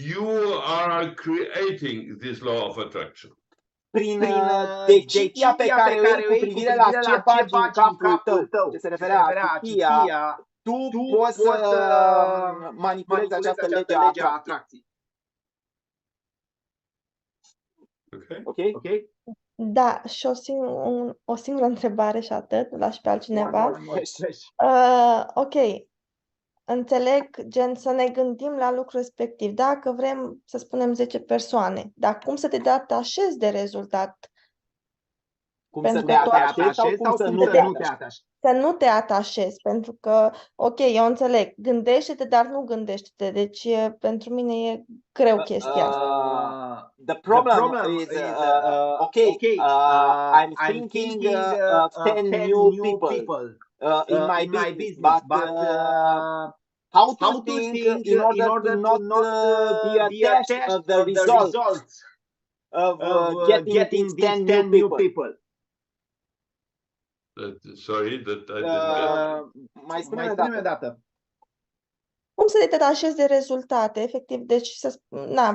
you are creating this law of attraction. Prin decizia pe care o iei cu privire la ce faci în capul tău, ce se referea la achitia, tu poți să manipulezi această lege a atracției. Ok? Da, și o singură întrebare și atât, las pe altcineva. Ok, înțeleg, gen să ne gândim la lucrul respectiv. Dacă vrem să spunem 10 persoane, dar cum să te detașezi de rezultat? Cum să te atașezi sau cum să nu te atașezi? Să nu te atașezi, pentru că, ok, eu înțeleg, gândește-te, dar nu gândește-te. Deci pentru mine e greu chestia asta. The problem is, I'm thinking of 10 new people in my business, but how to think in order to not be attached of the results of getting 10 new people. Sorry, that I didn't get. Mai spune-mi o dată. Cum să te detașezi de rezultate, efectiv? Deci,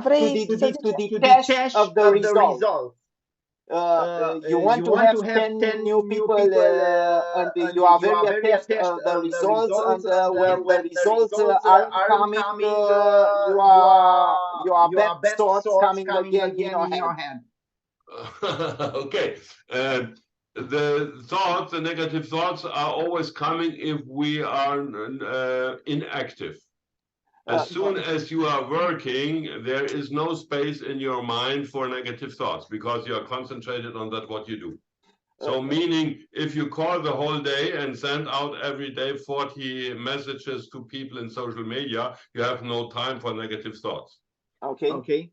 vrei să zici... To detach of the result. You want to have 10 new people and you are very attached of the results, and when the results are coming, you are bad thoughts coming again in your head. Okay. The negative thoughts are always coming if we are inactive. As soon as you are working, there is no space in your mind for negative thoughts because you are concentrated on what you do. So meaning, if you call the whole day and send out every day 40 messages to people in social media, you have no time for negative thoughts. Ok.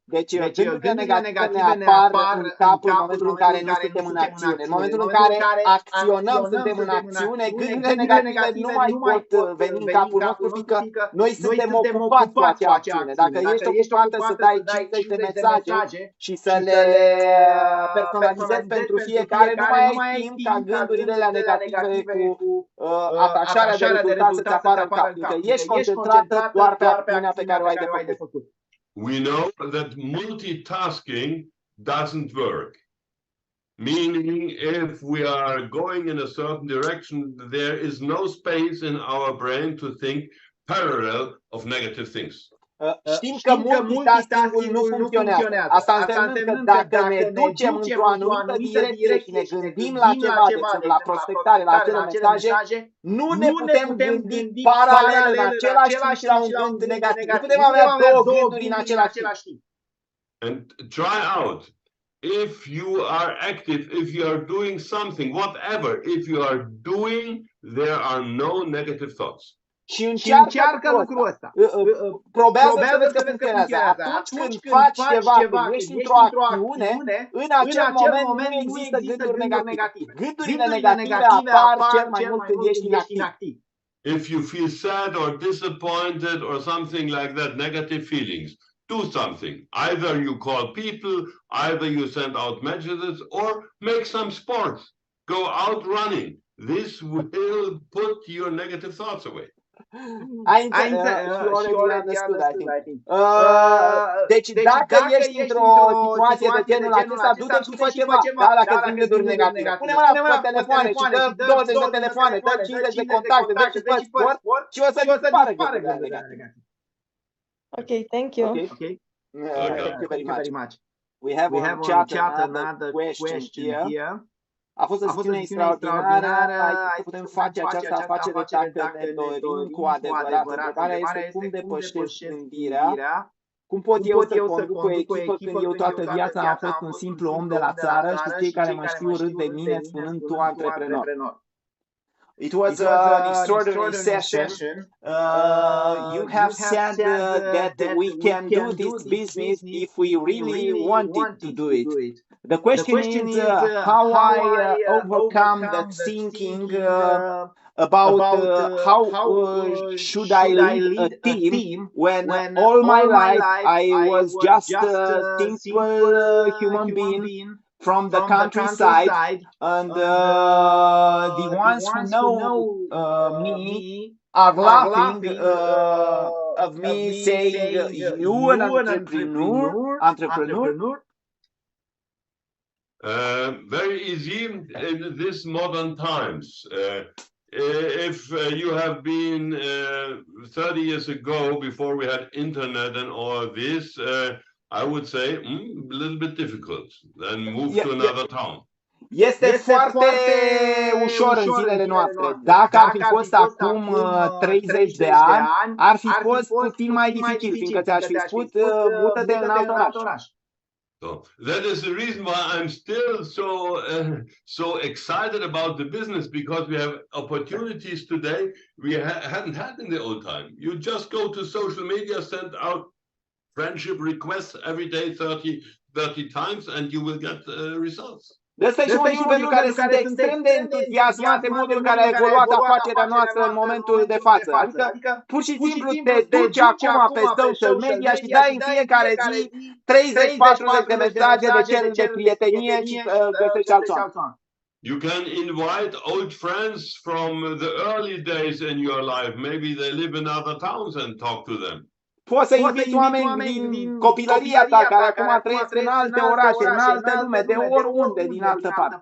Deci gândurile negative ne apar în capul în momentul în care nu suntem în acțiune. În momentul în care acționăm, suntem în acțiune, gândurile negative nu mai pot veni în capul nostru, fiindcă noi suntem ocupați cu acea acțiune. Dacă ești ocupată să dai 50 de mesaje și să le personalizezi pentru fiecare, nu mai ai timp ca gândurile negative cu atașarea de rezultat să-ți apară în cap. Fiindcă ești concentrată doar pe acțiunea pe care o ai de făcut. We know that multitasking doesn't work. Meaning, if we are going in a certain direction, there is no space in our brain to think parallel of negative things. Știm că multitasking nu funcționează. Asta înseamnă că dacă ne ducem într-o anumită direcție și ne gândim la ceva, deci la prospectare, la acele mesaje, nu ne putem gândi paralel în același timp și la un gând negativ. Nu putem avea două gânduri în același timp. And try out. If you are active, if you are doing something, whatever, if you are doing, there are no negative thoughts. Și încearcă lucrul ăsta. Probează să vezi că funcționează. Atunci când faci ceva, când ești într-o acțiune, în acel moment nu există gânduri negative. Gândurile negative apar cel mai mult când ești inactiv. If you feel sad or disappointed or something like that, negative feelings, do something. Either you call people, either you send out messages, or make some sports. Go out running. This will put your negative thoughts away. Deci dacă ești într-o situație de genul acesta, du-te și fă ceva. Da, dacă sunt gânduri negative. Pune mâna pe telefoane și dă 20 de telefoane, dă 50 de contacte, dă și fă sport și o să dispară gândurile negative. Ok, thank you. Thank you very much. We have on chat another question here. A fost o sesiune extraordinară, aici putem face această afacere dacă ne dorim cu adevărat. Întrebarea este cum depășesc gândirea, cum pot eu să conduc o echipă când eu toată viața am fost un simplu om de la țară și cei care mă știu râd de mine spunând tu antreprenor. It was an extraordinary session. You have said that we can do this business if we really wanted to do it. The question is how I overcome that thinking about how should I lead a team when all my life I was just a simple human being from the countryside, and the ones who know me are laughing of me saying, you an entrepreneur? Very easy in this modern times. If you have been 30 years ago, before we had internet and all this, I would say a little bit difficult. Then move to another town. Este foarte ușor în zilele noastre. Dacă ar fi fost acum 30 de ani, ar fi fost puțin mai dificil, fiindcă ți-aș fi spus, mută-te în alt oraș. So that is the reason why I'm still so excited about the business, because we have opportunities today we hadn't had in the old time. You just go to social media, send out friendship requests every day 30 times, and you will get results. Ăsta e și motivul pentru care sunt extrem de entuziasmat de modul în care a evoluat afacerea noastră în momentul de față. Adică pur și simplu te duci acum pe social media și dai în fiecare zi 30-40 de mesaje de cereri de prietenie și găsești alți oameni. You can invite old friends from the early days in your life. Maybe they live in other towns, and talk to them. Poți să inviți oameni din copilăria ta care acum trăiesc în alte orașe, în altă lume, de oriunde din altă parte.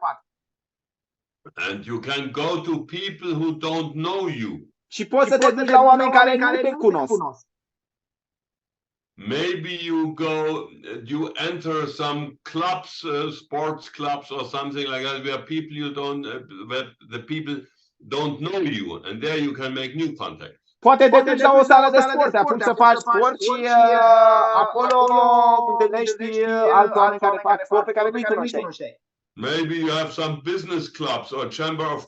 And you can go to people who don't know you. Și poți să te duci la oameni care nu te cunosc. Maybe you enter some clubs, sports clubs or something like that, where the people don't know you, and there you can make new contacts. Poate te duci la o sală de sport, te apuci să faci sport și acolo întâlnești alți oameni care fac sport pe care nu-i cunoșteai. Maybe you have some business clubs or chamber of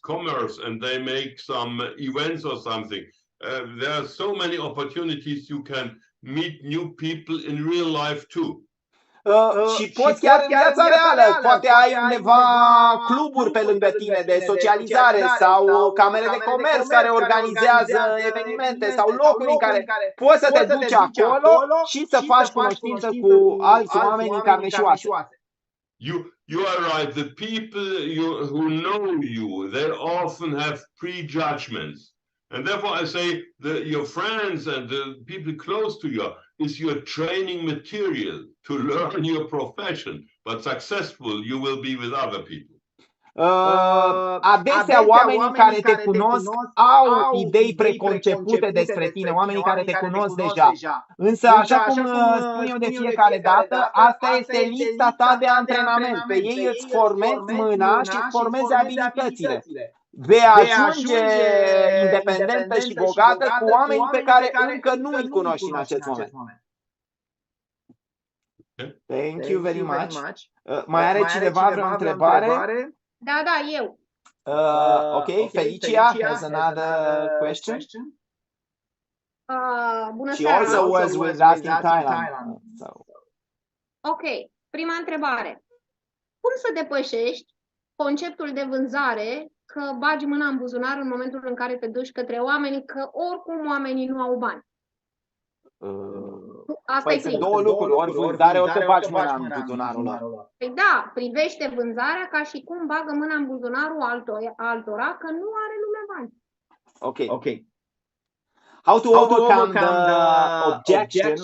commerce, and they make some events or something. There are so many opportunities. You can meet new people in real life too. Și poți chiar în viața reală, poate ai undeva cluburi pe lângă tine de socializare sau camere de comerț care organizează evenimente sau locuri în care poți să te duci acolo și să faci cunoștință cu alți oameni în carne și oase. You are right. The people who know you, they often have prejudgments. And therefore I say your friends and the people close to you is your training material to learn your profession, but successful you will be with other people. Adesea oamenii care te cunosc au idei preconcepute despre tine, oamenii care te cunosc deja. Însă, așa cum spun eu de fiecare dată, asta este lista ta de antrenament. Pe ei îți formezi mâna și îți formezi abilitățile. Vei ajunge independentă și bogată cu oamenii pe care încă nu îi cunoști în acest moment. Thank you very much. Mai are cineva vreo întrebare? Da, eu. Ok, Felicia has another question. Bună She seara. also was with us in Thailand. Ok, prima întrebare. Cum să depășești conceptul de vânzare că bagi mâna în buzunar în momentul în care te duci către oameni, că oricum oamenii nu au bani? Asta e sunt două lucruri, ori vânzare, ori să bagi mâna în buzunarul lor. Păi da, privește vânzarea ca și cum bagă mâna în buzunarul altora, că nu are lumea bani. Ok. How to overcome the objection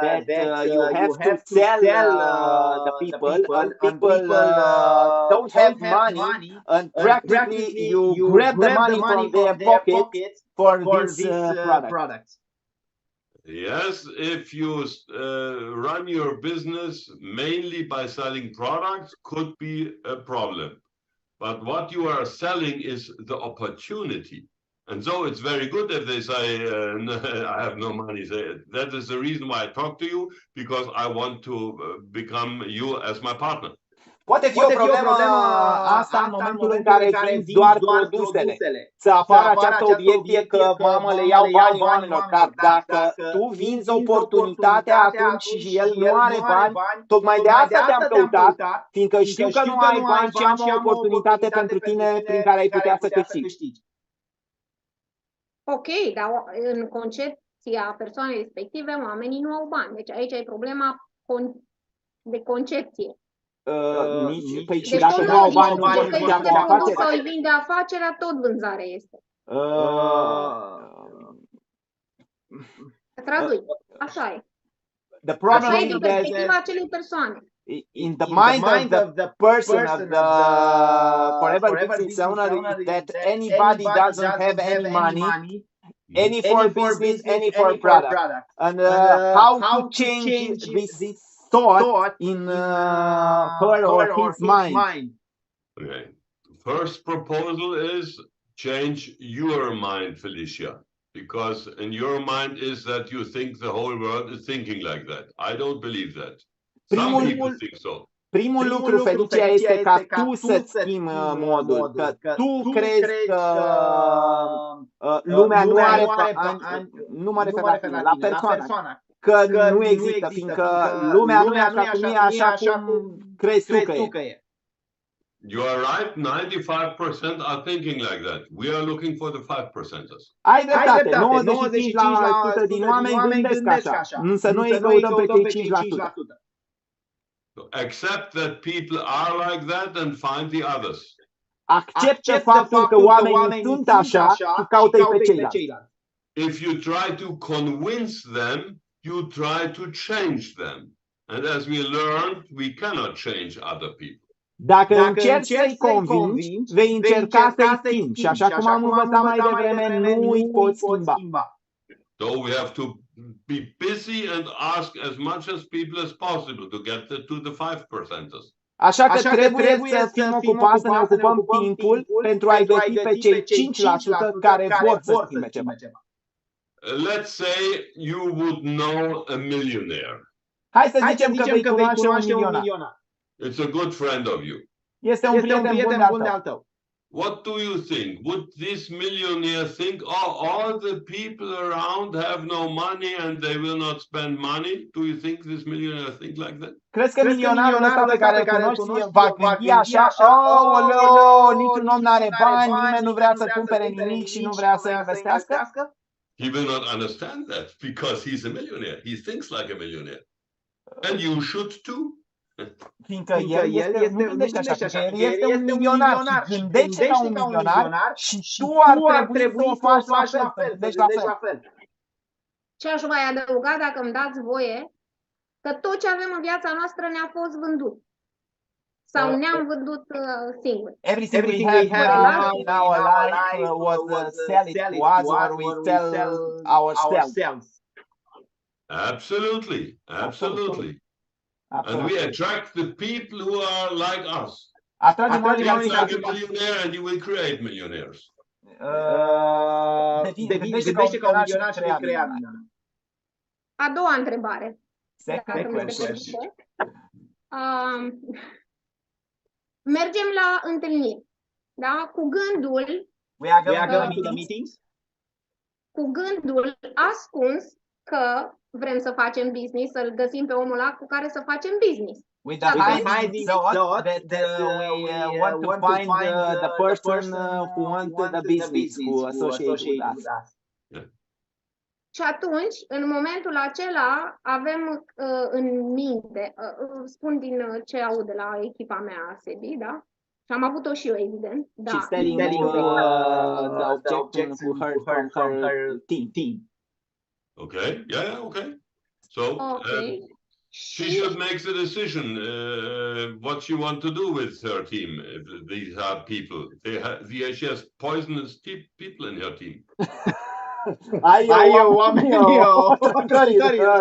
that you have to sell the people and people don't have money, and practically you grab the money from their pocket for these products. Yes, if you run your business mainly by selling products, could be a problem. But what you are selling is the opportunity. And so it's very good if they say, I have no money. That is the reason why I talk to you, because I want to become you as my partner. Poate fi o problemă asta în momentul în care vinzi doar produsele. Să apară această obiecție că, mamă, le iau banii oamenilor. Dar dacă tu vinzi oportunitatea, atunci și el nu are bani, tocmai de asta te-am căutat, fiindcă știu că nu ai bani și am o oportunitate pentru tine prin care ai putea să câștigi. Ok, dar în concepția persoanei respective, oamenii nu au bani. Deci aici e problema de concepție. Păi și dacă nu au bani, nu vor să de afacere? Sau îi vinde afacerea, tot vânzare este. Tradui, așa e. Așa e din perspectiva acelei persoane. In the mind of the person, of the forever business owner, that anybody doesn't have any money, any for business, any for product. And how to change this thought in her or his mind. Okay. First proposal is change your mind, Felicia, because in your mind is that you think the whole world is thinking like that. I don't believe that. Some people think so. Primul lucru, Felicia, este ca tu să-ți schimbi modul, că tu crezi că lumea nu are bani, nu mă refer la tine, la persoana, că nu există, fiindcă lumea nu e așa cum e, așa cum crezi tu că e. You are right, 95% are thinking like that. We are looking for the 5%ers. Ai dreptate, 95% din oameni gândesc așa, însă noi îi căutăm pe cei 5%. Accept that people are like that and find the others. Acceptă faptul că oamenii sunt așa și caută-i pe ceilalți. If you try to convince them, you try to change them. And as we learned, we cannot change other people. Dacă încerci să-i convingi, vei încerca să-i schimbi. Și așa cum am învățat mai devreme, nu îi poți schimba. So we have to be busy and ask as much as people as possible to get to the 5%ers. Așa că trebuie să fim ocupați, să ne ocupăm timpul pentru a-i găsi pe cei 5% care vor să schimbe ceva. Let's say you would know a millionaire. Hai să zicem că vei cunoaște un milionar. It's a good friend of you. Este un prieten bun de-al tău. What do you think? Would this millionaire think, oh, all the people around have no money and they will not spend money? Do you think this millionaire think like that? Crezi că milionarul ăsta pe care îl cunoști va gândi așa? Oh, niciun om n-are bani, nimeni nu vrea să cumpere nimic și nu vrea să investească? He will not understand that because he's a millionaire. He thinks like a millionaire. And you should too. Fiindcă el nu gândește așa, el este un milionar și gândește ca un milionar și tu ar trebui să o faci la fel, la fel. Ce aș mai adăuga, dacă îmi dați voie, că tot ce avem în viața noastră ne-a fost vândut. Sau ne-am vândut singuri. Everything we have in our life was sell it to us or we sell ourselves. Absolutely, absolutely. And we attract the people who are like us. Think like a millionaire and you will create millionaires. Gândește ca un milionar și vei crea milionar. A doua întrebare. Mergem la întâlniri, da? Cu gândul cu gândul ascuns că vrem să facem business, să-l găsim pe omul ăla cu care să facem business. With the hiding thought that we want to find the person who wants the business, who associates with us. Și atunci, în momentul acela, avem în minte, spun din ce aud de la echipa mea SEBI, da? Și am avut-o și eu, evident. Da. She's telling the objection to her team. Okay, yeah, okay. So she should make the decision what she wants to do with her team. If these are people. She has poisonous people in her team. Ai oameni,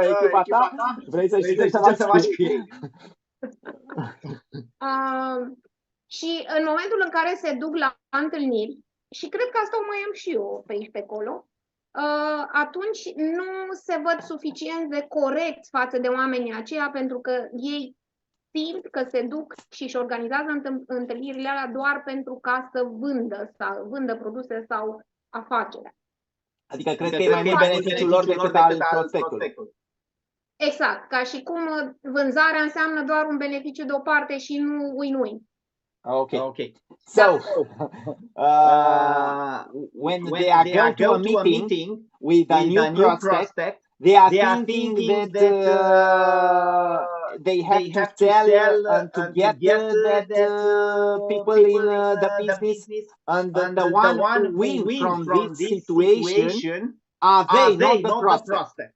echipa ta? Vrei să știi ce să faci cu ei? Și în momentul în care se duc la întâlniri, și cred că asta o mai am și eu pe aici pe acolo, atunci nu se văd suficient de corect față de oamenii aceia, pentru că ei simt că se duc și își organizează întâlnirile alea doar pentru ca să vândă produse sau afacerea. Adică cred că e mai mult beneficiul lor decât al prospectului. Exact, ca și cum vânzarea înseamnă doar un beneficiu de o parte și nu win-win. Okay. So, when they are go to a meeting with a new prospect, they are thinking that they have to sell and to get that people in the business, and the one who win from this situation are they, not the prospect.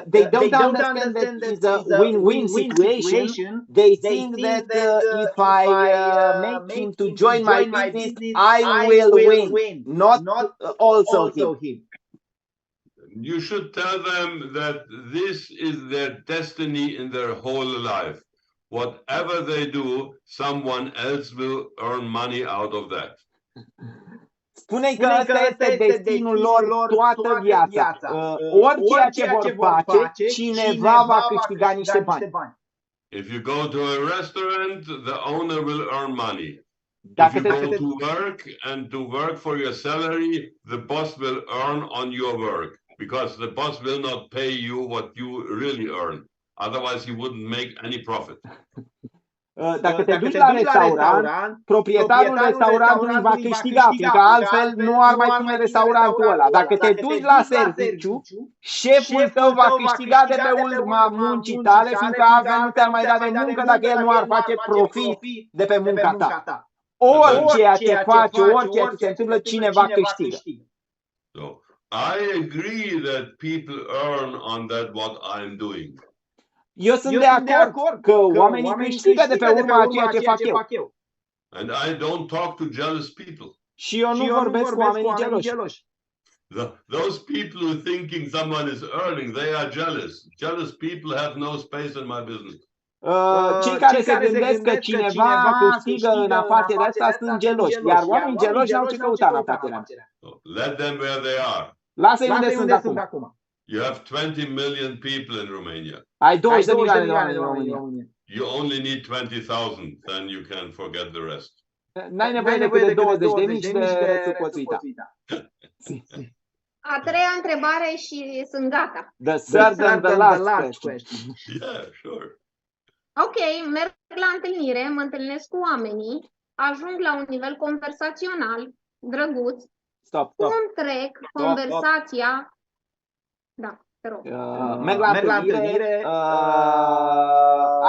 They don't understand that it's a win-win situation. They think that if I make him to join my business, I will win, not also him. You should tell them that this is their destiny in their whole life. Whatever they do, someone else will earn money out of that. Spune-i că ăsta este destinul lor toată viața. Orice ce vor face, cineva va câștiga niște bani. If you go to a restaurant, the owner will earn money. If you go to work and to work for your salary, the boss will earn on your work, because the boss will not pay you what you really earn. Otherwise, he wouldn't make any profit. Dacă te duci la restaurant, proprietarul restaurantului va câștiga, fiindcă altfel nu ar mai pune restaurantul ăla. Dacă te duci la serviciu, șeful tău va câștiga de pe urma muncii tale, fiindcă altfel nu te-ar mai da de muncă dacă el nu ar face profit de pe munca ta. Orice ce faci, orice ce se întâmplă, cineva câștigă. So, I agree that people earn on that what I'm doing. Eu sunt de acord că oamenii câștigă de pe urma ceea ce fac eu. And I don't talk to jealous people. Și eu nu vorbesc cu oamenii geloși. Those people who thinking someone is earning, they are jealous. Jealous people have no space in my business. Cei care se gândesc că cineva câștigă în afacerea asta sunt geloși, iar oamenii geloși n-au ce căuta în afacerea. Let them where they are. Lasă-i unde sunt acum. You have 20 million people in Romania. Ai 20 de milioane de oameni în România. You only need 20,000, then you can forget the rest. N-ai nevoie decât de 20.000 și de poți uita. A treia întrebare și sunt gata. The third and the last question. Yeah, sure. Ok, merg la întâlnire, mă întâlnesc cu oamenii, ajung la un nivel conversațional, drăguț. Stop. Cum trec conversația? Da, te rog. Merg la întâlnire.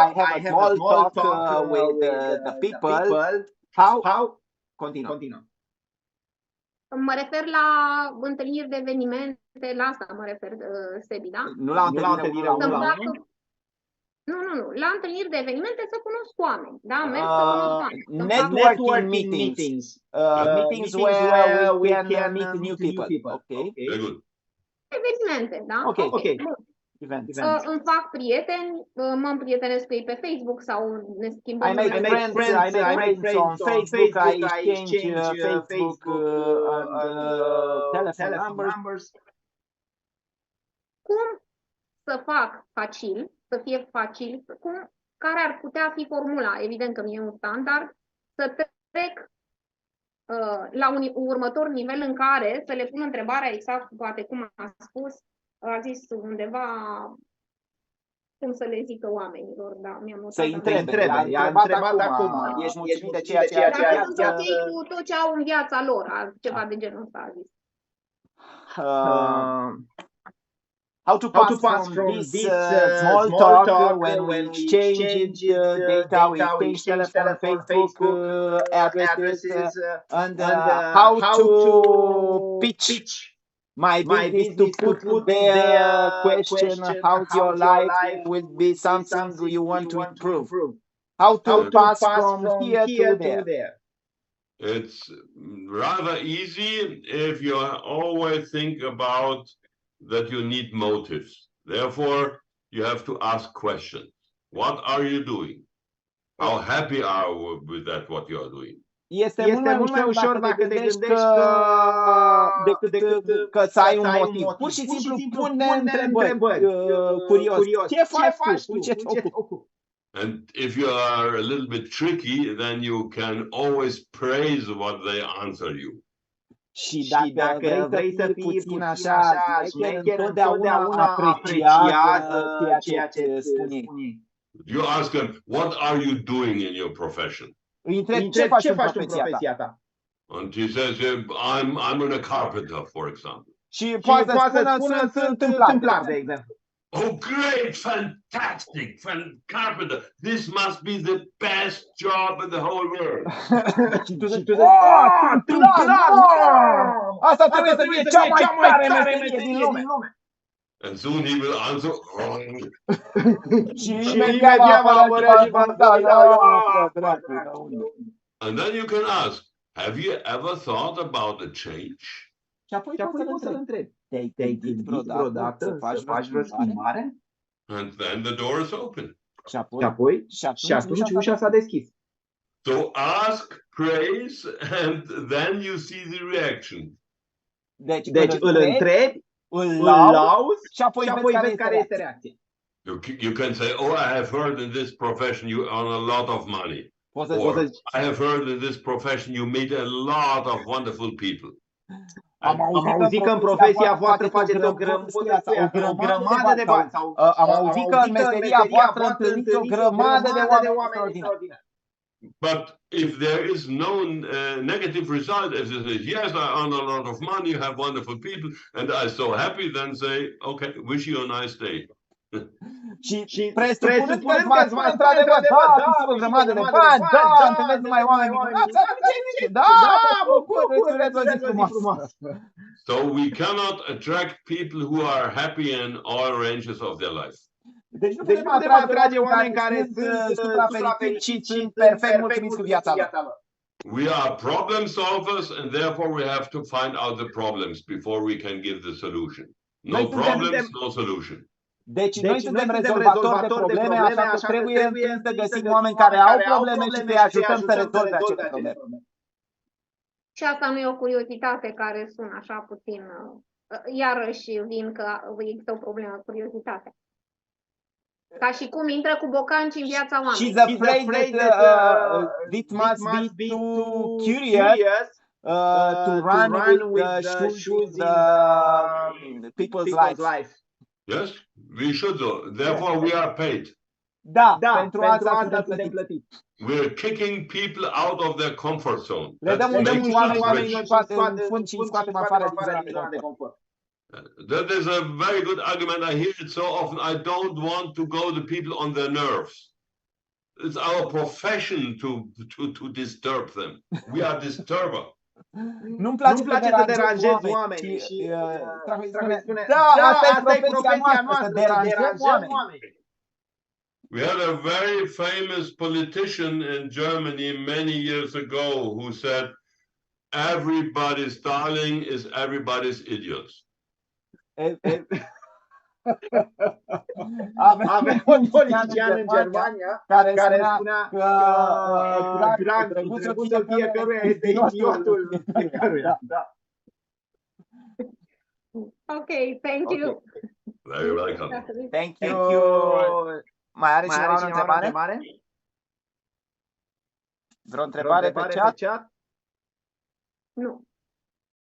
I have a small talk with the people. How? Continuă. Mă refer la întâlniri de evenimente, la asta mă refer, Sebi, da? Nu la întâlnire. Nu. La întâlniri de evenimente să cunosc oameni, da? Merg să cunosc oameni. Networking meetings. Meetings where we can meet new people. Okay. Very good. Evenimente, da? Ok. Îmi fac prieteni, mă împrietenesc cu ei pe Facebook sau ne schimbăm. I make friends on Facebook, I exchange Facebook and telephone numbers. Cum să fac facil, să fie facil, care ar putea fi formula? Evident că nu e un standard, să trec la un următor nivel în care să le pun întrebarea exact, poate cum a spus, a zis undeva, cum să le zică oamenilor, da, mi-am notat. Să întrebe, i-a întrebat acum, ești mulțumit de ceea ce sunt ok cu tot ce au în viața lor, ceva de genul ăsta a zis. How to pass from this small talk when we exchange data, we exchange telephone, Facebook addresses, and how to pitch my business to put their question, how's your life, will be something you want to improve. How to pass from here to there. It's rather easy if you always think about that you need motives. Therefore, you have to ask questions. What are you doing? How happy are you with that, what you are doing? Este mult mai ușor dacă te gândești decât că să ai un motiv. Pur și simplu pune întrebări curios. Ce faci tu? Cu ce te ocupi? And if you are a little bit tricky, then you can always praise what they answer you. Și dacă vrei să fii puțin așa șmecher, întotdeauna apreciază ceea ce spune ei. You ask them, what are you doing in your profession? Îi întreb, ce faci în profesia ta? And he says, I'm a carpenter, for example. Și poate să spună, sunt tâmplar, de exemplu. Oh, great, fantastic, carpenter. This must be the best job in the whole world. Și tu zici, tâmplar! Asta trebuie să fie cea mai tare meserie din lume. And soon he will answer. Și imediat va apărea și va And then you can ask, have you ever thought about a change? Și apoi poți să-l întrebi. Te-ai gândit vreodată să faci vreo schimbare? And then the door is open. Și atunci ușa s-a deschis. So ask, praise, and then you see the reaction. Deci îl întrebi, îl lauzi și apoi vezi care este reacția. You can say, oh, I have heard in this profession you earn a lot of money. Or I have heard in this profession you meet a lot of wonderful people. Am auzit că în profesia voastră faceți o grămadă de bani. Sau am auzit că în meseria voastră întâlniți o grămadă de oameni extraordinari. But if there is no negative result, if it says, yes, I earn a lot of money, you have wonderful people, and I'm so happy, then say, okay, wish you a nice day. Și presupunând că îți va într-adevăr, da, tu o grămadă de bani, da, întâlnesc numai oameni minunați, atunci da, bucur, îți urez o zi frumoasă. So we cannot attract people who are happy in all ranges of their life. Deci nu putem atrage oameni care sunt suprafericiți și sunt perfect mulțumiți cu viața lor. We are problem solvers and therefore we have to find out the problems before we can give the solution. No problems, no solution. Deci noi suntem rezolvatori de probleme, așa că trebuie să găsim oameni care au probleme și să-i ajutăm să rezolve aceste probleme. Și asta nu e o curiozitate care sună așa puțin, iarăși vin că există o problemă cu curiozitatea. Ca și cum intră cu bocanci în viața oamenilor. She's afraid that it must be too curious to run with the shoes in people's life. Yes, we should do. Therefore, we are paid. Da, pentru asta suntem plătiți. We're kicking people out of their comfort zone. Le dăm un oamenilor în fund și îi scoatem afară din zona de confort. That is a very good argument. I hear it so often. I don't want to go to people on their nerves. It's our profession to disturb them. We are disturber. Nu-mi place să deranjez oamenii. Și Strachowitz spune, da, asta e profesia noastră, să deranjăm oamenii. We had a very famous politician in Germany many years ago who said, everybody's darling is everybody's idiot. Avem un politician în Germania care spunea că drăguțul fiecăruia este idiotul fiecăruia. Ok, thank you. Very welcome. Thank you. Mai are cineva o întrebare? Vreo întrebare pe chat? Nu.